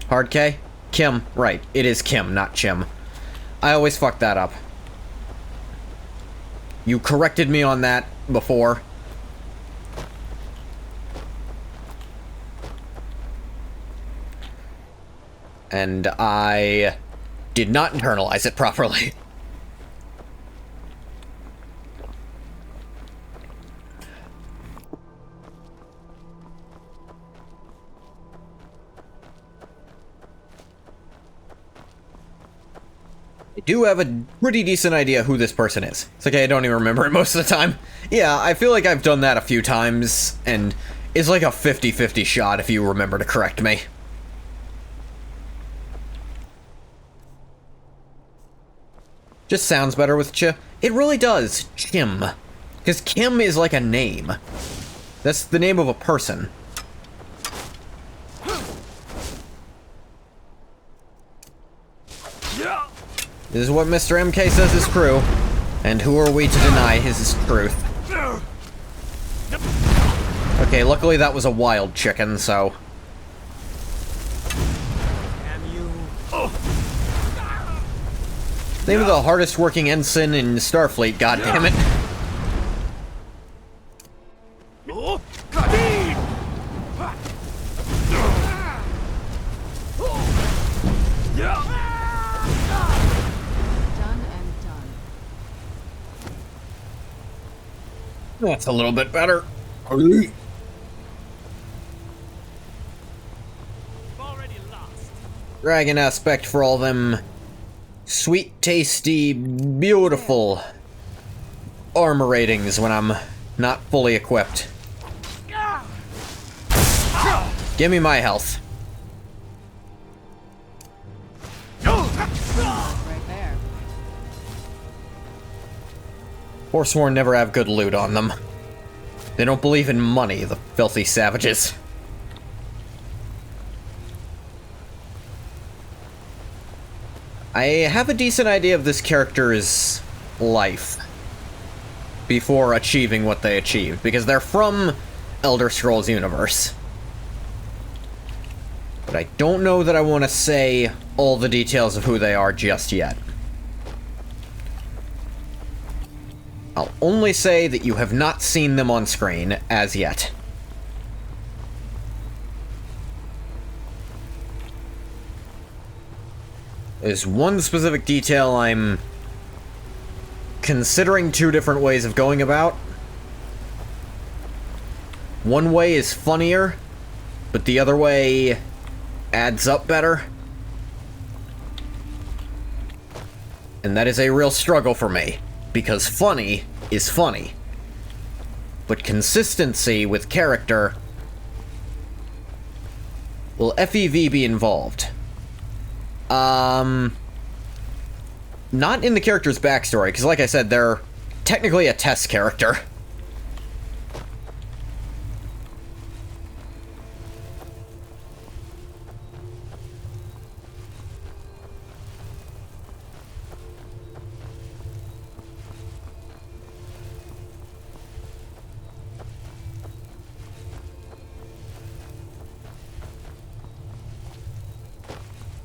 Hard K? Kim, right. It is Kim, not Chim. I always fuck that up. You corrected me on that before. And I did not internalize it properly. I do have a pretty decent idea who this person is. It's okay, I don't even remember it most of the time. Yeah, I feel like I've done that a few times, and it's like a 50-50 shot if you remember to correct me. Just sounds better with Ch. It really does, Chim. Because Kim is like a name. That's the name of a person. This is what Mr. MK says is true. And who are we to deny his truth? Okay, luckily that was a wild chicken, so... Name of the hardest working ensign in Starfleet, goddammit. That's a little bit better. Dragon aspect for all them sweet, tasty, beautiful armor ratings when I'm not fully equipped. Give me my health. Right there. Forsworn never have good loot on them. They don't believe in money, the filthy savages. I have a decent idea of this character's life before achieving what they achieved, because they're from Elder Scrolls universe. But I don't know that I want to say all the details of who they are just yet. I'll only say that you have not seen them on screen as yet. There's one specific detail I'm considering two different ways of going about. One way is funnier, but the other way adds up better. And that is a real struggle for me, because funny is funny. But consistency with character... Will FEV be involved? Not in the character's backstory, because like I said, they're technically a test character.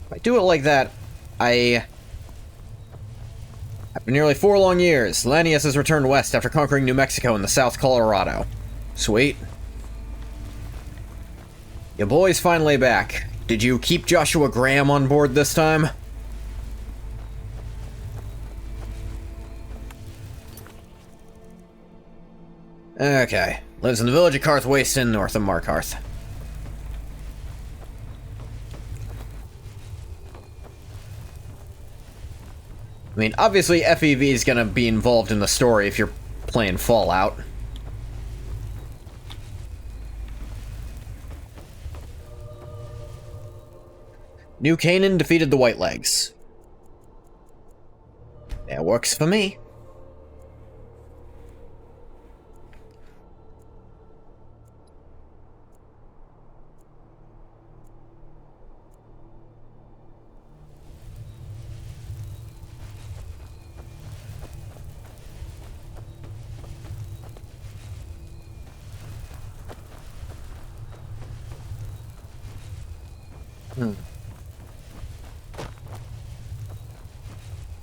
If I do it like that, after nearly 4 long years, Lanius has returned west after conquering New Mexico and the South Colorado. Sweet. Your boy's finally back. Did you keep Joshua Graham on board this time? Okay. Lives in the village of Karth Waston, north of Markarth. I mean, obviously FEV is gonna be involved in the story if you're playing Fallout. New Canaan defeated the Whitelegs. That works for me.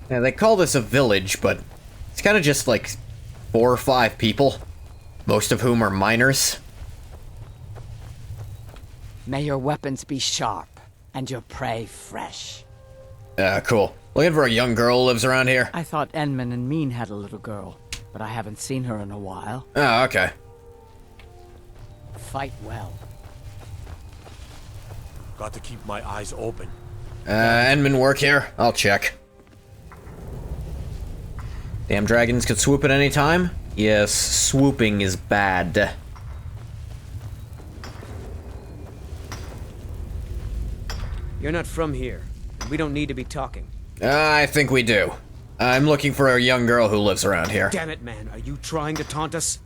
Yeah, they call this a village, but it's kind of just like 4 or 5 people, most of whom are miners. May your weapons be sharp, and your prey fresh. Cool. Looking for a young girl who lives around here? I thought Enman and Mean had a little girl, but I haven't seen her in a while. Oh, okay. Fight well. Got to keep my eyes open. Enman work here? I'll check. Damn dragons could swoop at any time? Yes, swooping is bad. You're not from here. We don't need to be talking. I think we do. I'm looking for a young girl who lives around here. Damn it, man. Are you trying to taunt us?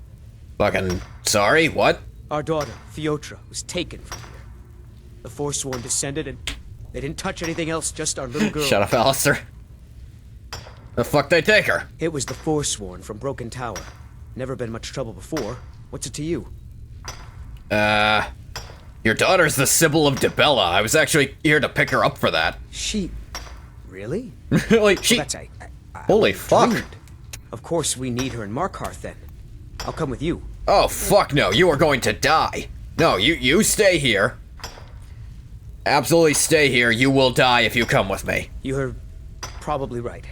Fucking sorry, what? Our daughter, Theotra, was taken from here. The Forsworn descended and they didn't touch anything else, just our little girl. Shut up, Alistair. The fuck they take her? It was the Forsworn from Broken Tower. Never been much trouble before. What's it to you? Your daughter's the Sybil of Dibella. I was actually here to pick her up for that. She... Really? Like, she... Well, Holy fuck. Dreamed. Of course we need her in Markarth then. I'll come with you. Oh, fuck no. You are going to die. No, you stay here. Absolutely stay here. You will die if you come with me. You're probably right.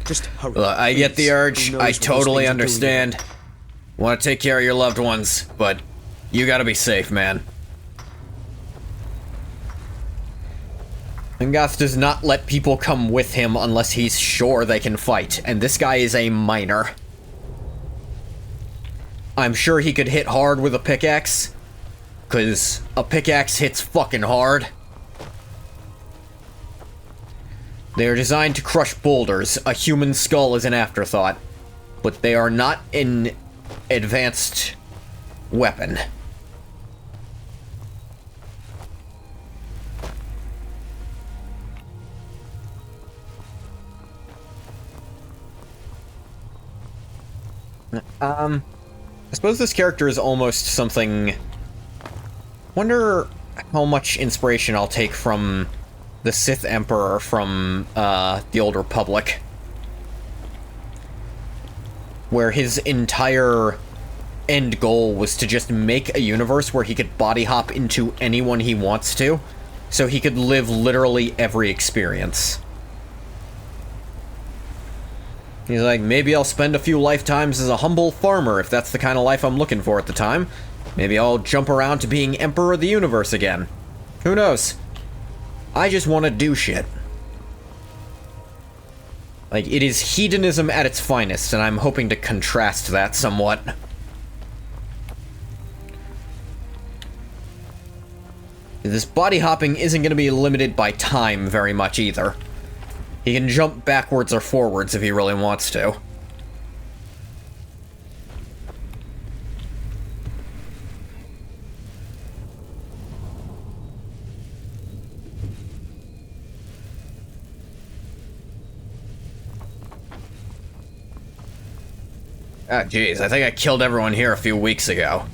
Just hurry. Look, I get the urge. Who knows I what those totally things are understand. Want to take care of your loved ones, but you gotta be safe, man. Angath does not let people come with him unless he's sure they can fight, and this guy is a miner. I'm sure he could hit hard with a pickaxe, because a pickaxe hits fucking hard. They are designed to crush boulders. A human skull is an afterthought, but they are not an advanced weapon. I suppose this character is almost something... Wonder how much inspiration I'll take from the Sith Emperor from the Old Republic, where his entire end goal was to just make a universe where he could body hop into anyone he wants to, so he could live literally every experience. He's like, maybe I'll spend a few lifetimes as a humble farmer if that's the kind of life I'm looking for at the time. Maybe I'll jump around to being Emperor of the Universe again. Who knows? I just want to do shit. Like, it is hedonism at its finest, and I'm hoping to contrast that somewhat. This body hopping isn't going to be limited by time very much either. He can jump backwards or forwards if he really wants to. Ah, jeez, I think I killed everyone here a few weeks ago.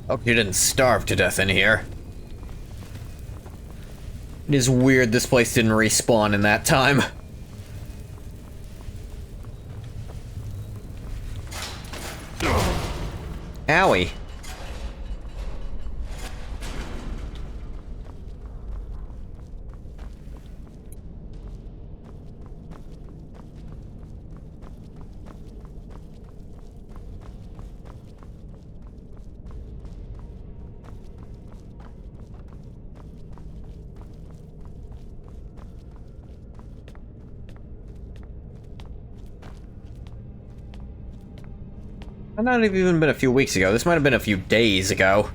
Hope you didn't starve to death in here. It is weird this place didn't respawn in that time. Owie. Might not have even been a few weeks ago. This might have been a few days ago.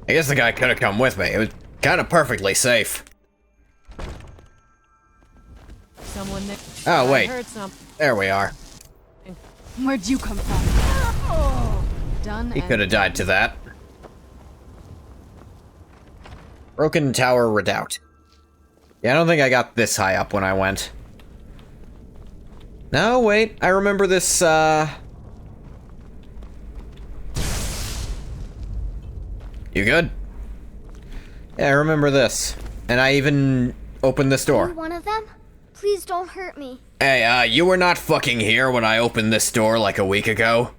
I guess the guy could have come with me. It was kind of perfectly safe. Someone there. Oh, wait. I heard something. There we are. Where'd you come from? Done. He could have died to that. Broken Tower Redoubt. Yeah, I don't think I got this high up when I went. No, wait. I remember this, You good? Yeah, I remember this. And I even opened this door. Are you one of them? Please don't hurt me. Hey, you were not fucking here when I opened this door like a week ago.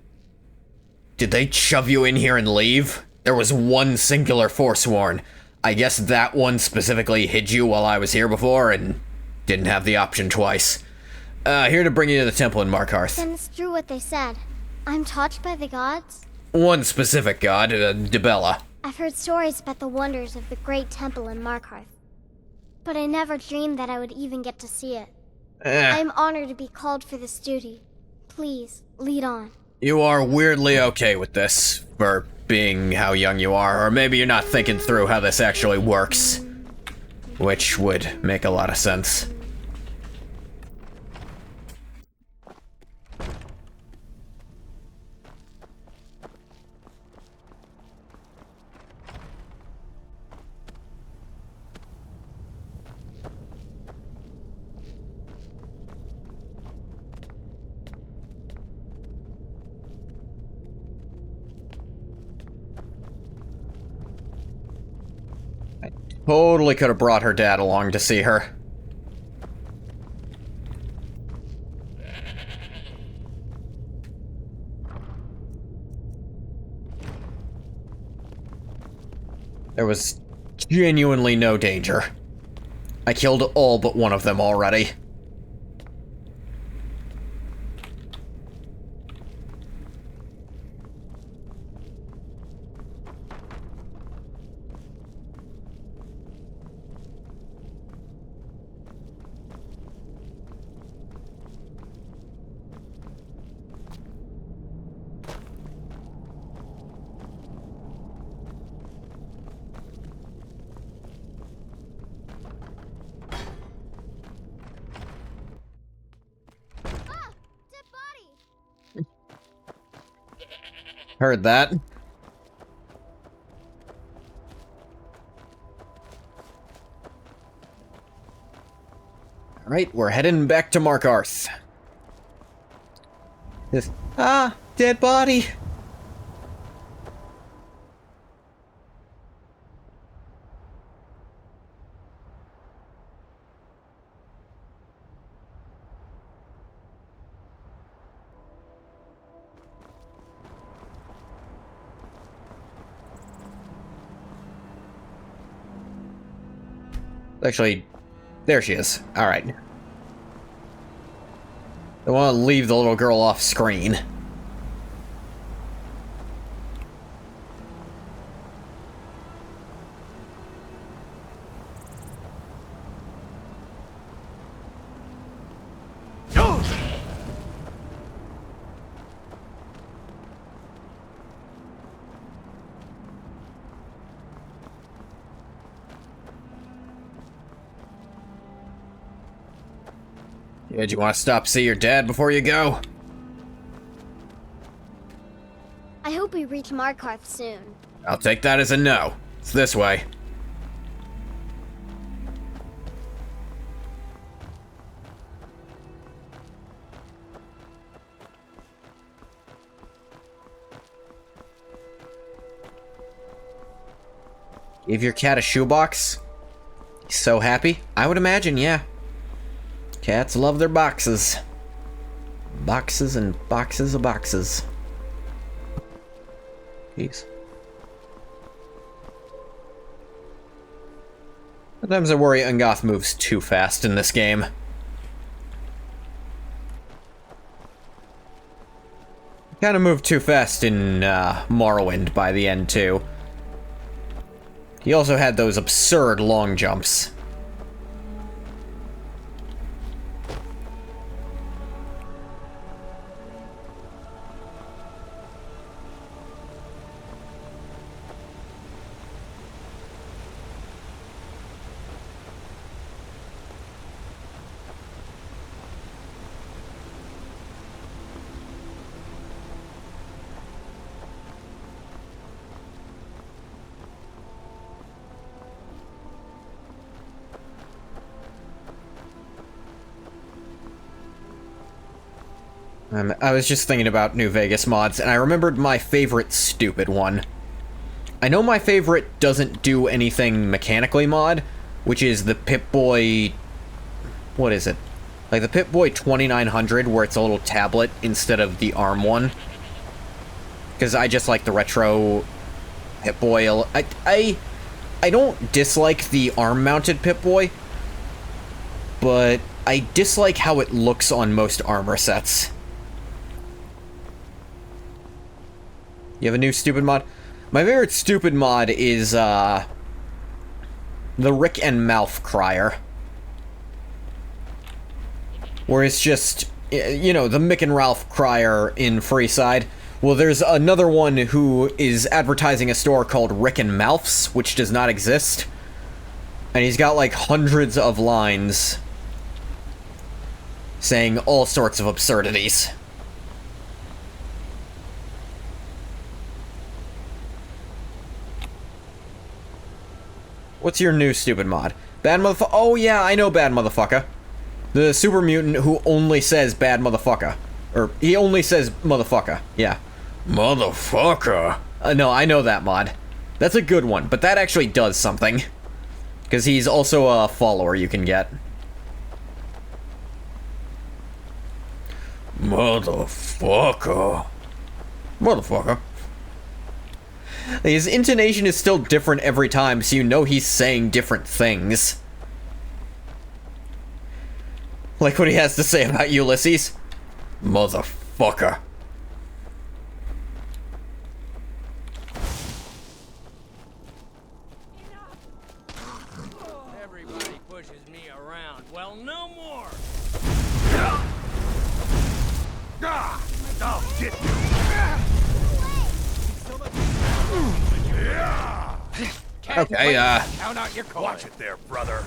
Did they shove you in here and leave? There was one singular Forsworn. I guess that one specifically hid you while I was here before and didn't have the option twice. Here to bring you to the temple in Markarth. Then it's true what they said. I'm touched by the gods? One specific god, Dibella. I've heard stories about the wonders of the great temple in Markarth. But I never dreamed that I would even get to see it. I am honored to be called for this duty. Please, lead on. You are weirdly okay with this, for being how young you are, or maybe you're not thinking through how this actually works. Which would make a lot of sense. Totally could have brought her dad along to see her. There was genuinely no danger. I killed all but one of them already. Heard that. Alright, we're heading back to Markarth. Dead body! Actually, there she is. Alright. I want to leave the little girl off screen. Yeah, do you want to stop see your dad before you go? I hope we reach Markarth soon. I'll take that as a no. It's this way. Give your cat a shoebox? He's so happy. I would imagine, yeah. Cats love their boxes. Boxes and boxes of boxes. Jeez. Sometimes I worry Ungoth moves too fast in this game. Kind of moved too fast in Morrowind by the end, too. He also had those absurd long jumps. I was just thinking about New Vegas mods, and I remembered my favorite stupid one. I know my favorite doesn't do anything mechanically mod, which is the Pip-Boy... What is it? Like the Pip-Boy 2900, where it's a little tablet instead of the ARM one. Because I just like the retro Pip-Boy. I don't dislike the ARM-mounted Pip-Boy, but I dislike how it looks on most armor sets. You have a new stupid mod? My favorite stupid mod is, the Rick and Mouth Crier. Where it's just, you know, the Mick and Ralph Crier in Freeside. Well, there's another one who is advertising a store called Rick and Mouths, which does not exist. And he's got, like, hundreds of lines saying all sorts of absurdities. What's your new stupid mod? Bad motherfucker? Oh yeah, I know Bad Motherfucker. The super mutant who only says bad motherfucker. Or, he only says motherfucker. Yeah. Motherfucker. No, I know that mod. That's a good one, but that actually does something. Because he's also a follower you can get. Motherfucker. Motherfucker. His intonation is still different every time, so you know he's saying different things. Like what he has to say about Ulysses. Motherfucker. Everybody pushes me around. Well, no more. I'll get you. Okay, Count out your coin. Watch it there, brother.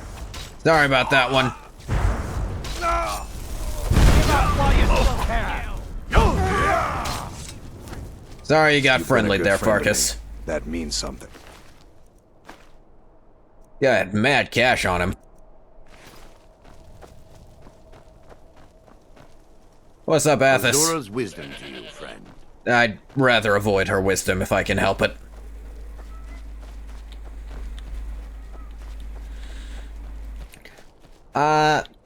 sorry about that one. Give up while you still can. Sorry you got You've been a friendly good there, friend to me. Farkas. That means something. Yeah, I had mad cash on him. What's up, Athos? Azora's wisdom to you, friend. I'd rather avoid her wisdom if I can help it.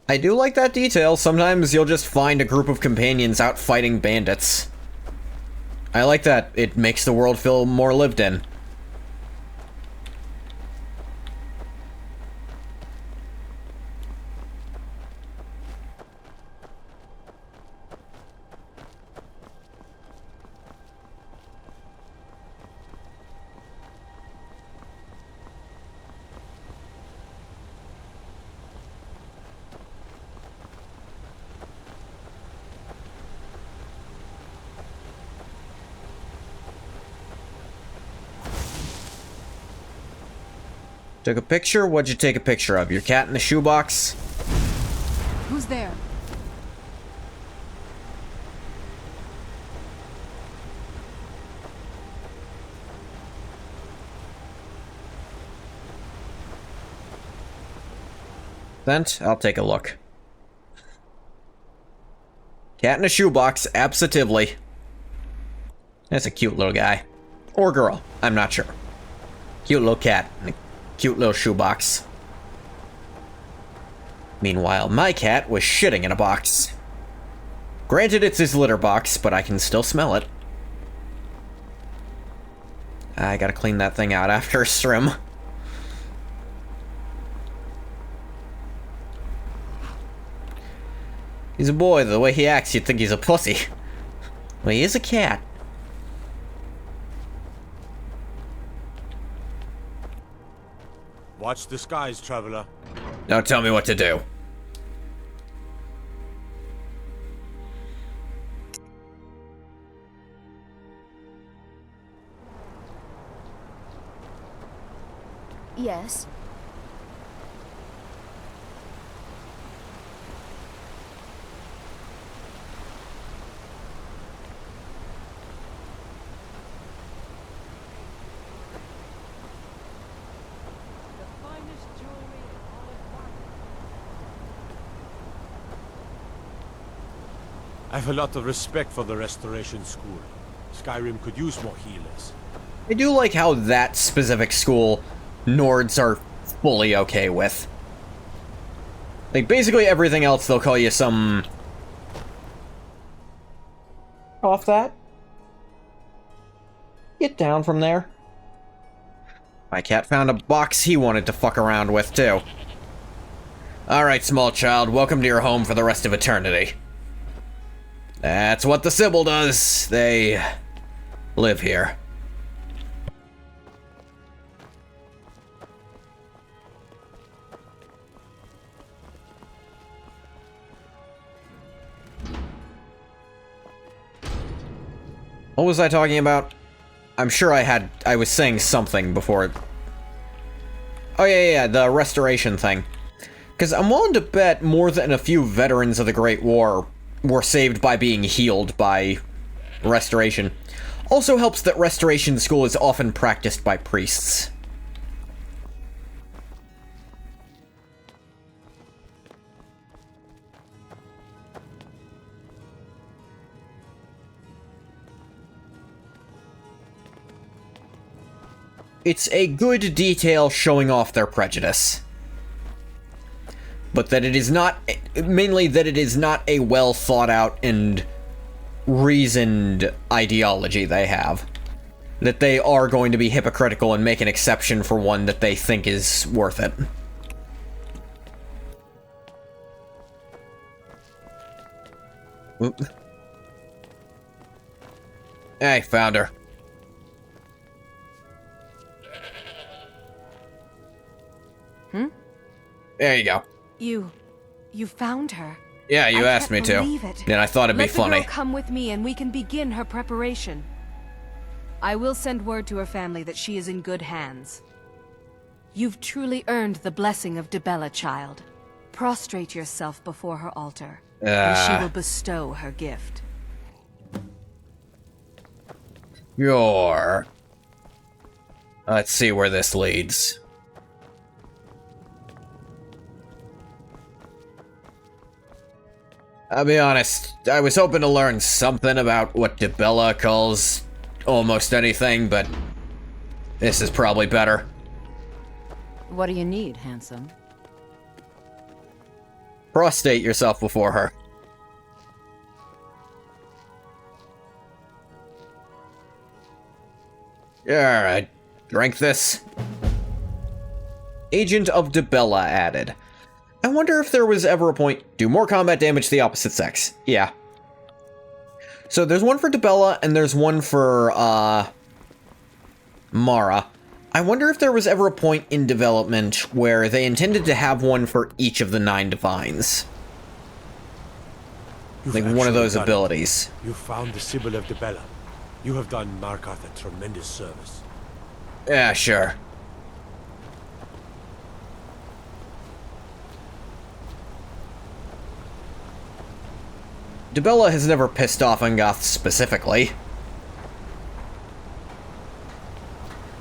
I do like that detail. Sometimes you'll just find a group of companions out fighting bandits. I like that. It makes the world feel more lived in. Took a picture? What'd you take a picture of? Your cat in the shoebox? Who's there? Sent? I'll take a look. Cat in a shoebox, absolutely. That's a cute little guy. Or girl, I'm not sure. Cute little cat in a cute little shoebox. Meanwhile, my cat was shitting in a box. Granted, it's his litter box, but I can still smell it. I gotta clean that thing out after a strim. He's a boy. The way he acts, you'd think he's a pussy. Well, he is a cat. Watch the skies, traveler. Don't tell me what to do. Yes. I have a lot of respect for the Restoration School. Skyrim could use more healers. I do like how that specific school Nords are fully okay with. Like, basically everything else they'll call you some... Off that. Get down from there. My cat found a box he wanted to fuck around with, too. Alright, small child, welcome to your home for the rest of eternity. That's what the Sybil does. They live here. What was I talking about? I'm sure I was saying something before. Oh yeah, the restoration thing. Because I'm willing to bet more than a few veterans of the Great War were saved by being healed by restoration. Also helps that restoration school is often practiced by priests. It's a good detail showing off their prejudice. But that it is not, mainly that it is not a well thought out and reasoned ideology they have. That they are going to be hypocritical and make an exception for one that they think is worth it. Oop. Hey, found her. Hmm? There you go. You found her. Yeah, you asked me can't to. believe it. And I thought it'd be Let the funny. girl come with me and we can begin her preparation. I will send word to her family that she is in good hands. You've truly earned the blessing of Dibella, child. Prostrate yourself before her altar, and she will bestow her gift. Let's see where this leads. I'll be honest, I was hoping to learn something about what Dibella calls almost anything, but this is probably better. What do you need, handsome? Prostrate yourself before her. Alright, drink this. Agent of Dibella added. I wonder if there was ever a point... Do more combat damage to the opposite sex. Yeah. So there's one for Dibella, and there's one for, Mara. I wonder if there was ever a point in development where they intended to have one for each of the 9 divines. Like one of those abilities. You found the Sybil of Dibella. You have done Markarth a tremendous service. Yeah, sure. Dibella has never pissed off Ungoth specifically.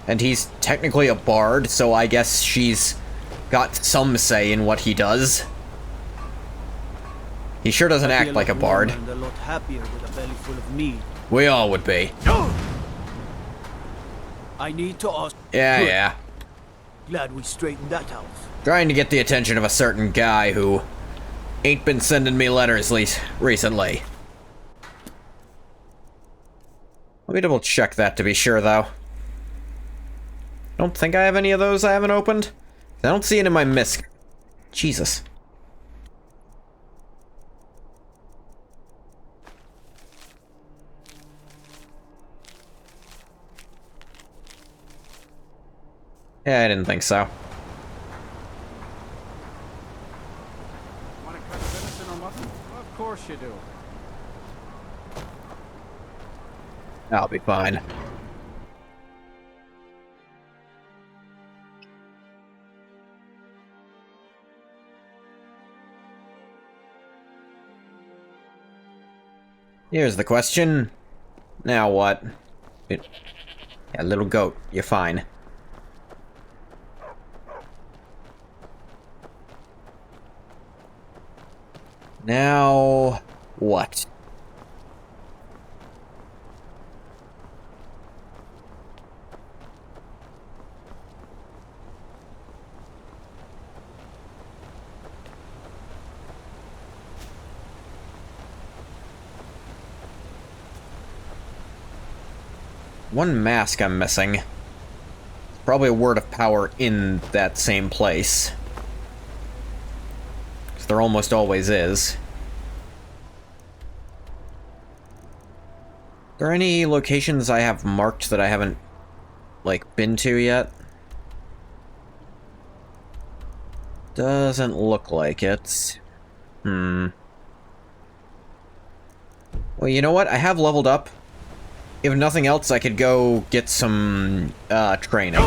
And he's technically a bard, so I guess she's got some say in what he does. He sure doesn't act like a bard. And a lot happier with a belly full of mead. We all would be. I need to ask. Yeah, Good. yeah. Glad we straightened that out. Trying to get the attention of a certain guy who ain't been sending me letters recently. Let me double check that to be sure, though. Don't think I have any of those I haven't opened. I don't see it in my misc. Jesus. Yeah, I didn't think so. course you do. I'll be fine. Here's the question. Now what? Yeah, little goat, you're fine. Now what? One mask I'm missing. Probably a word of power in that same place. Because there almost always is. Are there any locations I have marked that I haven't, like, been to yet? Doesn't look like it. Well, you know what? I have leveled up. If nothing else, I could go get some, training.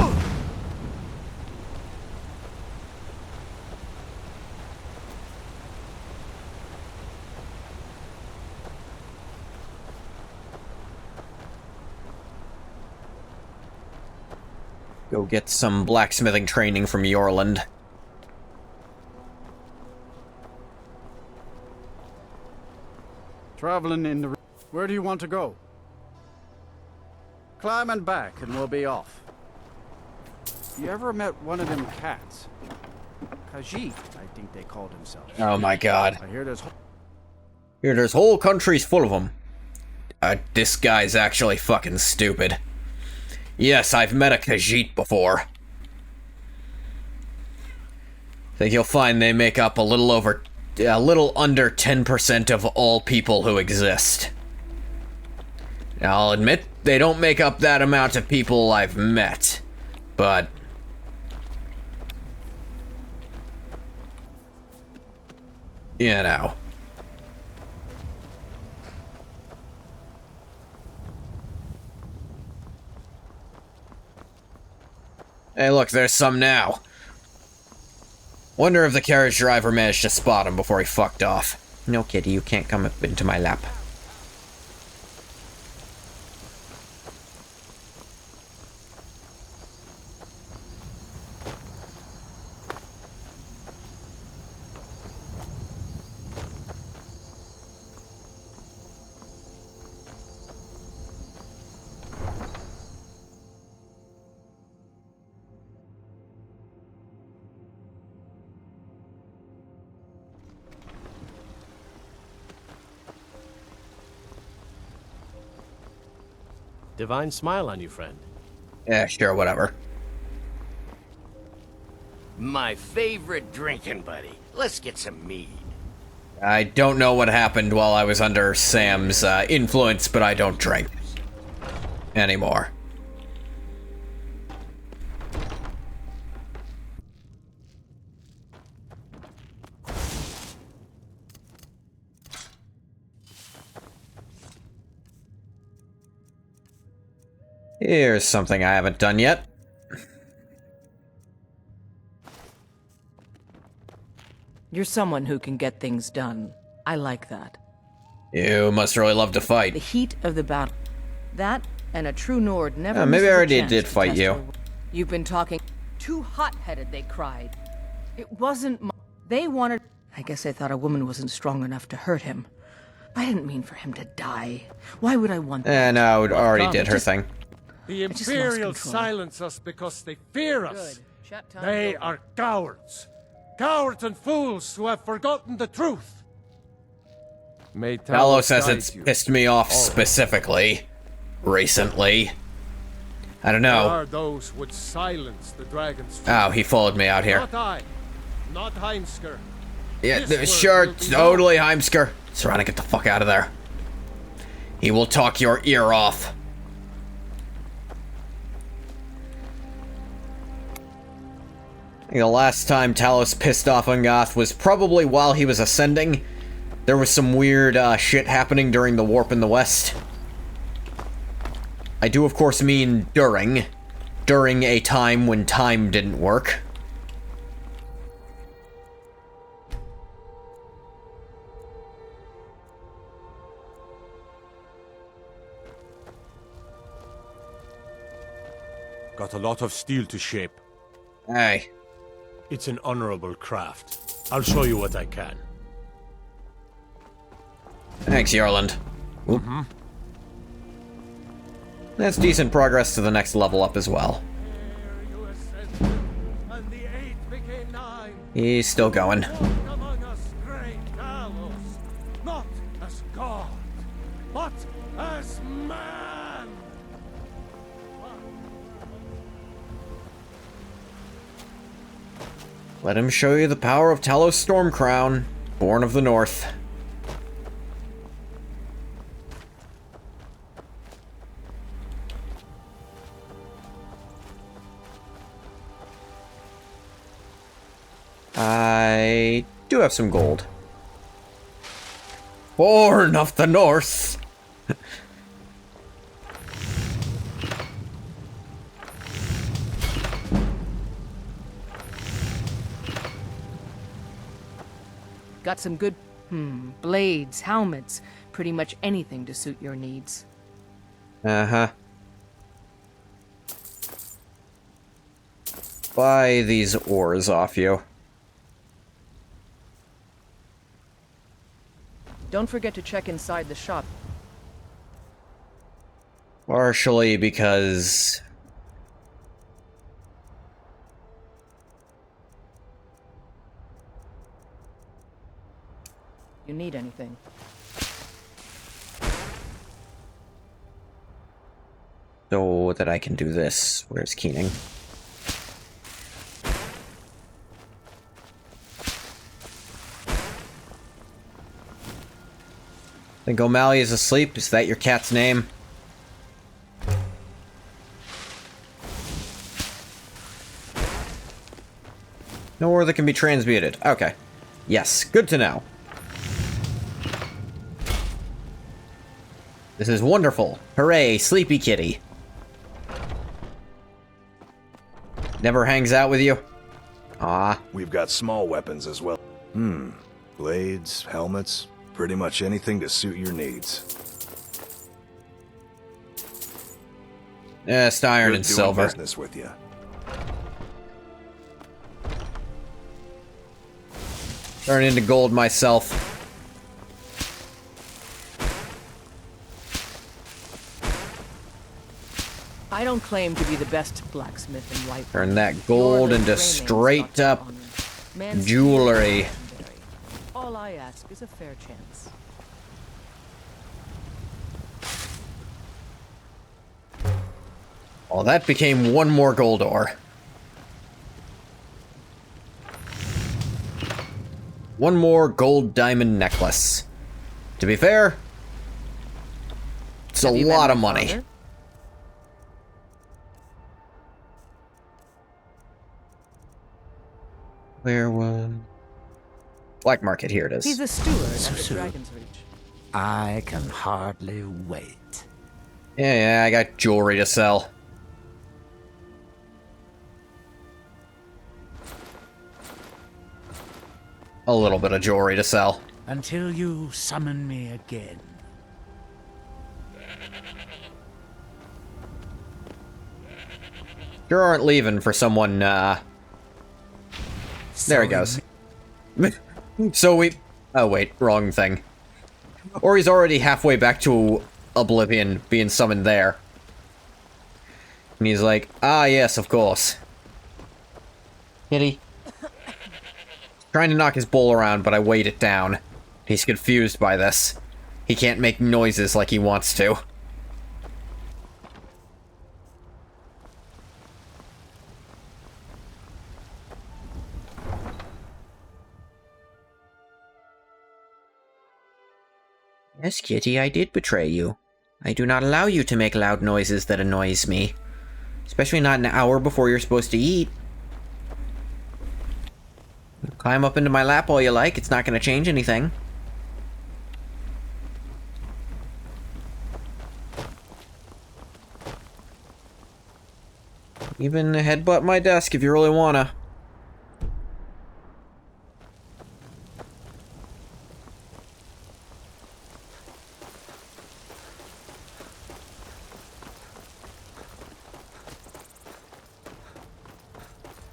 Go get some blacksmithing training from Yorland. Traveling in the... Where do you want to go? Climbing back and we'll be off. You ever met one of them cats? Khajiit, I think they called themselves. Oh my god. I hear there's whole countries full of them. This guy's actually fucking stupid. Yes, I've met a Khajiit before. I think you'll find they make up a little under 10% of all people who exist. Now, I'll admit, they don't make up that amount of people I've met, but... you know. Hey, look, there's some now. Wonder if the carriage driver managed to spot him before he fucked off. No, kitty, you can't come up into my lap. Divine smile on you, friend. Yeah, sure, whatever. My favorite drinking buddy. Let's get some mead. I don't know what happened while I was under Sam's influence, but I don't drink anymore. Here's something I haven't done yet. You're someone who can get things done. I like that. You must really love to The fight. heat of the battle. That and a true Nord never Maybe I misses a already chance did to fight test you. her- You've been talking too hot-headed, they cried. It wasn't they wanted... I guess they thought a woman wasn't strong enough to hurt him. I didn't mean for him to die. Why would I want that? No, it already did her thing. The just lost Imperials control. silence us because they fear us. Good. Shut time They over. are cowards. Cowards and fools who have forgotten the truth. May Talos says guide it's you. pissed me off specifically. Recently. I don't There know. are those who would silence the dragon's truth. Oh, he followed me out here. Not I. Not Heimskr. Yeah, This word sure, will be totally, Heimskr. Serrano, get the fuck out of there. He will talk your ear off. I think the last time Talos pissed off Ungoth was probably while he was ascending, There was some weird shit happening during the warp in the west. I do, of course, mean during. During a time when time didn't work. Got a lot of steel to shape. Aye. It's an honorable craft. I'll show you what I can. Thanks, Yarland. That's decent progress to the next level up as well. He's still going. Not as God, but as man. Let him show you the power of Talos Stormcrown, born of the North. I do have some gold. Born of the North! Got some good, blades, helmets, pretty much anything to suit your needs. Uh-huh. Buy these ores off you. Don't forget to check inside the shop. Partially because... You need anything. So that I can do this. Where's Keening? Think O'Malley is asleep? Is that your cat's name? No ore that can be transmuted. Okay. Yes, good to know. This is wonderful. Hooray, sleepy kitty. Never hangs out with you? Ah. We've got small weapons as well. Blades, helmets, pretty much anything to suit your needs. Just iron and silver. Business with you. Turn into gold myself. I don't claim to be the best blacksmith in White. Turn that gold into straight up jewelry. All I ask is a fair chance. Well, that became one more gold ore. One more gold diamond necklace. To be fair, it's a lot of money. Father? Where was... Black market, here it is. He's a steward at the Dragon's Reach. I can hardly wait. Yeah, I got jewelry to sell. A little bit of jewelry to sell. Until you summon me again. You aren't leaving for someone, There he goes. So we... Oh, wait. Wrong thing. Or he's already halfway back to Oblivion, being summoned there. And he's like, ah, yes, of course. Kitty. Trying to knock his bowl around, but I weighed it down. He's confused by this. He can't make noises like he wants to. Yes, Kitty, I did betray you. I do not allow you to make loud noises that annoys me. Especially not an hour before you're supposed to eat. Climb up into my lap all you like, it's not going to change anything. Even headbutt my desk if you really wanna.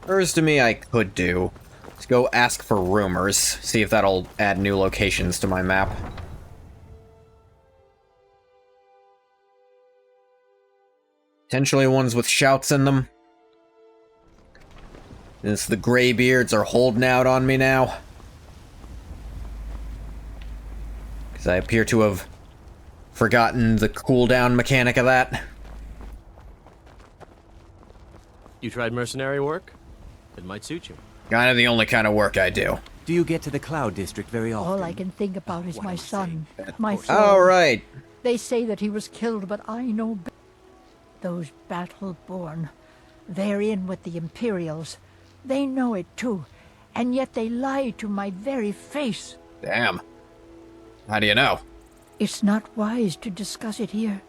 Occurs to me I could do. Let's go ask for rumors, see if that'll add new locations to my map. Potentially ones with shouts in them. Since the Greybeards are holding out on me now. Because I appear to have forgotten the cooldown mechanic of that. You tried mercenary work? It might suit you. Kind of the only kind of work I do. Do you get to the Cloud District very often? All I can think about is my son, my Oh, all right. They say that he was killed, but I know those battle-born. They're in with the Imperials. They know it too, and yet they lie to my very face. Damn. How do you know? It's not wise to discuss it here.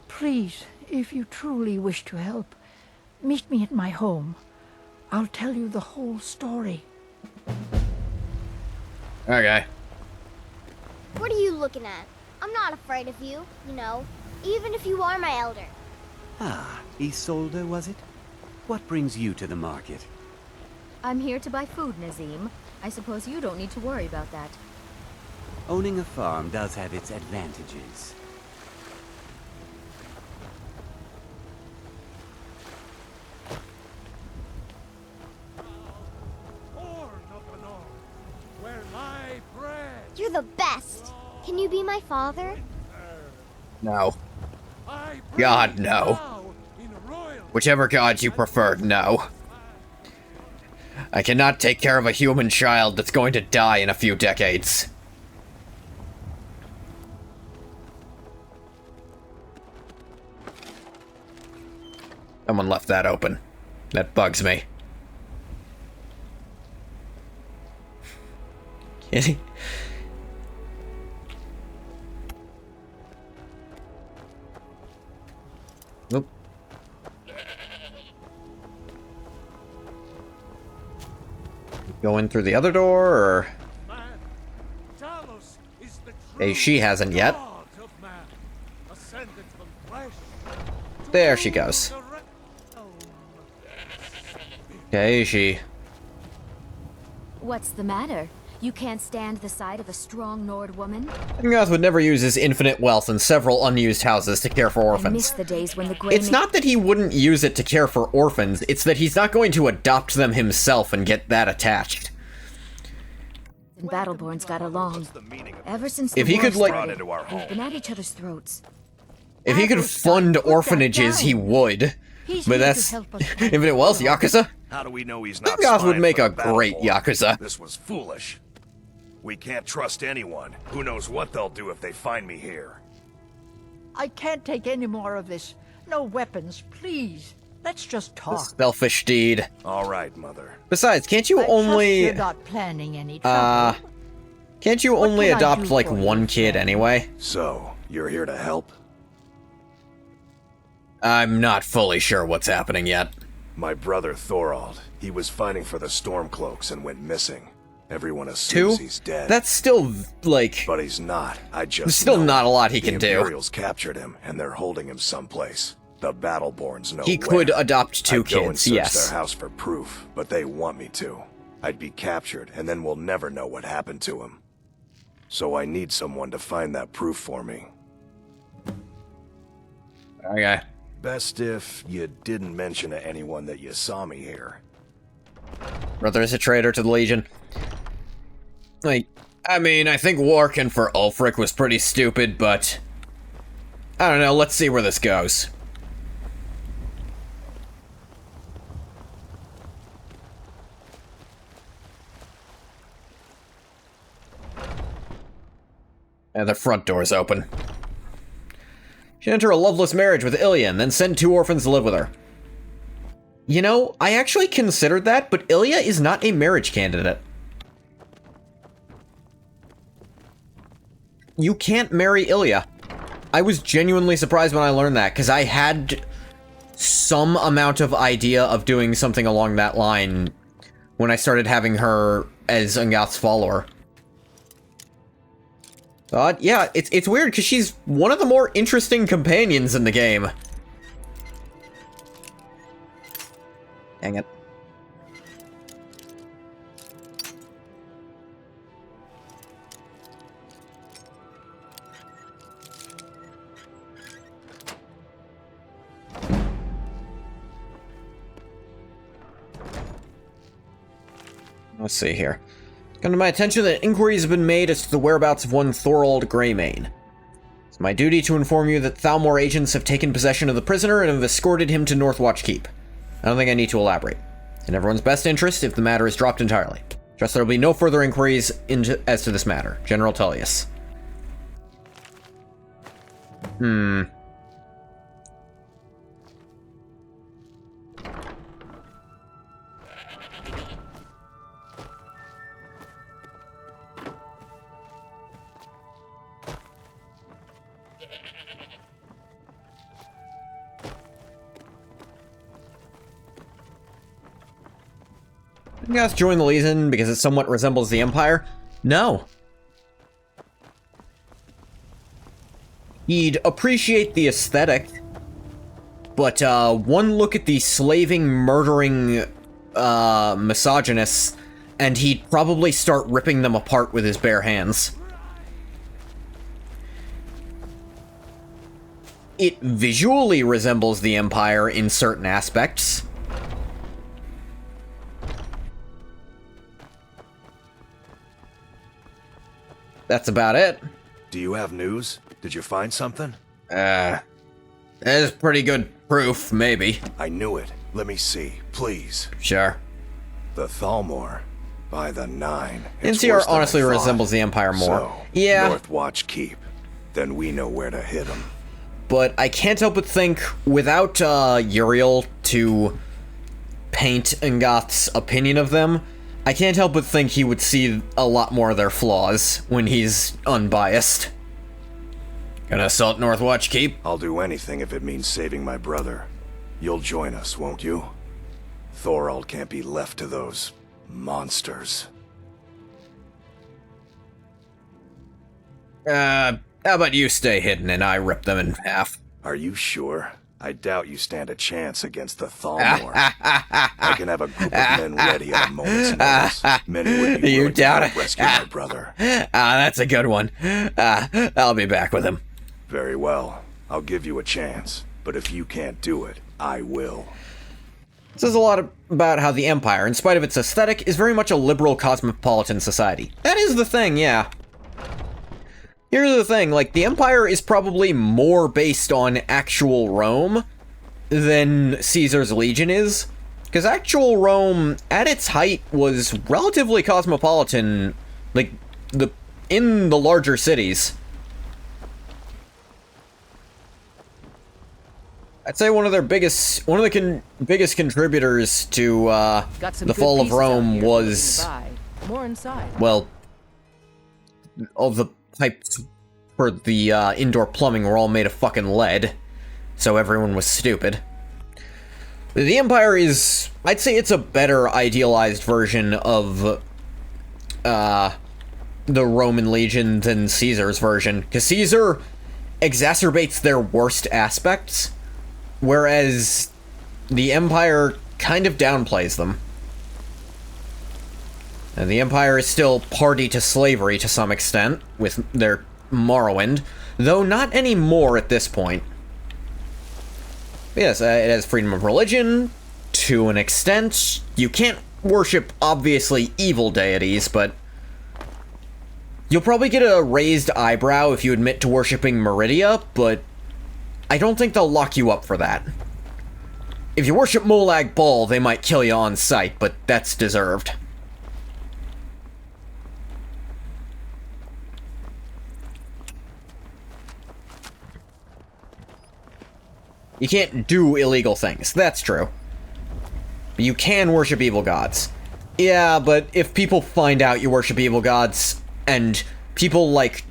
Please, if you truly wish to help, meet me at my home. I'll tell you the whole story. Okay. What are you looking at? I'm not afraid of you, you know, even if you are my elder. Ah, Isolde, was it? What brings you to the market? I'm here to buy food, Nazim. I suppose you don't need to worry about that. Owning a farm does have its advantages. You're the best. Can you be my father? No. God, no. Whichever god you prefer, no. I cannot take care of a human child that's going to die in a few decades. Someone left that open. That bugs me. Kitty? Nope. Go in through the other door, or... Hey, she hasn't yet. There she goes. Okay, she... What's the matter? You can't stand the sight of a strong Nord woman? Goth would never use his infinite wealth and several unused houses to care for I orphans. miss the days when the Grey It's not that he wouldn't use it to care for orphans, it's that he's not going to adopt them himself and get that attached. and Battleborns got along. Ever since If the he war could, like- started, we've been at each other's throats. If he could fund orphanages, he would. But that's... Infinite wealth, Yakuza? How do we know he's not Goth would spying make for a the great Battleborn? Yakuza. This was foolish. We can't trust anyone. Who knows what they'll do if they find me here. I can't take any more of this. No weapons, please. Let's just talk. Selfish deed. All right, Mother. Besides, can't you I trust only... you're not planning any trouble. Can't you only can I adopt, do like, for you, one kid anyway? So, you're here to help? I'm not fully sure what's happening yet. My brother Thorald. He was fighting for the Stormcloaks and went missing. Everyone assumes he's dead. That's still, like... But he's not. I just There's still know not a lot he the can do. Imperials captured him, and they're holding him someplace. The Battleborns know He where. could adopt two I'd go and kids, search yes. their house for proof, but they want me to. I'd be captured, and then we'll never know what happened to him. So I need someone to find that proof for me. Okay. Best if you didn't mention to anyone that you saw me here. Brother is a traitor to the Legion. Like, I mean, I think working for Ulfric was pretty stupid, but... I don't know, let's see where this goes. And the front door's open. She entered a loveless marriage with Ilya and then sent 2 orphans to live with her. You know, I actually considered that, but Ilya is not a marriage candidate. You can't marry Ilya. I was genuinely surprised when I learned that, because I had some amount of idea of doing something along that line when I started having her as Ungoth's follower. But yeah, it's weird because she's one of the more interesting companions in the game. Dang it. Let's see here. It's come to my attention that inquiries have been made as to the whereabouts of one Thorold Greymane. It's my duty to inform you that Thalmor agents have taken possession of the prisoner and have escorted him to Northwatch Keep. I don't think I need to elaborate. In everyone's best interest if the matter is dropped entirely. Trust there will be no further inquiries as to this matter. General Tullius. Ungoth join the Legion because it somewhat resembles the Empire? No. He'd appreciate the aesthetic, but one look at the slaving, murdering misogynists, and he'd probably start ripping them apart with his bare hands. It visually resembles the Empire in certain aspects. That's about it. Do you have news? Did you find something? There's pretty good proof, maybe. I knew it. Let me see, please. Sure. The Thalmor. By the 9. NCR honestly resembles the Empire more. So, yeah. Northwatch Keep. Then we know where to hit him. But I can't help but think, without Uriel to paint Ungoth's opinion of them, I can't help but think he would see a lot more of their flaws when he's unbiased. Gonna assault Northwatch Keep? I'll do anything if it means saving my brother. You'll join us, won't you? Thorold can't be left to those monsters. How about you stay hidden and I rip them in half? Are you sure? I doubt you stand a chance against the Thalmor. I can have a group of men ready at a moment's notice. Many would be willing to help rescue my brother. That's a good one. I'll be back with him. Very well. I'll give you a chance. But if you can't do it, I will. This says a lot about how the Empire, in spite of its aesthetic, is very much a liberal cosmopolitan society. That is the thing, yeah. Here's the thing, like, the Empire is probably more based on actual Rome than Caesar's Legion is. Because actual Rome, at its height, was relatively cosmopolitan, like, in the larger cities. I'd say one of the biggest contributors to the fall of Rome was, more inside. Well, all the pipes for the indoor plumbing were all made of fucking lead, so everyone was stupid. The Empire is, I'd say it's a better idealized version of the Roman Legion than Caesar's version, because Caesar exacerbates their worst aspects, whereas the Empire kind of downplays them. And the Empire is still party to slavery to some extent, with their Morrowind, though not anymore at this point. Yes, it has freedom of religion, to an extent. You can't worship, obviously, evil deities, but you'll probably get a raised eyebrow if you admit to worshipping Meridia, but I don't think they'll lock you up for that. If you worship Molag Bal, they might kill you on sight, but that's deserved. You can't do illegal things, that's true. But you can worship evil gods. Yeah, but if people find out you worship evil gods, and people, like,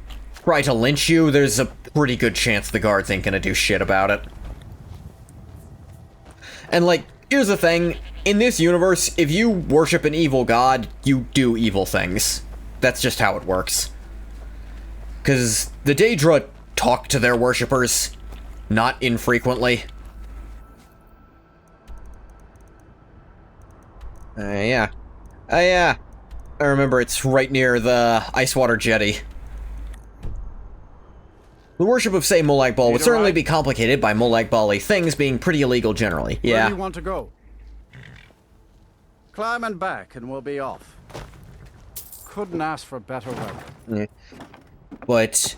try to lynch you, there's a pretty good chance the guards ain't gonna do shit about it. And, like, here's the thing. In this universe, if you worship an evil god, you do evil things. That's just how it works. Because the Daedra talk to their worshippers, not infrequently. Yeah. Yeah. I remember it's right near the Icewater Jetty. The worship of, say, Molag Bal would certainly be complicated by Molag Bali things being pretty illegal generally. Yeah. Where do you want to go? Climb and back, and we'll be off. Couldn't ask for better weather. But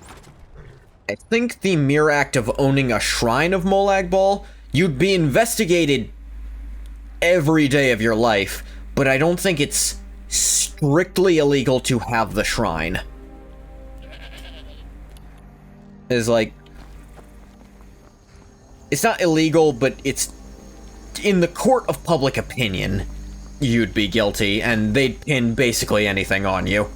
I think the mere act of owning a shrine of Molag Bal, you'd be investigated every day of your life, but I don't think it's strictly illegal to have the shrine. It's like, it's not illegal, but it's in the court of public opinion, you'd be guilty, and they'd pin basically anything on you.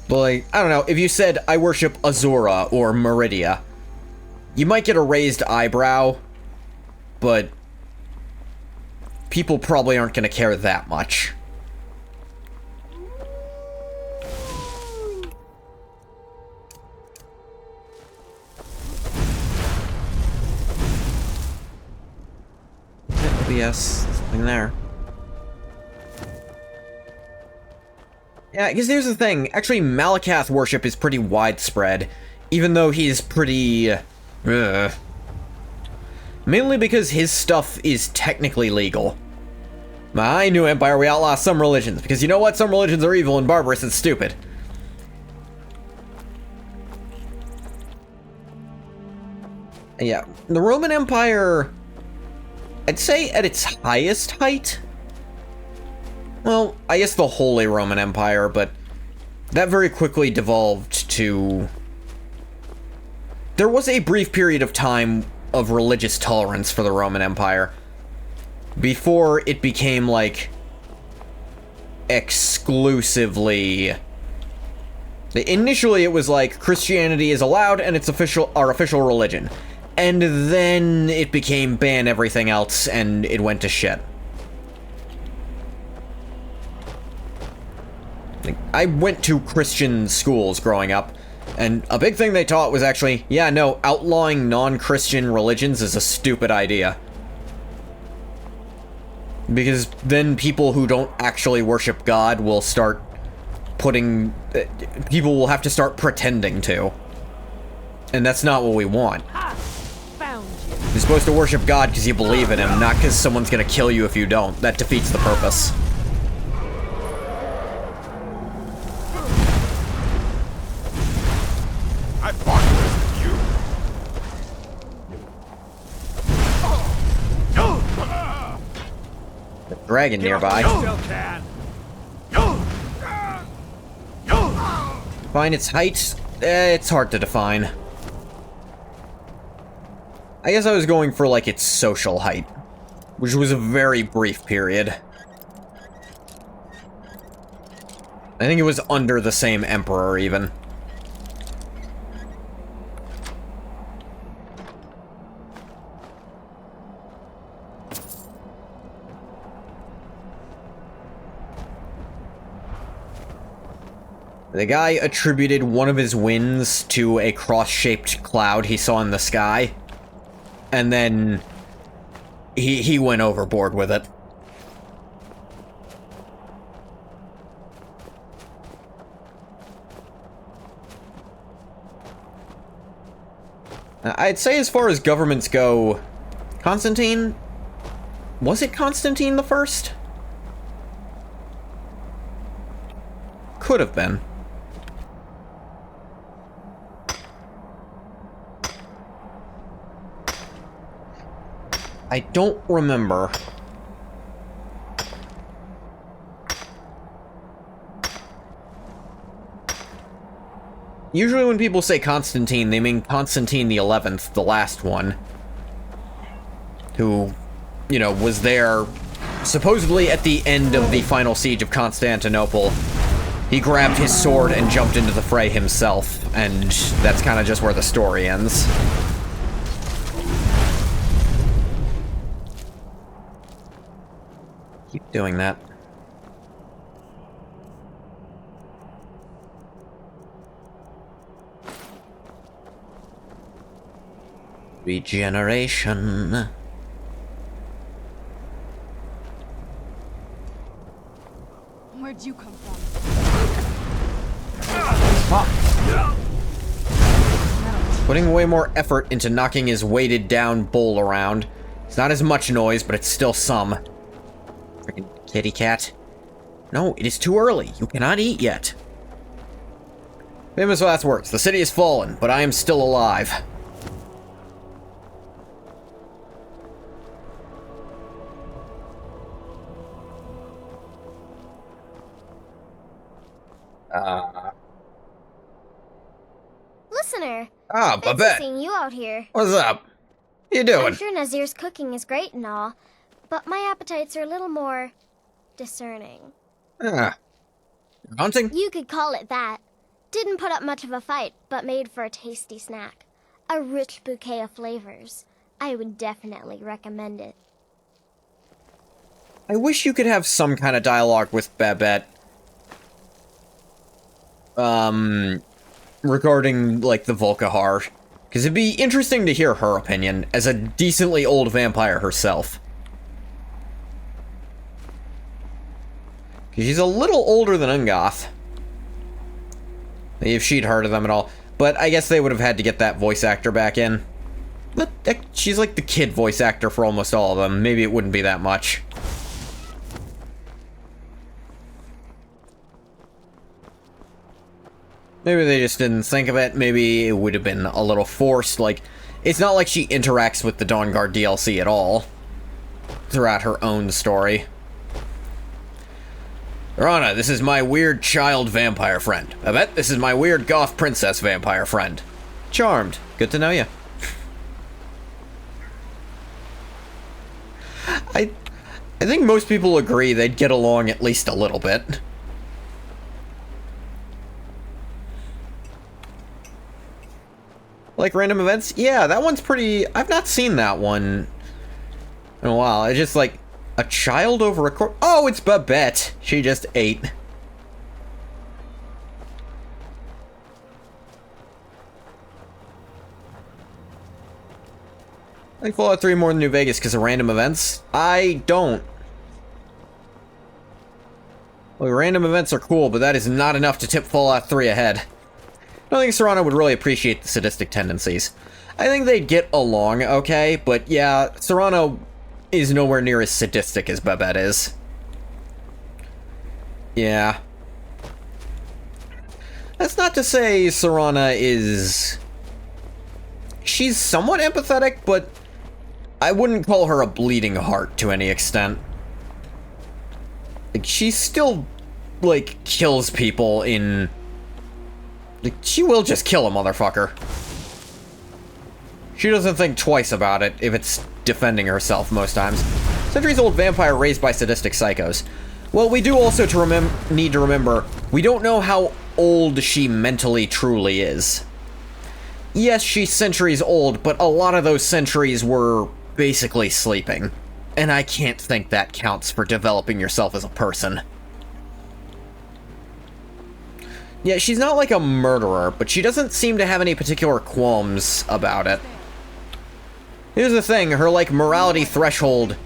But, like, I don't know, if you said, I worship Azura or Meridia, you might get a raised eyebrow, but people probably aren't going to care that much. Yes, something there. Yeah, I guess here's the thing. Actually, Malakath worship is pretty widespread, even though he's pretty... Mainly because his stuff is technically legal. My new empire, we outlaw some religions, because you know what? Some religions are evil and barbarous and stupid. Yeah, the Roman Empire... I'd say at its highest height? Well, I guess the Holy Roman Empire, but that very quickly devolved to... There was a brief period of time of religious tolerance for the Roman Empire before it became, like, exclusively... Initially, it was like, Christianity is allowed and it's our official religion. And then it became ban everything else, and it went to shit. I went to Christian schools growing up, and a big thing they taught was actually, yeah, no, outlawing non-Christian religions is a stupid idea. Because then people who don't actually worship God will start putting... people will have to start pretending to. And that's not what we want. You're supposed to worship God because you believe in him, not because someone's gonna kill you if you don't. That defeats the purpose. I fought with you. The dragon nearby. Define its height? It's hard to define. I guess I was going for, like, its social height, which was a very brief period. I think it was under the same emperor, even. The guy attributed one of his wins to a cross-shaped cloud he saw in the sky. And then he went overboard with it. I'd say as far as governments go, Constantine... Was it Constantine the First? Could have been. I don't remember. Usually when people say Constantine, they mean Constantine the 11th, the last one. Who, you know, was there supposedly at the end of the final siege of Constantinople. He grabbed his sword and jumped into the fray himself, and that's kind of just where the story ends. doing that. Regeneration. Where'd you come from? Putting way more effort into knocking his weighted down bowl around. It's not as much noise, but it's still some. Freaking kitty cat. No, it is too early. You cannot eat yet. Famous last words. The city has fallen, but I am still alive. Listener. Ah, Fancy Babette. seeing you out here. What's up? You doing? I'm sure Nazir's cooking is great and all, but my appetites are a little more discerning. Ah. Hunting? You could call it that. Didn't put up much of a fight, but made for a tasty snack. A rich bouquet of flavors. I would definitely recommend it. I wish you could have some kind of dialogue with Babette. Regarding, like, the Volkihar. Because it'd be interesting to hear her opinion, as a decently old vampire herself. Because she's a little older than Ungoth. If she'd heard of them at all. But I guess they would have had to get that voice actor back in. But she's like the kid voice actor for almost all of them. Maybe it wouldn't be that much. Maybe they just didn't think of it. Maybe it would have been a little forced. Like, it's not like she interacts with the Dawnguard DLC at all throughout her own story. Rana, this is my weird child vampire friend. Babette, this is my weird goth princess vampire friend. Charmed. Good to know you. I think most people agree they'd get along at least a little bit. Like random events? Yeah, that one's pretty... I've not seen that one in a while. It's just like a child over a corpse. Oh, it's Babette. She just ate. I like Fallout 3 more than New Vegas because of random events. I don't. Well, random events are cool, but that is not enough to tip Fallout 3 ahead. I don't think Serrano would really appreciate the sadistic tendencies. I think they'd get along okay, but yeah, Serrano is nowhere near as sadistic as Babette is. Yeah. That's not to say Serrana is... She's somewhat empathetic, but I wouldn't call her a bleeding heart to any extent. Like, she still, like, kills people in... Like, she will just kill a motherfucker. She doesn't think twice about it if it's defending herself most times. Centuries-old vampire raised by sadistic psychos. Well, we do also need to remember, we don't know how old she mentally truly is. Yes, she's centuries old, but a lot of those centuries were basically sleeping. And I can't think that counts for developing yourself as a person. Yeah, she's not like a murderer, but she doesn't seem to have any particular qualms about it. Here's the thing, her, like, morality threshold,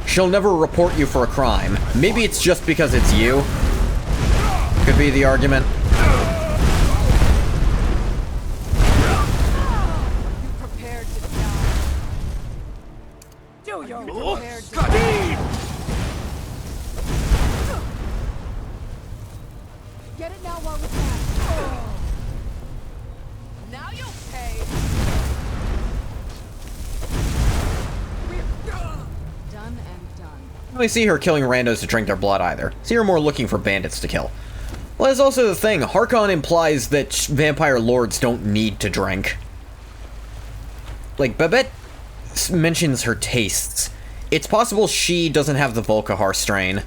she'll never report you for a crime. Maybe it's just because it's you. Could be the argument. Prepared to die. Do your prepared to die. Get it now while we can. Now you'll pay. Done and done. I don't really see her killing randos to drink their blood either. See her more looking for bandits to kill. Well, that's also the thing. Harkon implies that vampire lords don't need to drink. Like, Babette mentions her tastes. It's possible she doesn't have the Volkihar strain.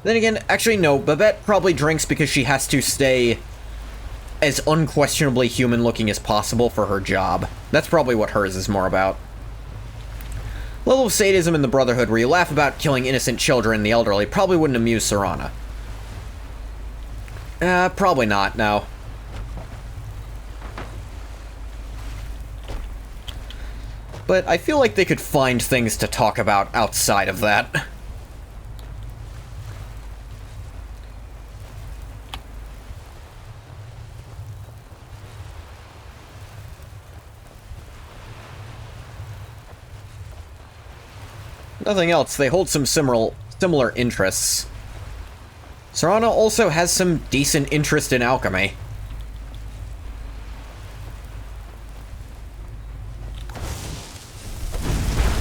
Then again, actually no, Babette probably drinks because she has to stay as unquestionably human-looking as possible for her job. That's probably what hers is more about. Level of sadism in the Brotherhood where you laugh about killing innocent children and the elderly probably wouldn't amuse Serana. Probably not, no. But I feel like they could find things to talk about outside of that. Nothing else, they hold some similar interests. Serana also has some decent interest in alchemy.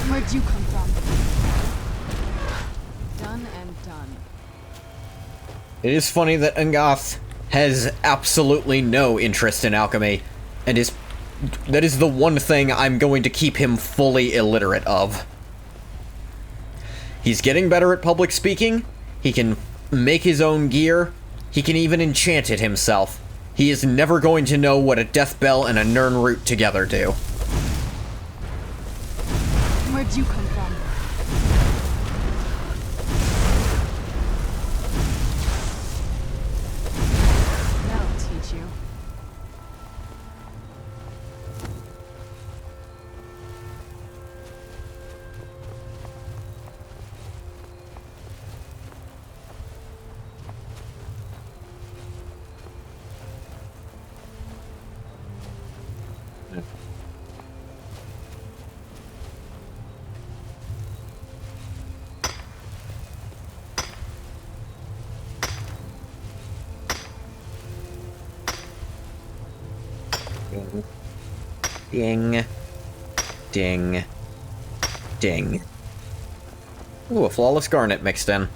Where'd you come from? Done and done. It is funny that Ungoth has absolutely no interest in alchemy, and that is the one thing I'm going to keep him fully illiterate of. He's getting better at public speaking, he can make his own gear, he can even enchant it himself. He is never going to know what a death bell and a Nirn root together do. Where'd you come from? That'll teach you. Ding. Ding. Ding. Ooh, a flawless garnet mixed in.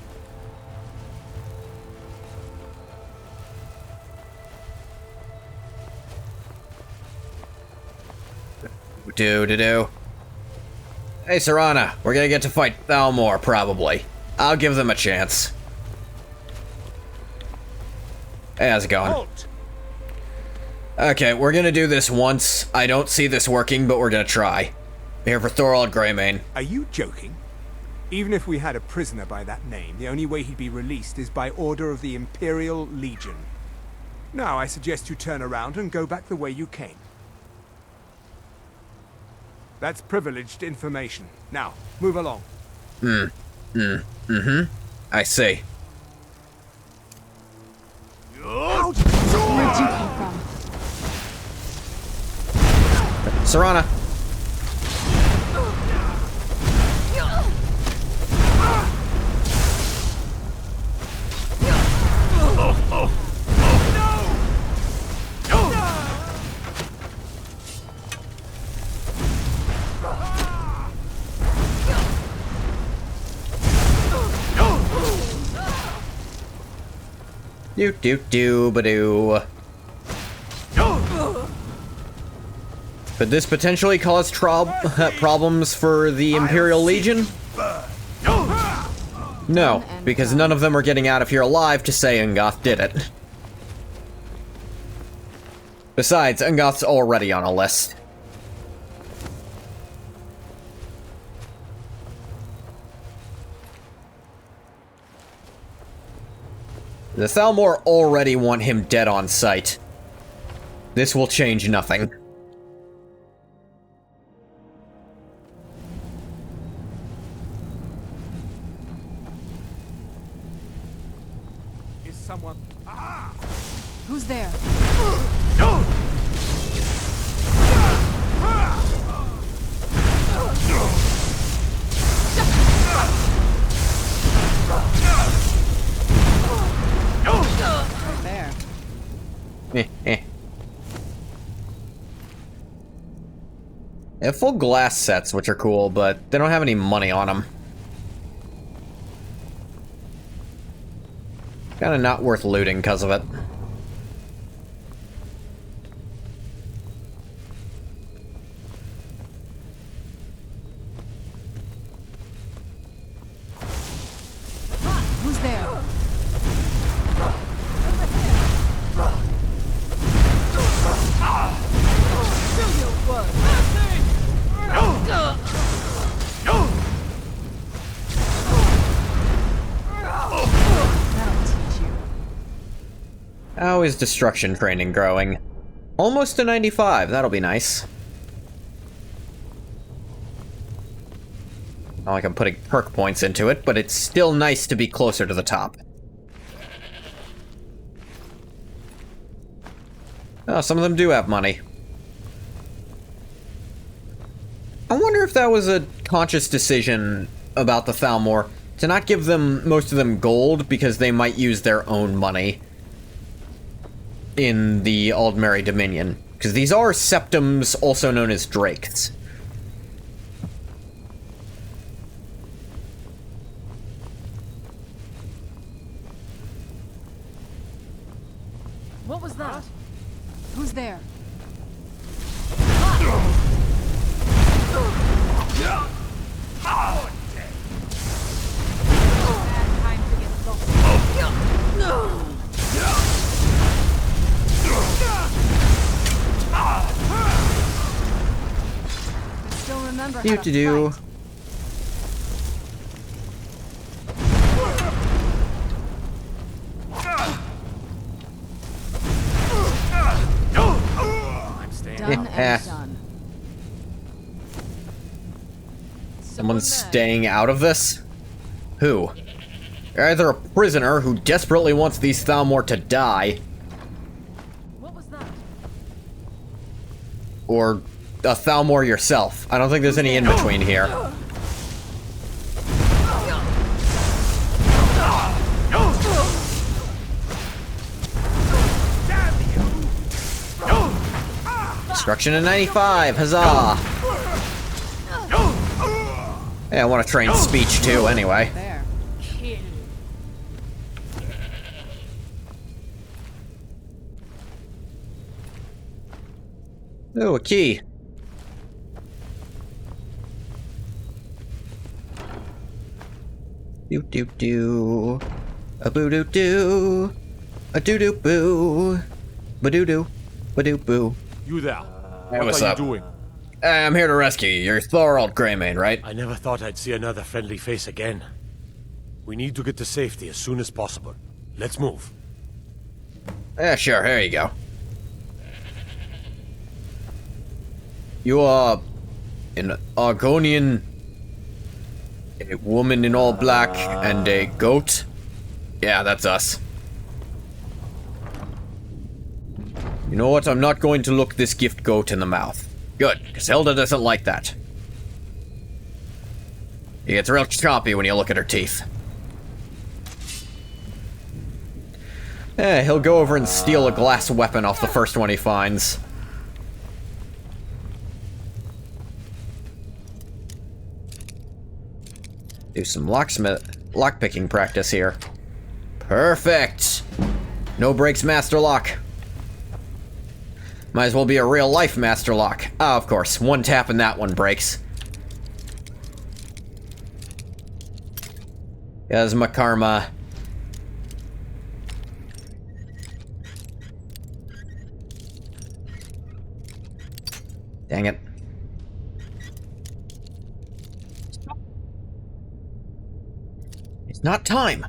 Do-do-do. Hey, Serana, we're gonna get to fight Thalmor, probably. I'll give them a chance. Hey, how's it going? Halt! Okay, we're gonna do this once. I don't see this working, but we're gonna try. Here for Thorald Greymane. Are you joking? Even if we had a prisoner by that name, the only way he'd be released is by order of the Imperial Legion. Now, I suggest you turn around and go back the way you came. That's privileged information. Now, move along. I see. Where'd you come from? Serana. Do-do-do-ba-doo. Could this potentially cause problems for the Imperial Legion? No, because none of them are getting out of here alive to say Ungoth did it. Besides, Ungoth's already on a list. The Thalmor already want him dead on sight. This will change nothing. Is someone... Ah! Who's there? Right there. They have full glass sets, which are cool, but they don't have any money on them. Kinda not worth looting because of it. Who's there? How is destruction training growing? Almost to 95, that'll be nice. Not like I'm putting perk points into it, but it's still nice to be closer to the top. Oh, some of them do have money. I wonder if that was a conscious decision about the Thalmor to not give them, most of them, gold because they might use their own money in the Aldmeri Dominion. Because these are septums, also known as drakes. What was that? Who's there? Still remember how to Do. fight. Done and done. Someone's staying out of this? Who? You're either a prisoner who desperately wants these Thalmor to die, What was that? or a Thalmor yourself. I don't think there's any in-between here. Destruction in 95, huzzah! Yeah, I want to train speech too, anyway. There. Kill. Oh, a key. Do do do. A boo doo doo. A doo doo boo. Ba doo doo. Ba doo boo. You there. Hey, What what's are up? you doing? I'm here to rescue you. You're Thorald Greymane, right? I never thought I'd see another friendly face again. We need to get to safety as soon as possible. Let's move. Yeah, sure. Here you go. You are an Argonian, a woman in all black, and a goat? Yeah, that's us. You know what? I'm not going to look this gift goat in the mouth. Good, because Hilda doesn't like that. He gets real chompy when you look at her teeth. He'll go over and steal a glass weapon off the first one he finds. Do some lockpicking practice here. Perfect! No breaks, Master Lock. Might as well be a real-life Master Lock. Ah, of course. One tap and that one breaks. Here's my karma. Dang it. It's not time.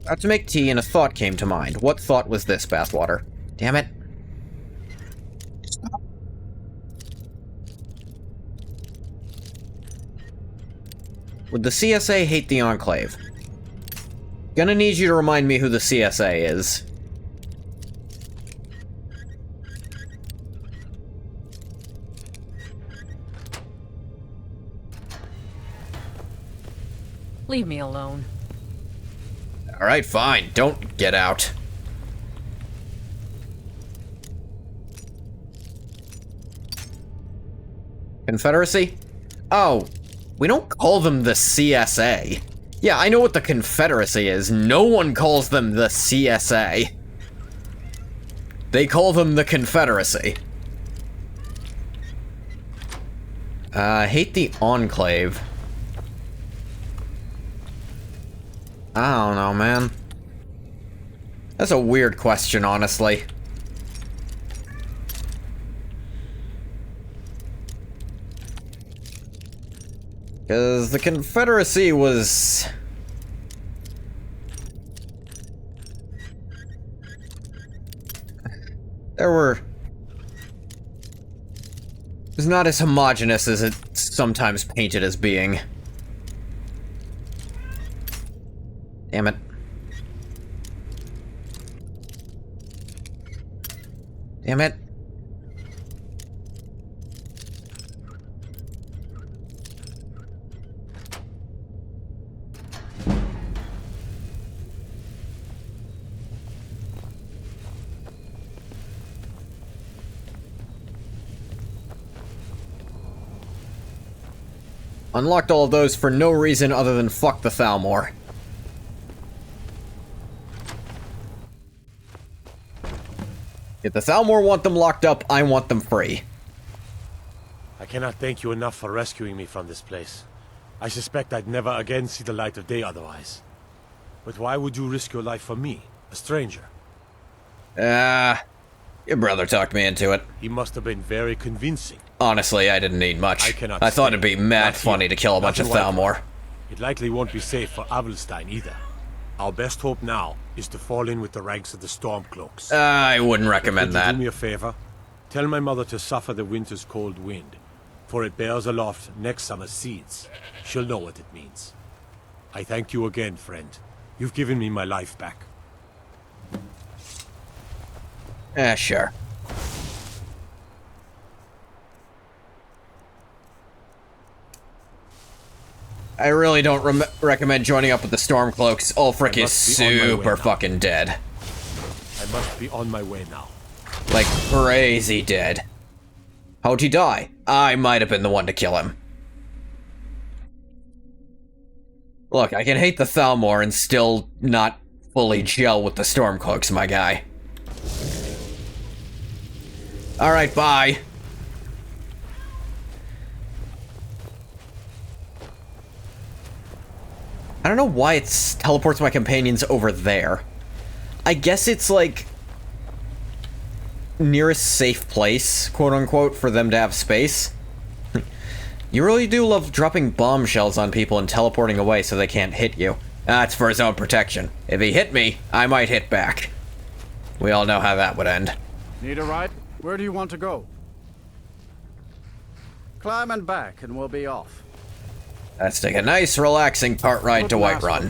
About to make tea and a thought came to mind. What thought was this, Bathwater? Damn it. Would the CSA hate the Enclave? Gonna need you to remind me who the CSA is. Leave me alone. Alright, fine. Don't get out. Confederacy? Oh, we don't call them the CSA. Yeah, I know what the Confederacy is. No one calls them the CSA. They call them the Confederacy. Hate the Enclave. I don't know, man. That's a weird question, honestly. Because the Confederacy was... There were... It's not as homogeneous as it's sometimes painted as being. Damn it. Damn it. Unlocked all of those for no reason other than fuck the Thalmor. If the Thalmor want them locked up, I want them free. I cannot thank you enough for rescuing me from this place. I suspect I'd never again see the light of day otherwise. But why would you risk your life for me, a stranger? Your brother talked me into it. He must have been very convincing. Honestly, I didn't need much. I thought it'd be mad funny to kill a bunch of Thalmor. It likely won't be safe for Avelstein either. Our best hope now is to fall in with the ranks of the Stormcloaks. I wouldn't recommend that. Could you do me a favor? Tell my mother to suffer the winter's cold wind, for it bears aloft next summer's seeds. She'll know what it means. I thank you again, friend. You've given me my life back. Sure. I really don't recommend joining up with the Stormcloaks. Ulfric is super fucking dead. I must be on my way now. Like, crazy dead. How'd he die? I might have been the one to kill him. Look, I can hate the Thalmor and still not fully gel with the Stormcloaks, my guy. Alright, bye. I don't know why it teleports my companions over there. I guess it's like nearest safe place, quote-unquote, for them to have space. You really do love dropping bombshells on people and teleporting away so they can't hit you. That's for his own protection. If he hit me, I might hit back. We all know how that would end. Need a ride? Where do you want to go? Climb and back, and we'll be off. Let's take a nice, relaxing cart ride to Whiterun.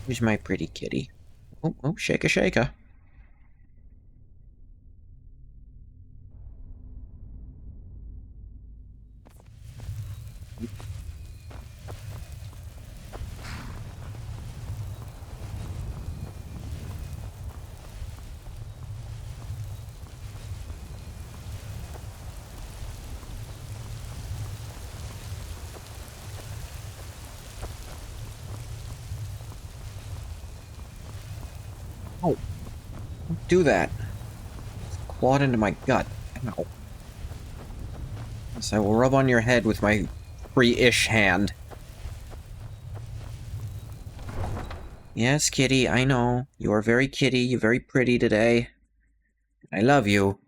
Who's my pretty kitty? Oh, shaka shaka. Oh, don't do that. It's clawed into my gut. Ow. Yes, I will rub on your head with my free-ish hand. Yes, kitty, I know. You are very kitty, you're very pretty today. I love you.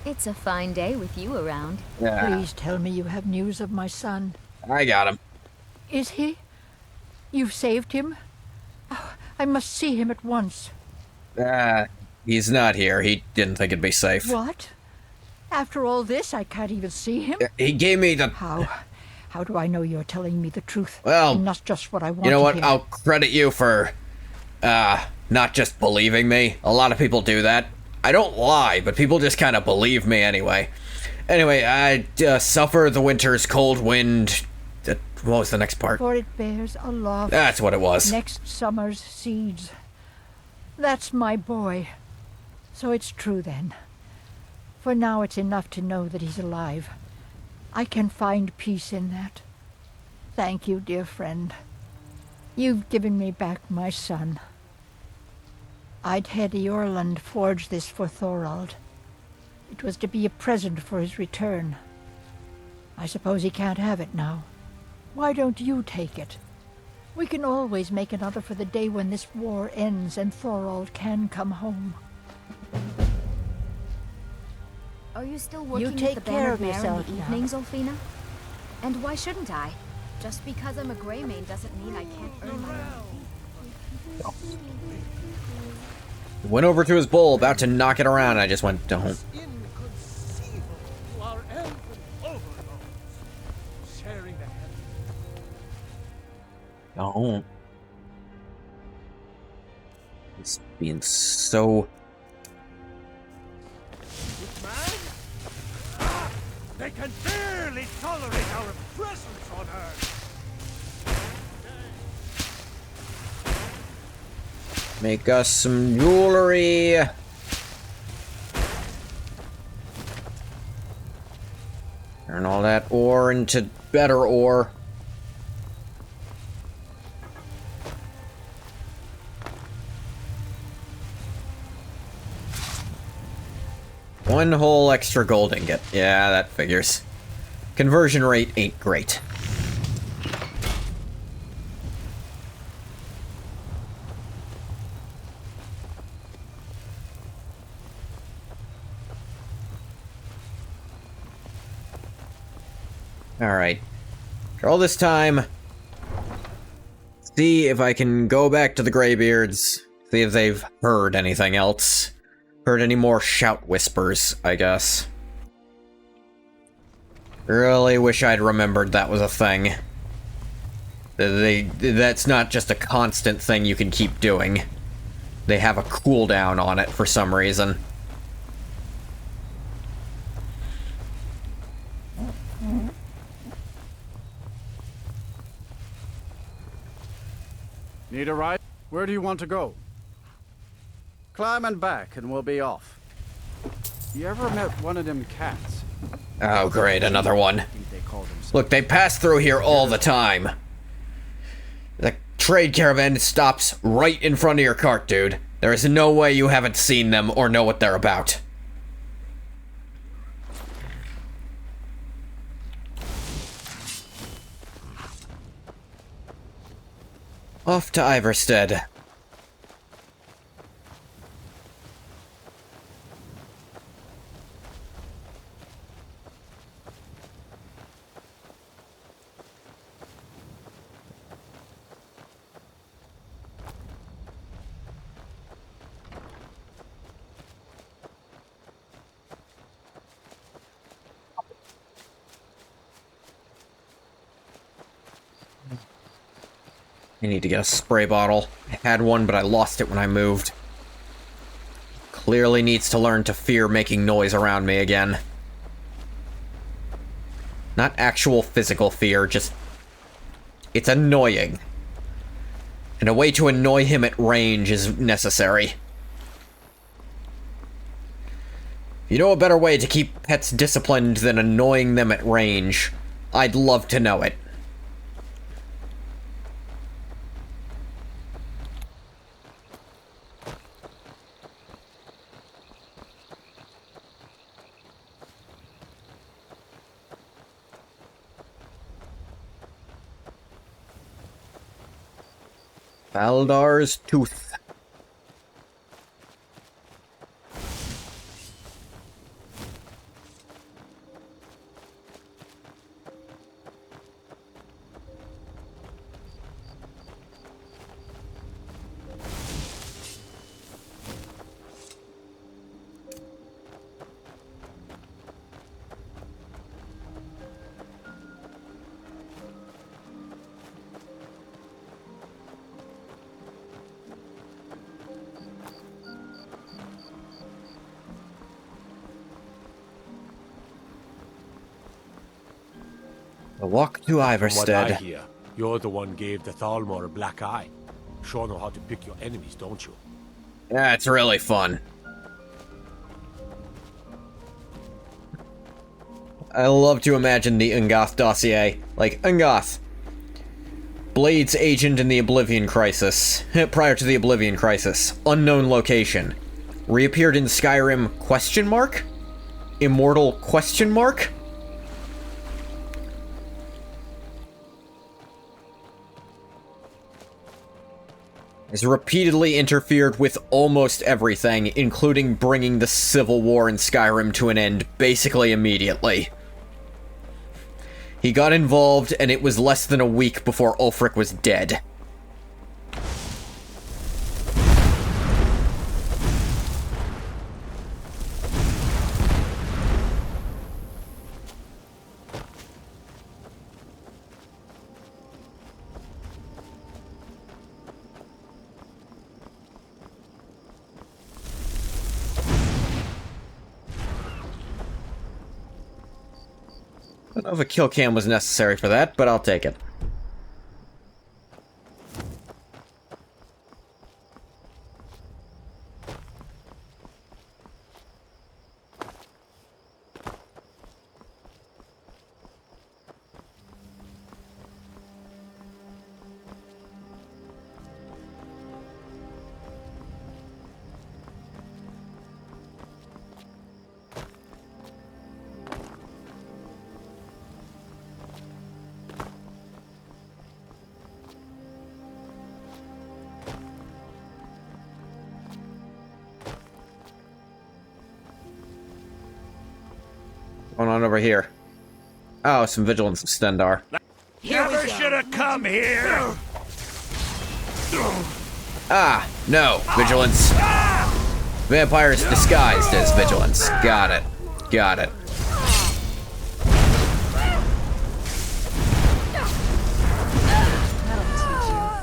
It's a fine day with you around. Yeah. Please tell me you have news of my son. I got him. Is he? You've saved him? Oh, I must see him at once. He's not here. He didn't think it'd be safe. What? After all this, I can't even see him? He gave me the... How do I know you're telling me the truth? Well, and not just what I want you know to what? hear? I'll credit you for, not just believing me. A lot of people do that. I don't lie, but people just kind of believe me anyway. Anyway, I suffer the winter's cold wind. What was the next part? For it bears aloft. That's what it was. Next summer's seeds. That's my boy. So it's true then. For now it's enough to know that he's alive. I can find peace in that. Thank you, dear friend. You've given me back my son. I'd had Eorlund forge this for Thorald. It was to be a present for his return. I suppose he can't have it now. Why don't you take it? We can always make another for the day when this war ends and Thorold can come home. Are you still working take with the care Bannered of Mare in yourself the now. evenings, Ulfina? And why shouldn't I? Just because I'm a Greymane doesn't mean I can't earn my own. Went over to his bowl, about to knock it around, and I just went, don't. Inconceivable to our elven overlords. Sharing the heavens. Don't. It's being so... Man? Ah, they can barely tolerate our presence on Earth. Make us some jewelry. Turn all that ore into better ore. One whole extra gold ingot. Yeah, that figures. Conversion rate ain't great. Alright. After all this time, see if I can go back to the Greybeards, see if they've heard anything else. Heard any more shout whispers, I guess. Really wish I'd remembered that was a thing. That's not just a constant thing you can keep doing. They have a cooldown on it for some reason. Need a ride? Where do you want to go? Climb and back and we'll be off. You ever met one of them cats? Oh great, another one. Look, they pass through here all the time. The trade caravan stops right in front of your cart, dude. There is no way you haven't seen them or know what they're about. Off to Iverstead. I need to get a spray bottle. I had one, but I lost it when I moved. Clearly needs to learn to fear making noise around me again. Not actual physical fear, just... it's annoying. And a way to annoy him at range is necessary. If you know a better way to keep pets disciplined than annoying them at range, I'd love to know it. Baldar's Tooth. A walk to From what I Iverstead. hear, you're the one gave the Thalmor a black eye. Sure know how to pick your enemies, don't you? Yeah, it's really fun. I love to imagine the Ungoth dossier. Like, Ungoth. Blade's agent in the Oblivion Crisis. Prior to the Oblivion Crisis. Unknown location. Reappeared in Skyrim question mark? Immortal question mark? has repeatedly interfered with almost everything, including bringing the civil war in Skyrim to an end basically immediately. He got involved, and it was less than a week before Ulfric was dead. I don't know if a kill cam was necessary for that, but I'll take it. What's going on over here? Oh, some vigilance of Stendar. Never should have come here. Ah, no, vigilance. Vampires disguised as vigilance. Got it. Got it.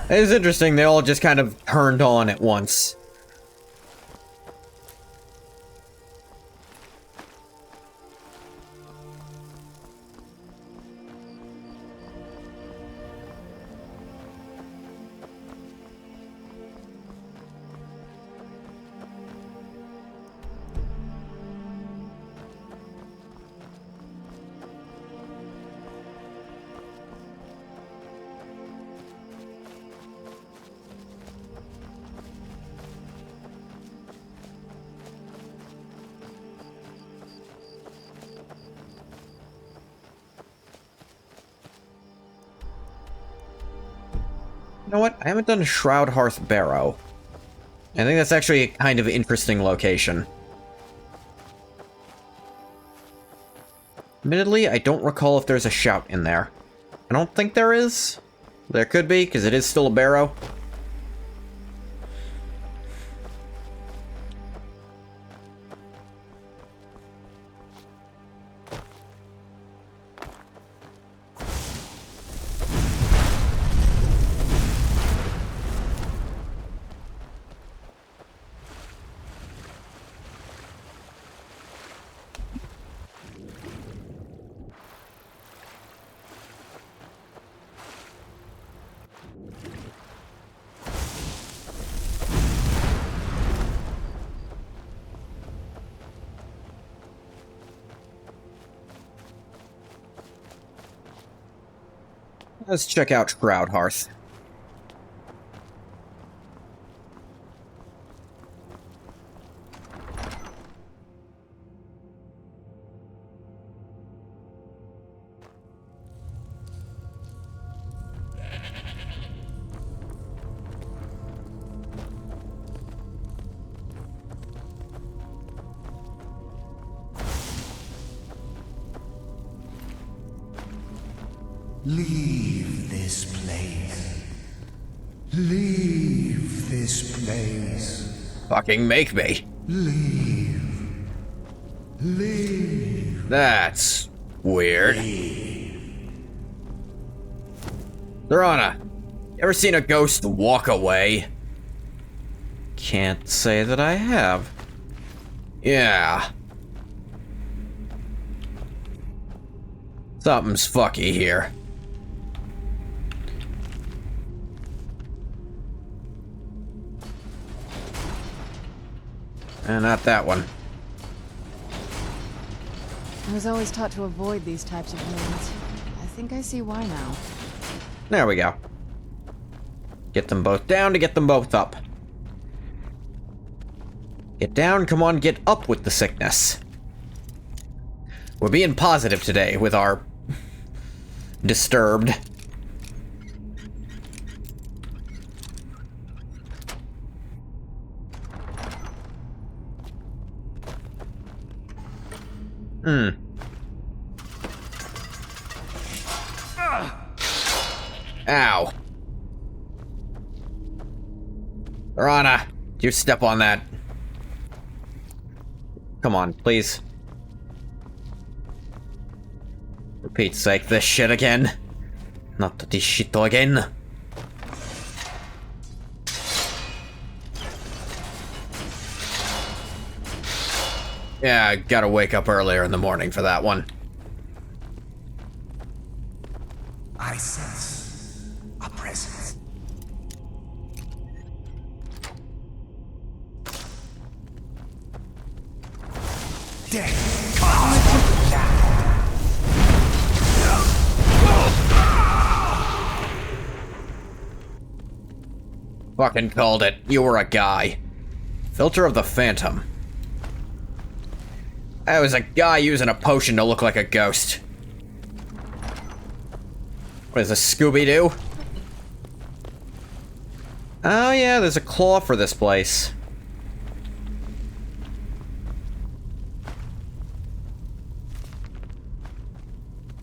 It is interesting, they all just kind of turned on at once. You know what? I haven't done Shroud Hearth Barrow. I think that's actually a kind of interesting location. Admittedly, I don't recall if there's a shout in there. I don't think there is. There could be, because it is still a barrow. Let's check out Shroud Hearth. Leave this place. Leave this place. Fucking make me. Leave. Leave. That's weird. Serana, you ever seen a ghost walk away? Can't say that I have. Yeah. Something's fucky here. Not that one. I was always taught to avoid these types of ruins. I think I see why now. There we go. Get them both down to get them both up. Get down, come on, get up with the sickness. We're being positive today with our disturbed. Ow. Rana, you step on that. Come on, please. For Pete's sake, this shit again. Not this shit again. Yeah, I gotta wake up earlier in the morning for that one. I sense a presence. Death comes now. Fucking called it. You were a guy. Filter of the Phantom. That was a guy using a potion to look like a ghost. What is this, Scooby-Doo? Oh yeah, there's a claw for this place.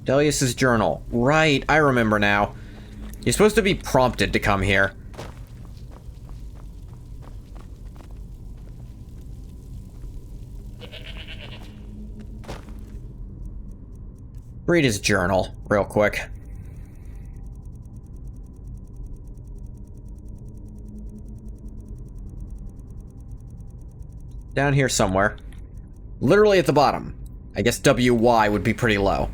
Delius's journal. Right, I remember now. You're supposed to be prompted to come here. Read his journal, real quick. Down here somewhere. Literally at the bottom. I guess WY would be pretty low.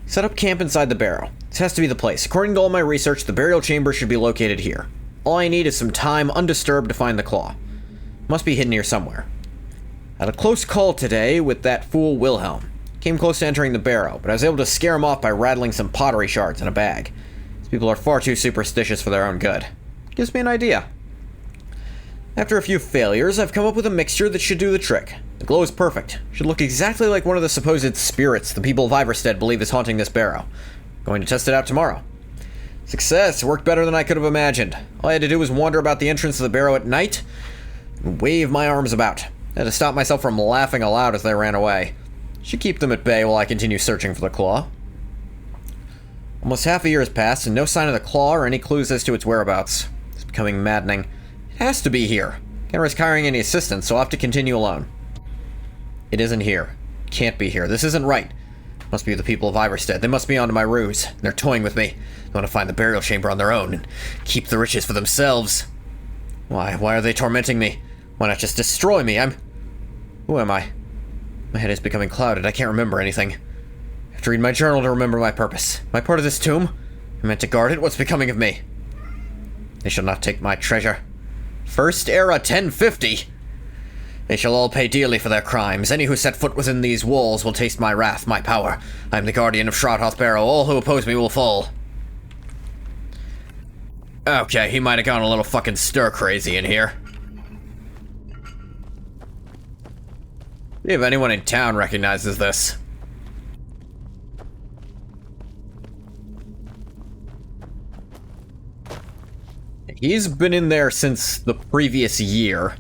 Set up camp inside the barrow. This has to be the place. According to all my research, the burial chamber should be located here. All I need is some time undisturbed to find the claw. Must be hidden here somewhere. I had a close call today with that fool Wilhelm. Came close to entering the barrow, but I was able to scare him off by rattling some pottery shards in a bag. These people are far too superstitious for their own good. Gives me an idea. After a few failures, I've come up with a mixture that should do the trick. The glow is perfect. Should look exactly like one of the supposed spirits the people of Iverstead believe is haunting this barrow. Going to test it out tomorrow. Success! Worked better than I could have imagined. All I had to do was wander about the entrance of the barrow at night and wave my arms about. I had to stop myself from laughing aloud as they ran away. Should keep them at bay while I continue searching for the claw. Almost half a year has passed and no sign of the claw or any clues as to its whereabouts. It's becoming maddening. It has to be here. Can't risk hiring any assistants, so I'll have to continue alone. It isn't here. Can't be here. This isn't right. Must be the people of Iverstead. They must be onto my ruse. They're toying with me. They want to find the burial chamber on their own and keep the riches for themselves. Why are they tormenting me? Why not just destroy me? Who am I? My head is becoming clouded. I can't remember anything. I have to read my journal to remember my purpose. Am I part of this tomb? I meant to guard it. What's becoming of me? They shall not take my treasure. First Era 1050. They shall all pay dearly for their crimes. Any who set foot within these walls will taste my wrath, my power. I am the guardian of Shroudhoth Barrow. All who oppose me will fall. Okay, he might have gone a little fucking stir-crazy in here. See if anyone in town recognizes this. He's been in there since the previous year.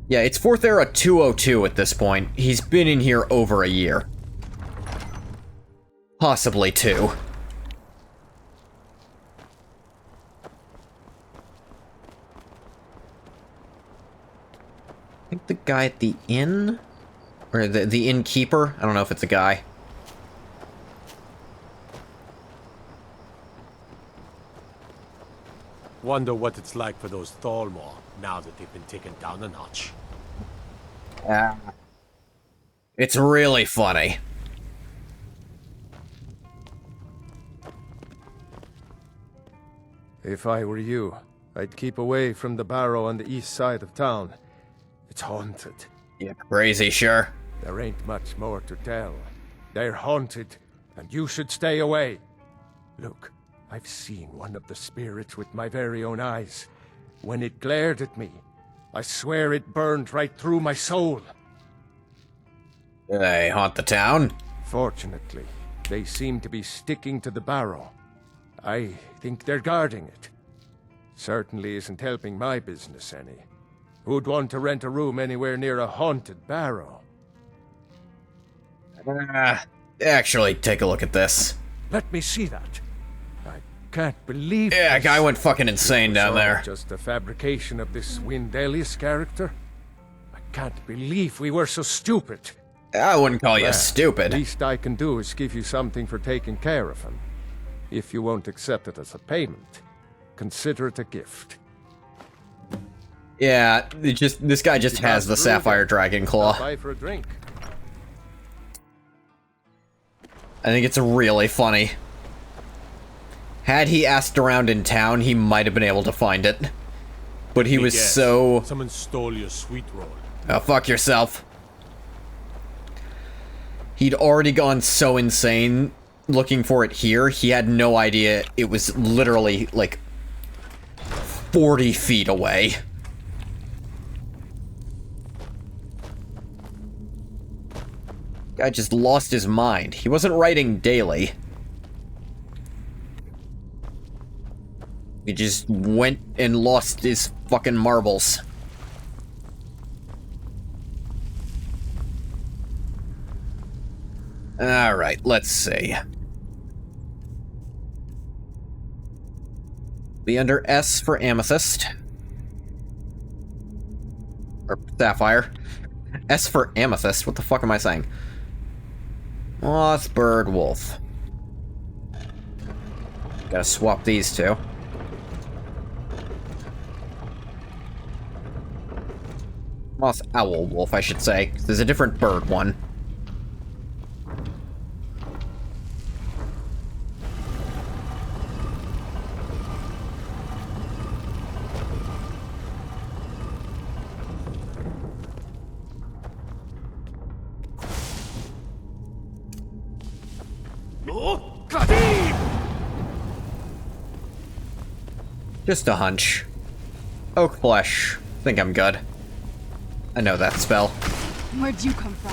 Yeah, it's 4th Era 202 at this point. He's been in here over a year. Possibly 2. I think the guy at the inn? Or the innkeeper? I don't know if it's a guy. Wonder what it's like for those Thalmor, now that they've been taken down a notch. It's really funny. If I were you, I'd keep away from the barrow on the east side of town. It's haunted. Yeah, crazy, sure. There ain't much more to tell. They're haunted, and you should stay away. Look, I've seen one of the spirits with my very own eyes. When it glared at me, I swear it burned right through my soul. They haunt the town? Fortunately, they seem to be sticking to the barrow. I think they're guarding it. Certainly isn't helping my business any. Who'd want to rent a room anywhere near a haunted barrow? Actually, take a look at this. Let me see that. I can't believe. Yeah, guy went fucking insane down there. Just a fabrication of this Windelius character. I can't believe we were so stupid. I wouldn't call you stupid. Least I can do is give you something for taking care of him. If you won't accept it as a payment, consider it a gift. Yeah, this guy just has the Sapphire Dragon Claw. Buy for a drink. I think it's really funny. Had he asked around in town, he might have been able to find it. But he was so... Someone stole your sweet roll. Oh, fuck yourself. He'd already gone so insane looking for it here, he had no idea it was literally, like, 40 feet away. Guy just lost his mind. He wasn't writing daily. He just went and lost his fucking marbles. Alright, let's see. Be under S for Amethyst. Or Sapphire. S for Amethyst? What the fuck am I saying? Moth, bird, wolf. Gotta swap these two. Moth, owl, wolf, I should say. There's a different bird one. Just a hunch. Oak flesh. Think I'm good. I know that spell. Where'd you come from?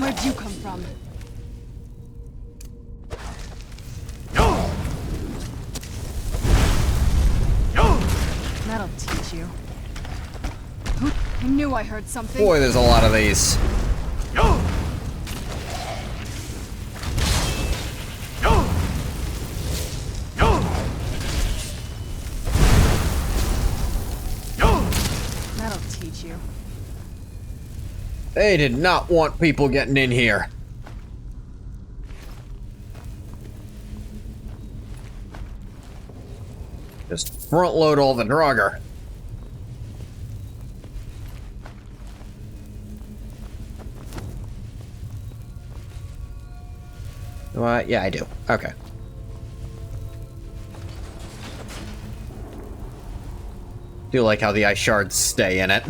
Where'd you come from? That'll teach you. I knew I heard something. Boy, there's a lot of these. That'll teach you. They did not want people getting in here. Just front load all the Draugr. Yeah, I do. Okay. Do like how the ice shards stay in it.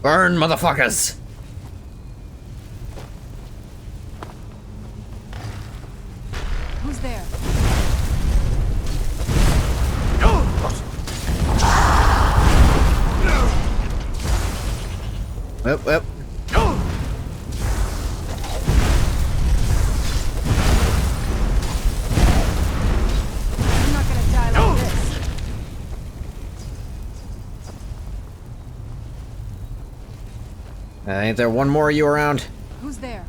Burn, motherfuckers! Who's there? Yep. I'm not gonna die like this. Ain't there one more of you around? Who's there?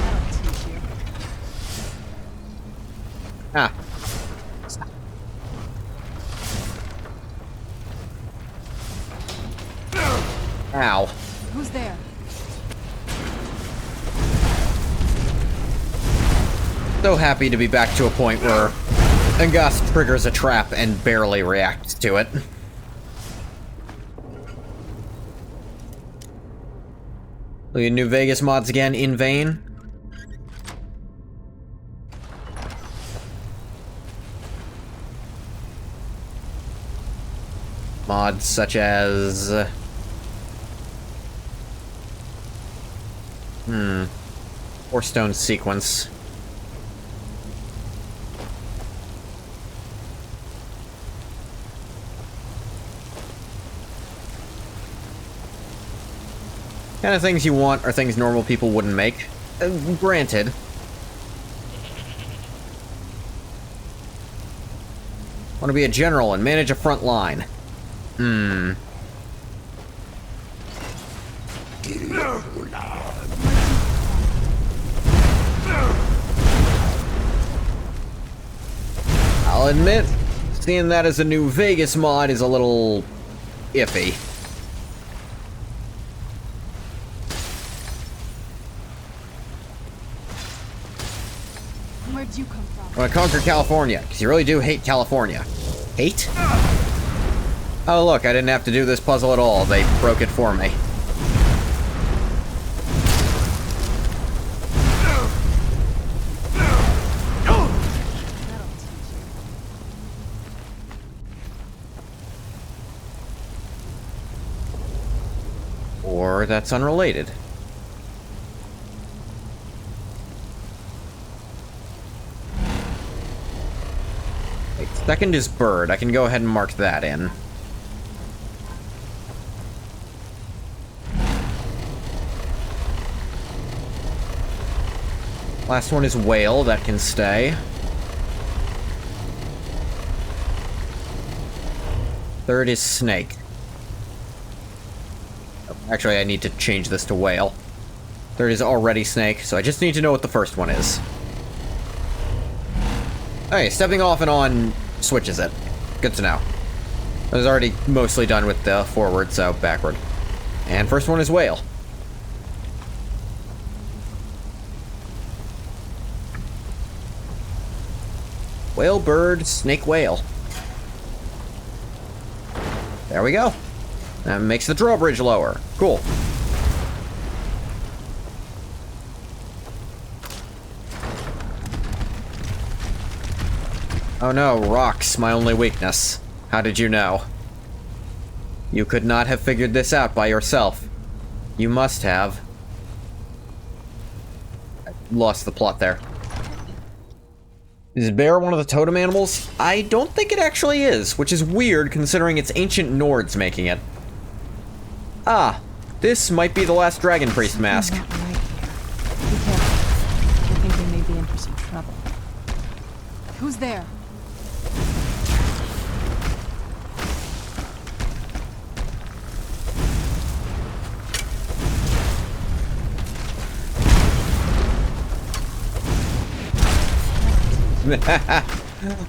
That'll teach you. Ah. Ow. Who's there? So happy to be back to a point where Angast triggers a trap and barely reacts to it. Look at New Vegas mods again, in vain. Mods such as... Forestone sequence. Kind of things you want are things normal people wouldn't make. Granted. Want to be a general and manage a front line. I'll admit, seeing that as a New Vegas mod is a little iffy. Where'd you come from? I want to conquer California, because you really do hate California. Hate? Oh look, I didn't have to do this puzzle at all. They broke it for me. Or that's unrelated. Wait, second is bird. I can go ahead and mark that in. Last one is whale. That can stay. Third is snake. Actually, I need to change this to whale. Third is already snake, so I just need to know what the first one is. Okay, stepping off and on switches it. Good to know. I was already mostly done with the forward, so backward. And first one is whale. Whale, bird, snake, whale. There we go. That makes the drawbridge lower. Cool. Oh no, rocks, my only weakness. How did you know? You could not have figured this out by yourself. You must have. I lost the plot there. Is bear one of the totem animals? I don't think it actually is, which is weird considering it's ancient Nords making it. Ah, this might be the last Dragon Priest mask. Right here. Be careful. I think we may be in for some trouble. Who's there?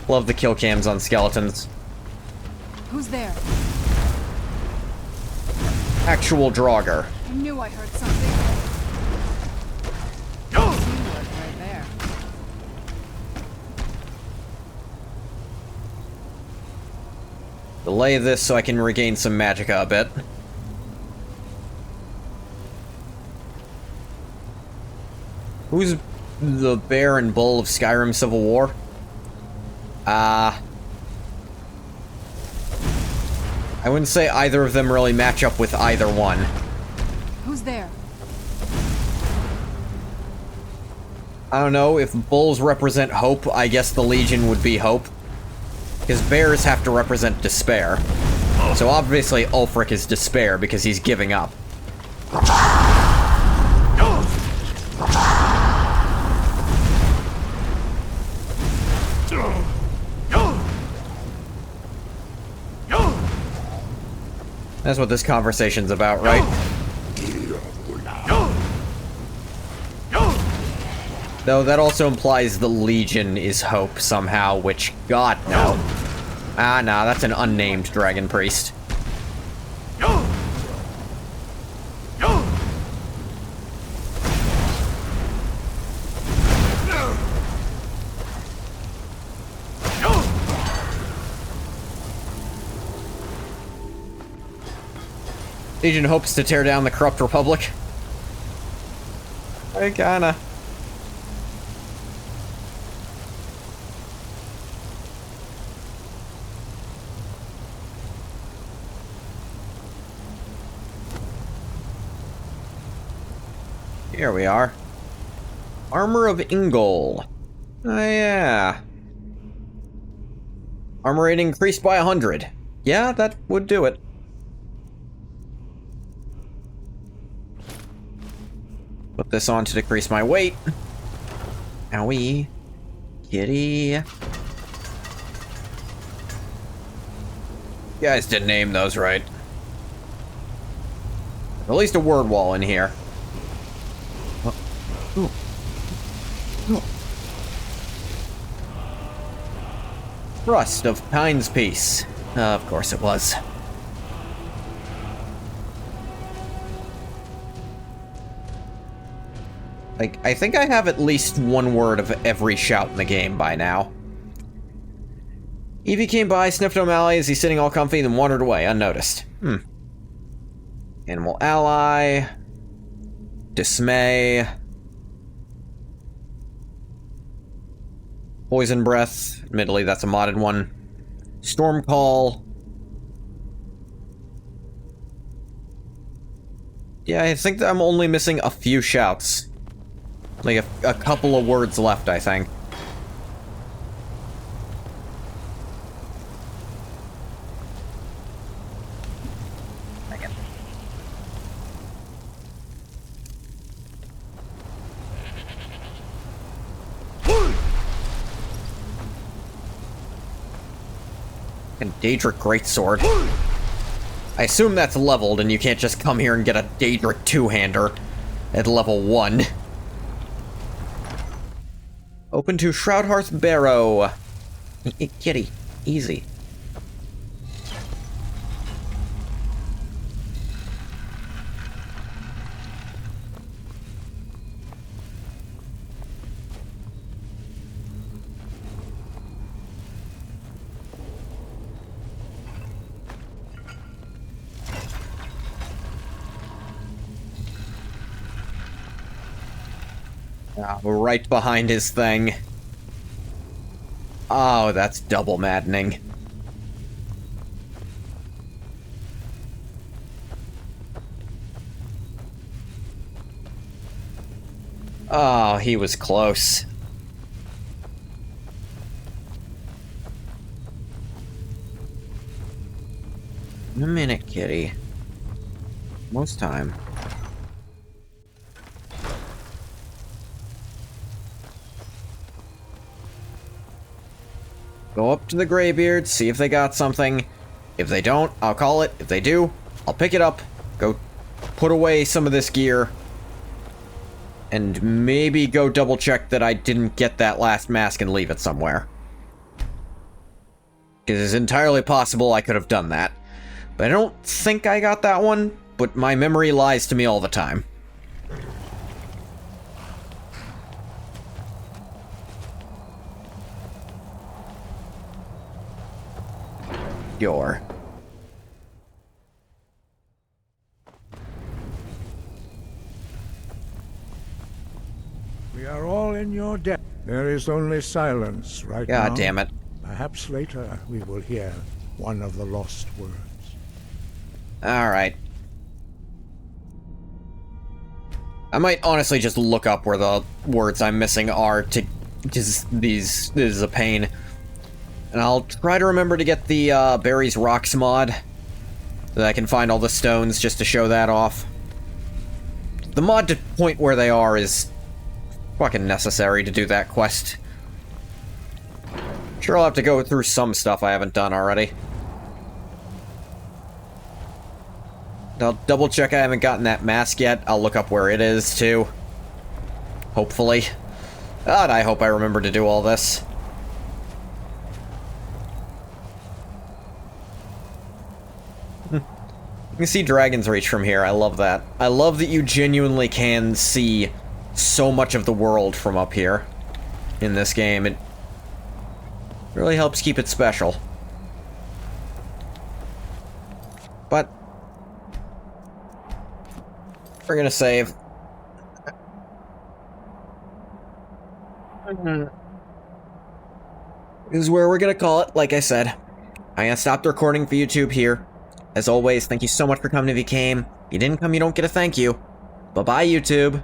Love the kill cams on skeletons. Who's there? Actual Draugr. I knew I heard something. Teamwork right there. Delay this so I can regain some magicka a bit. Who's the bear and bull of Skyrim Civil War? I wouldn't say either of them really match up with either one. Who's there? I don't know, if bulls represent hope, I guess the Legion would be hope. Because bears have to represent despair. So obviously Ulfric is despair because he's giving up. That's what this conversation's about, right? Though that also implies the Legion is hope somehow, which, God, no. Ah, nah, that's an unnamed Dragon Priest. Legion hopes to tear down the corrupt Republic. I kinda. Here we are. Armor of Ingol. Oh yeah. Armor rating increased by 100. Yeah, that would do it. Put this on to decrease my weight. Owie. Kitty. You guys didn't name those right. At least a word wall in here. Ooh. Ooh. Rust of Pines Peace. Of course it was. Like, I think I have at least one word of every shout in the game by now. Evie came by, sniffed O'Malley as he's sitting all comfy, then wandered away, unnoticed. Animal ally. Dismay. Poison breath. Admittedly, that's a modded one. Storm call. Yeah, I think that I'm only missing a few shouts. Like a couple of words left, I think. And Daedric Greatsword. I assume that's leveled and you can't just come here and get a Daedric two-hander at level 1. Open to Shroudhearth Barrow. Kitty. Easy. We're right behind his thing. Oh, that's double maddening. Oh, he was close. In a minute, kitty. Most time. Go up to the Greybeards, see if they got something. If they don't, I'll call it. If they do, I'll pick it up, go put away some of this gear, and maybe go double check that I didn't get that last mask and leave it somewhere. Because it's entirely possible I could have done that. But I don't think I got that one, but my memory lies to me all the time. We are all in your debt. There is only silence right now. God damn it. Perhaps later we will hear one of the lost words. Alright. I might honestly just look up where the words I'm missing are to... because this is a pain. And I'll try to remember to get the Barry's Rocks mod, so that I can find all the stones just to show that off. The mod to point where they are is fucking necessary to do that quest. Sure, I'll have to go through some stuff I haven't done already. I'll double check I haven't gotten that mask yet. I'll look up where it is, too. Hopefully. God, I hope I remember to do all this. You can see Dragon's Reach from here. I love that. I love that you genuinely can see so much of the world from up here in this game. It really helps keep it special. But We're gonna save. This is where we're gonna call it, like I said. I'm gonna stop the recording for YouTube here. As always, thank you so much for coming if you came. If you didn't come, you don't get a thank you. Bye-bye, YouTube.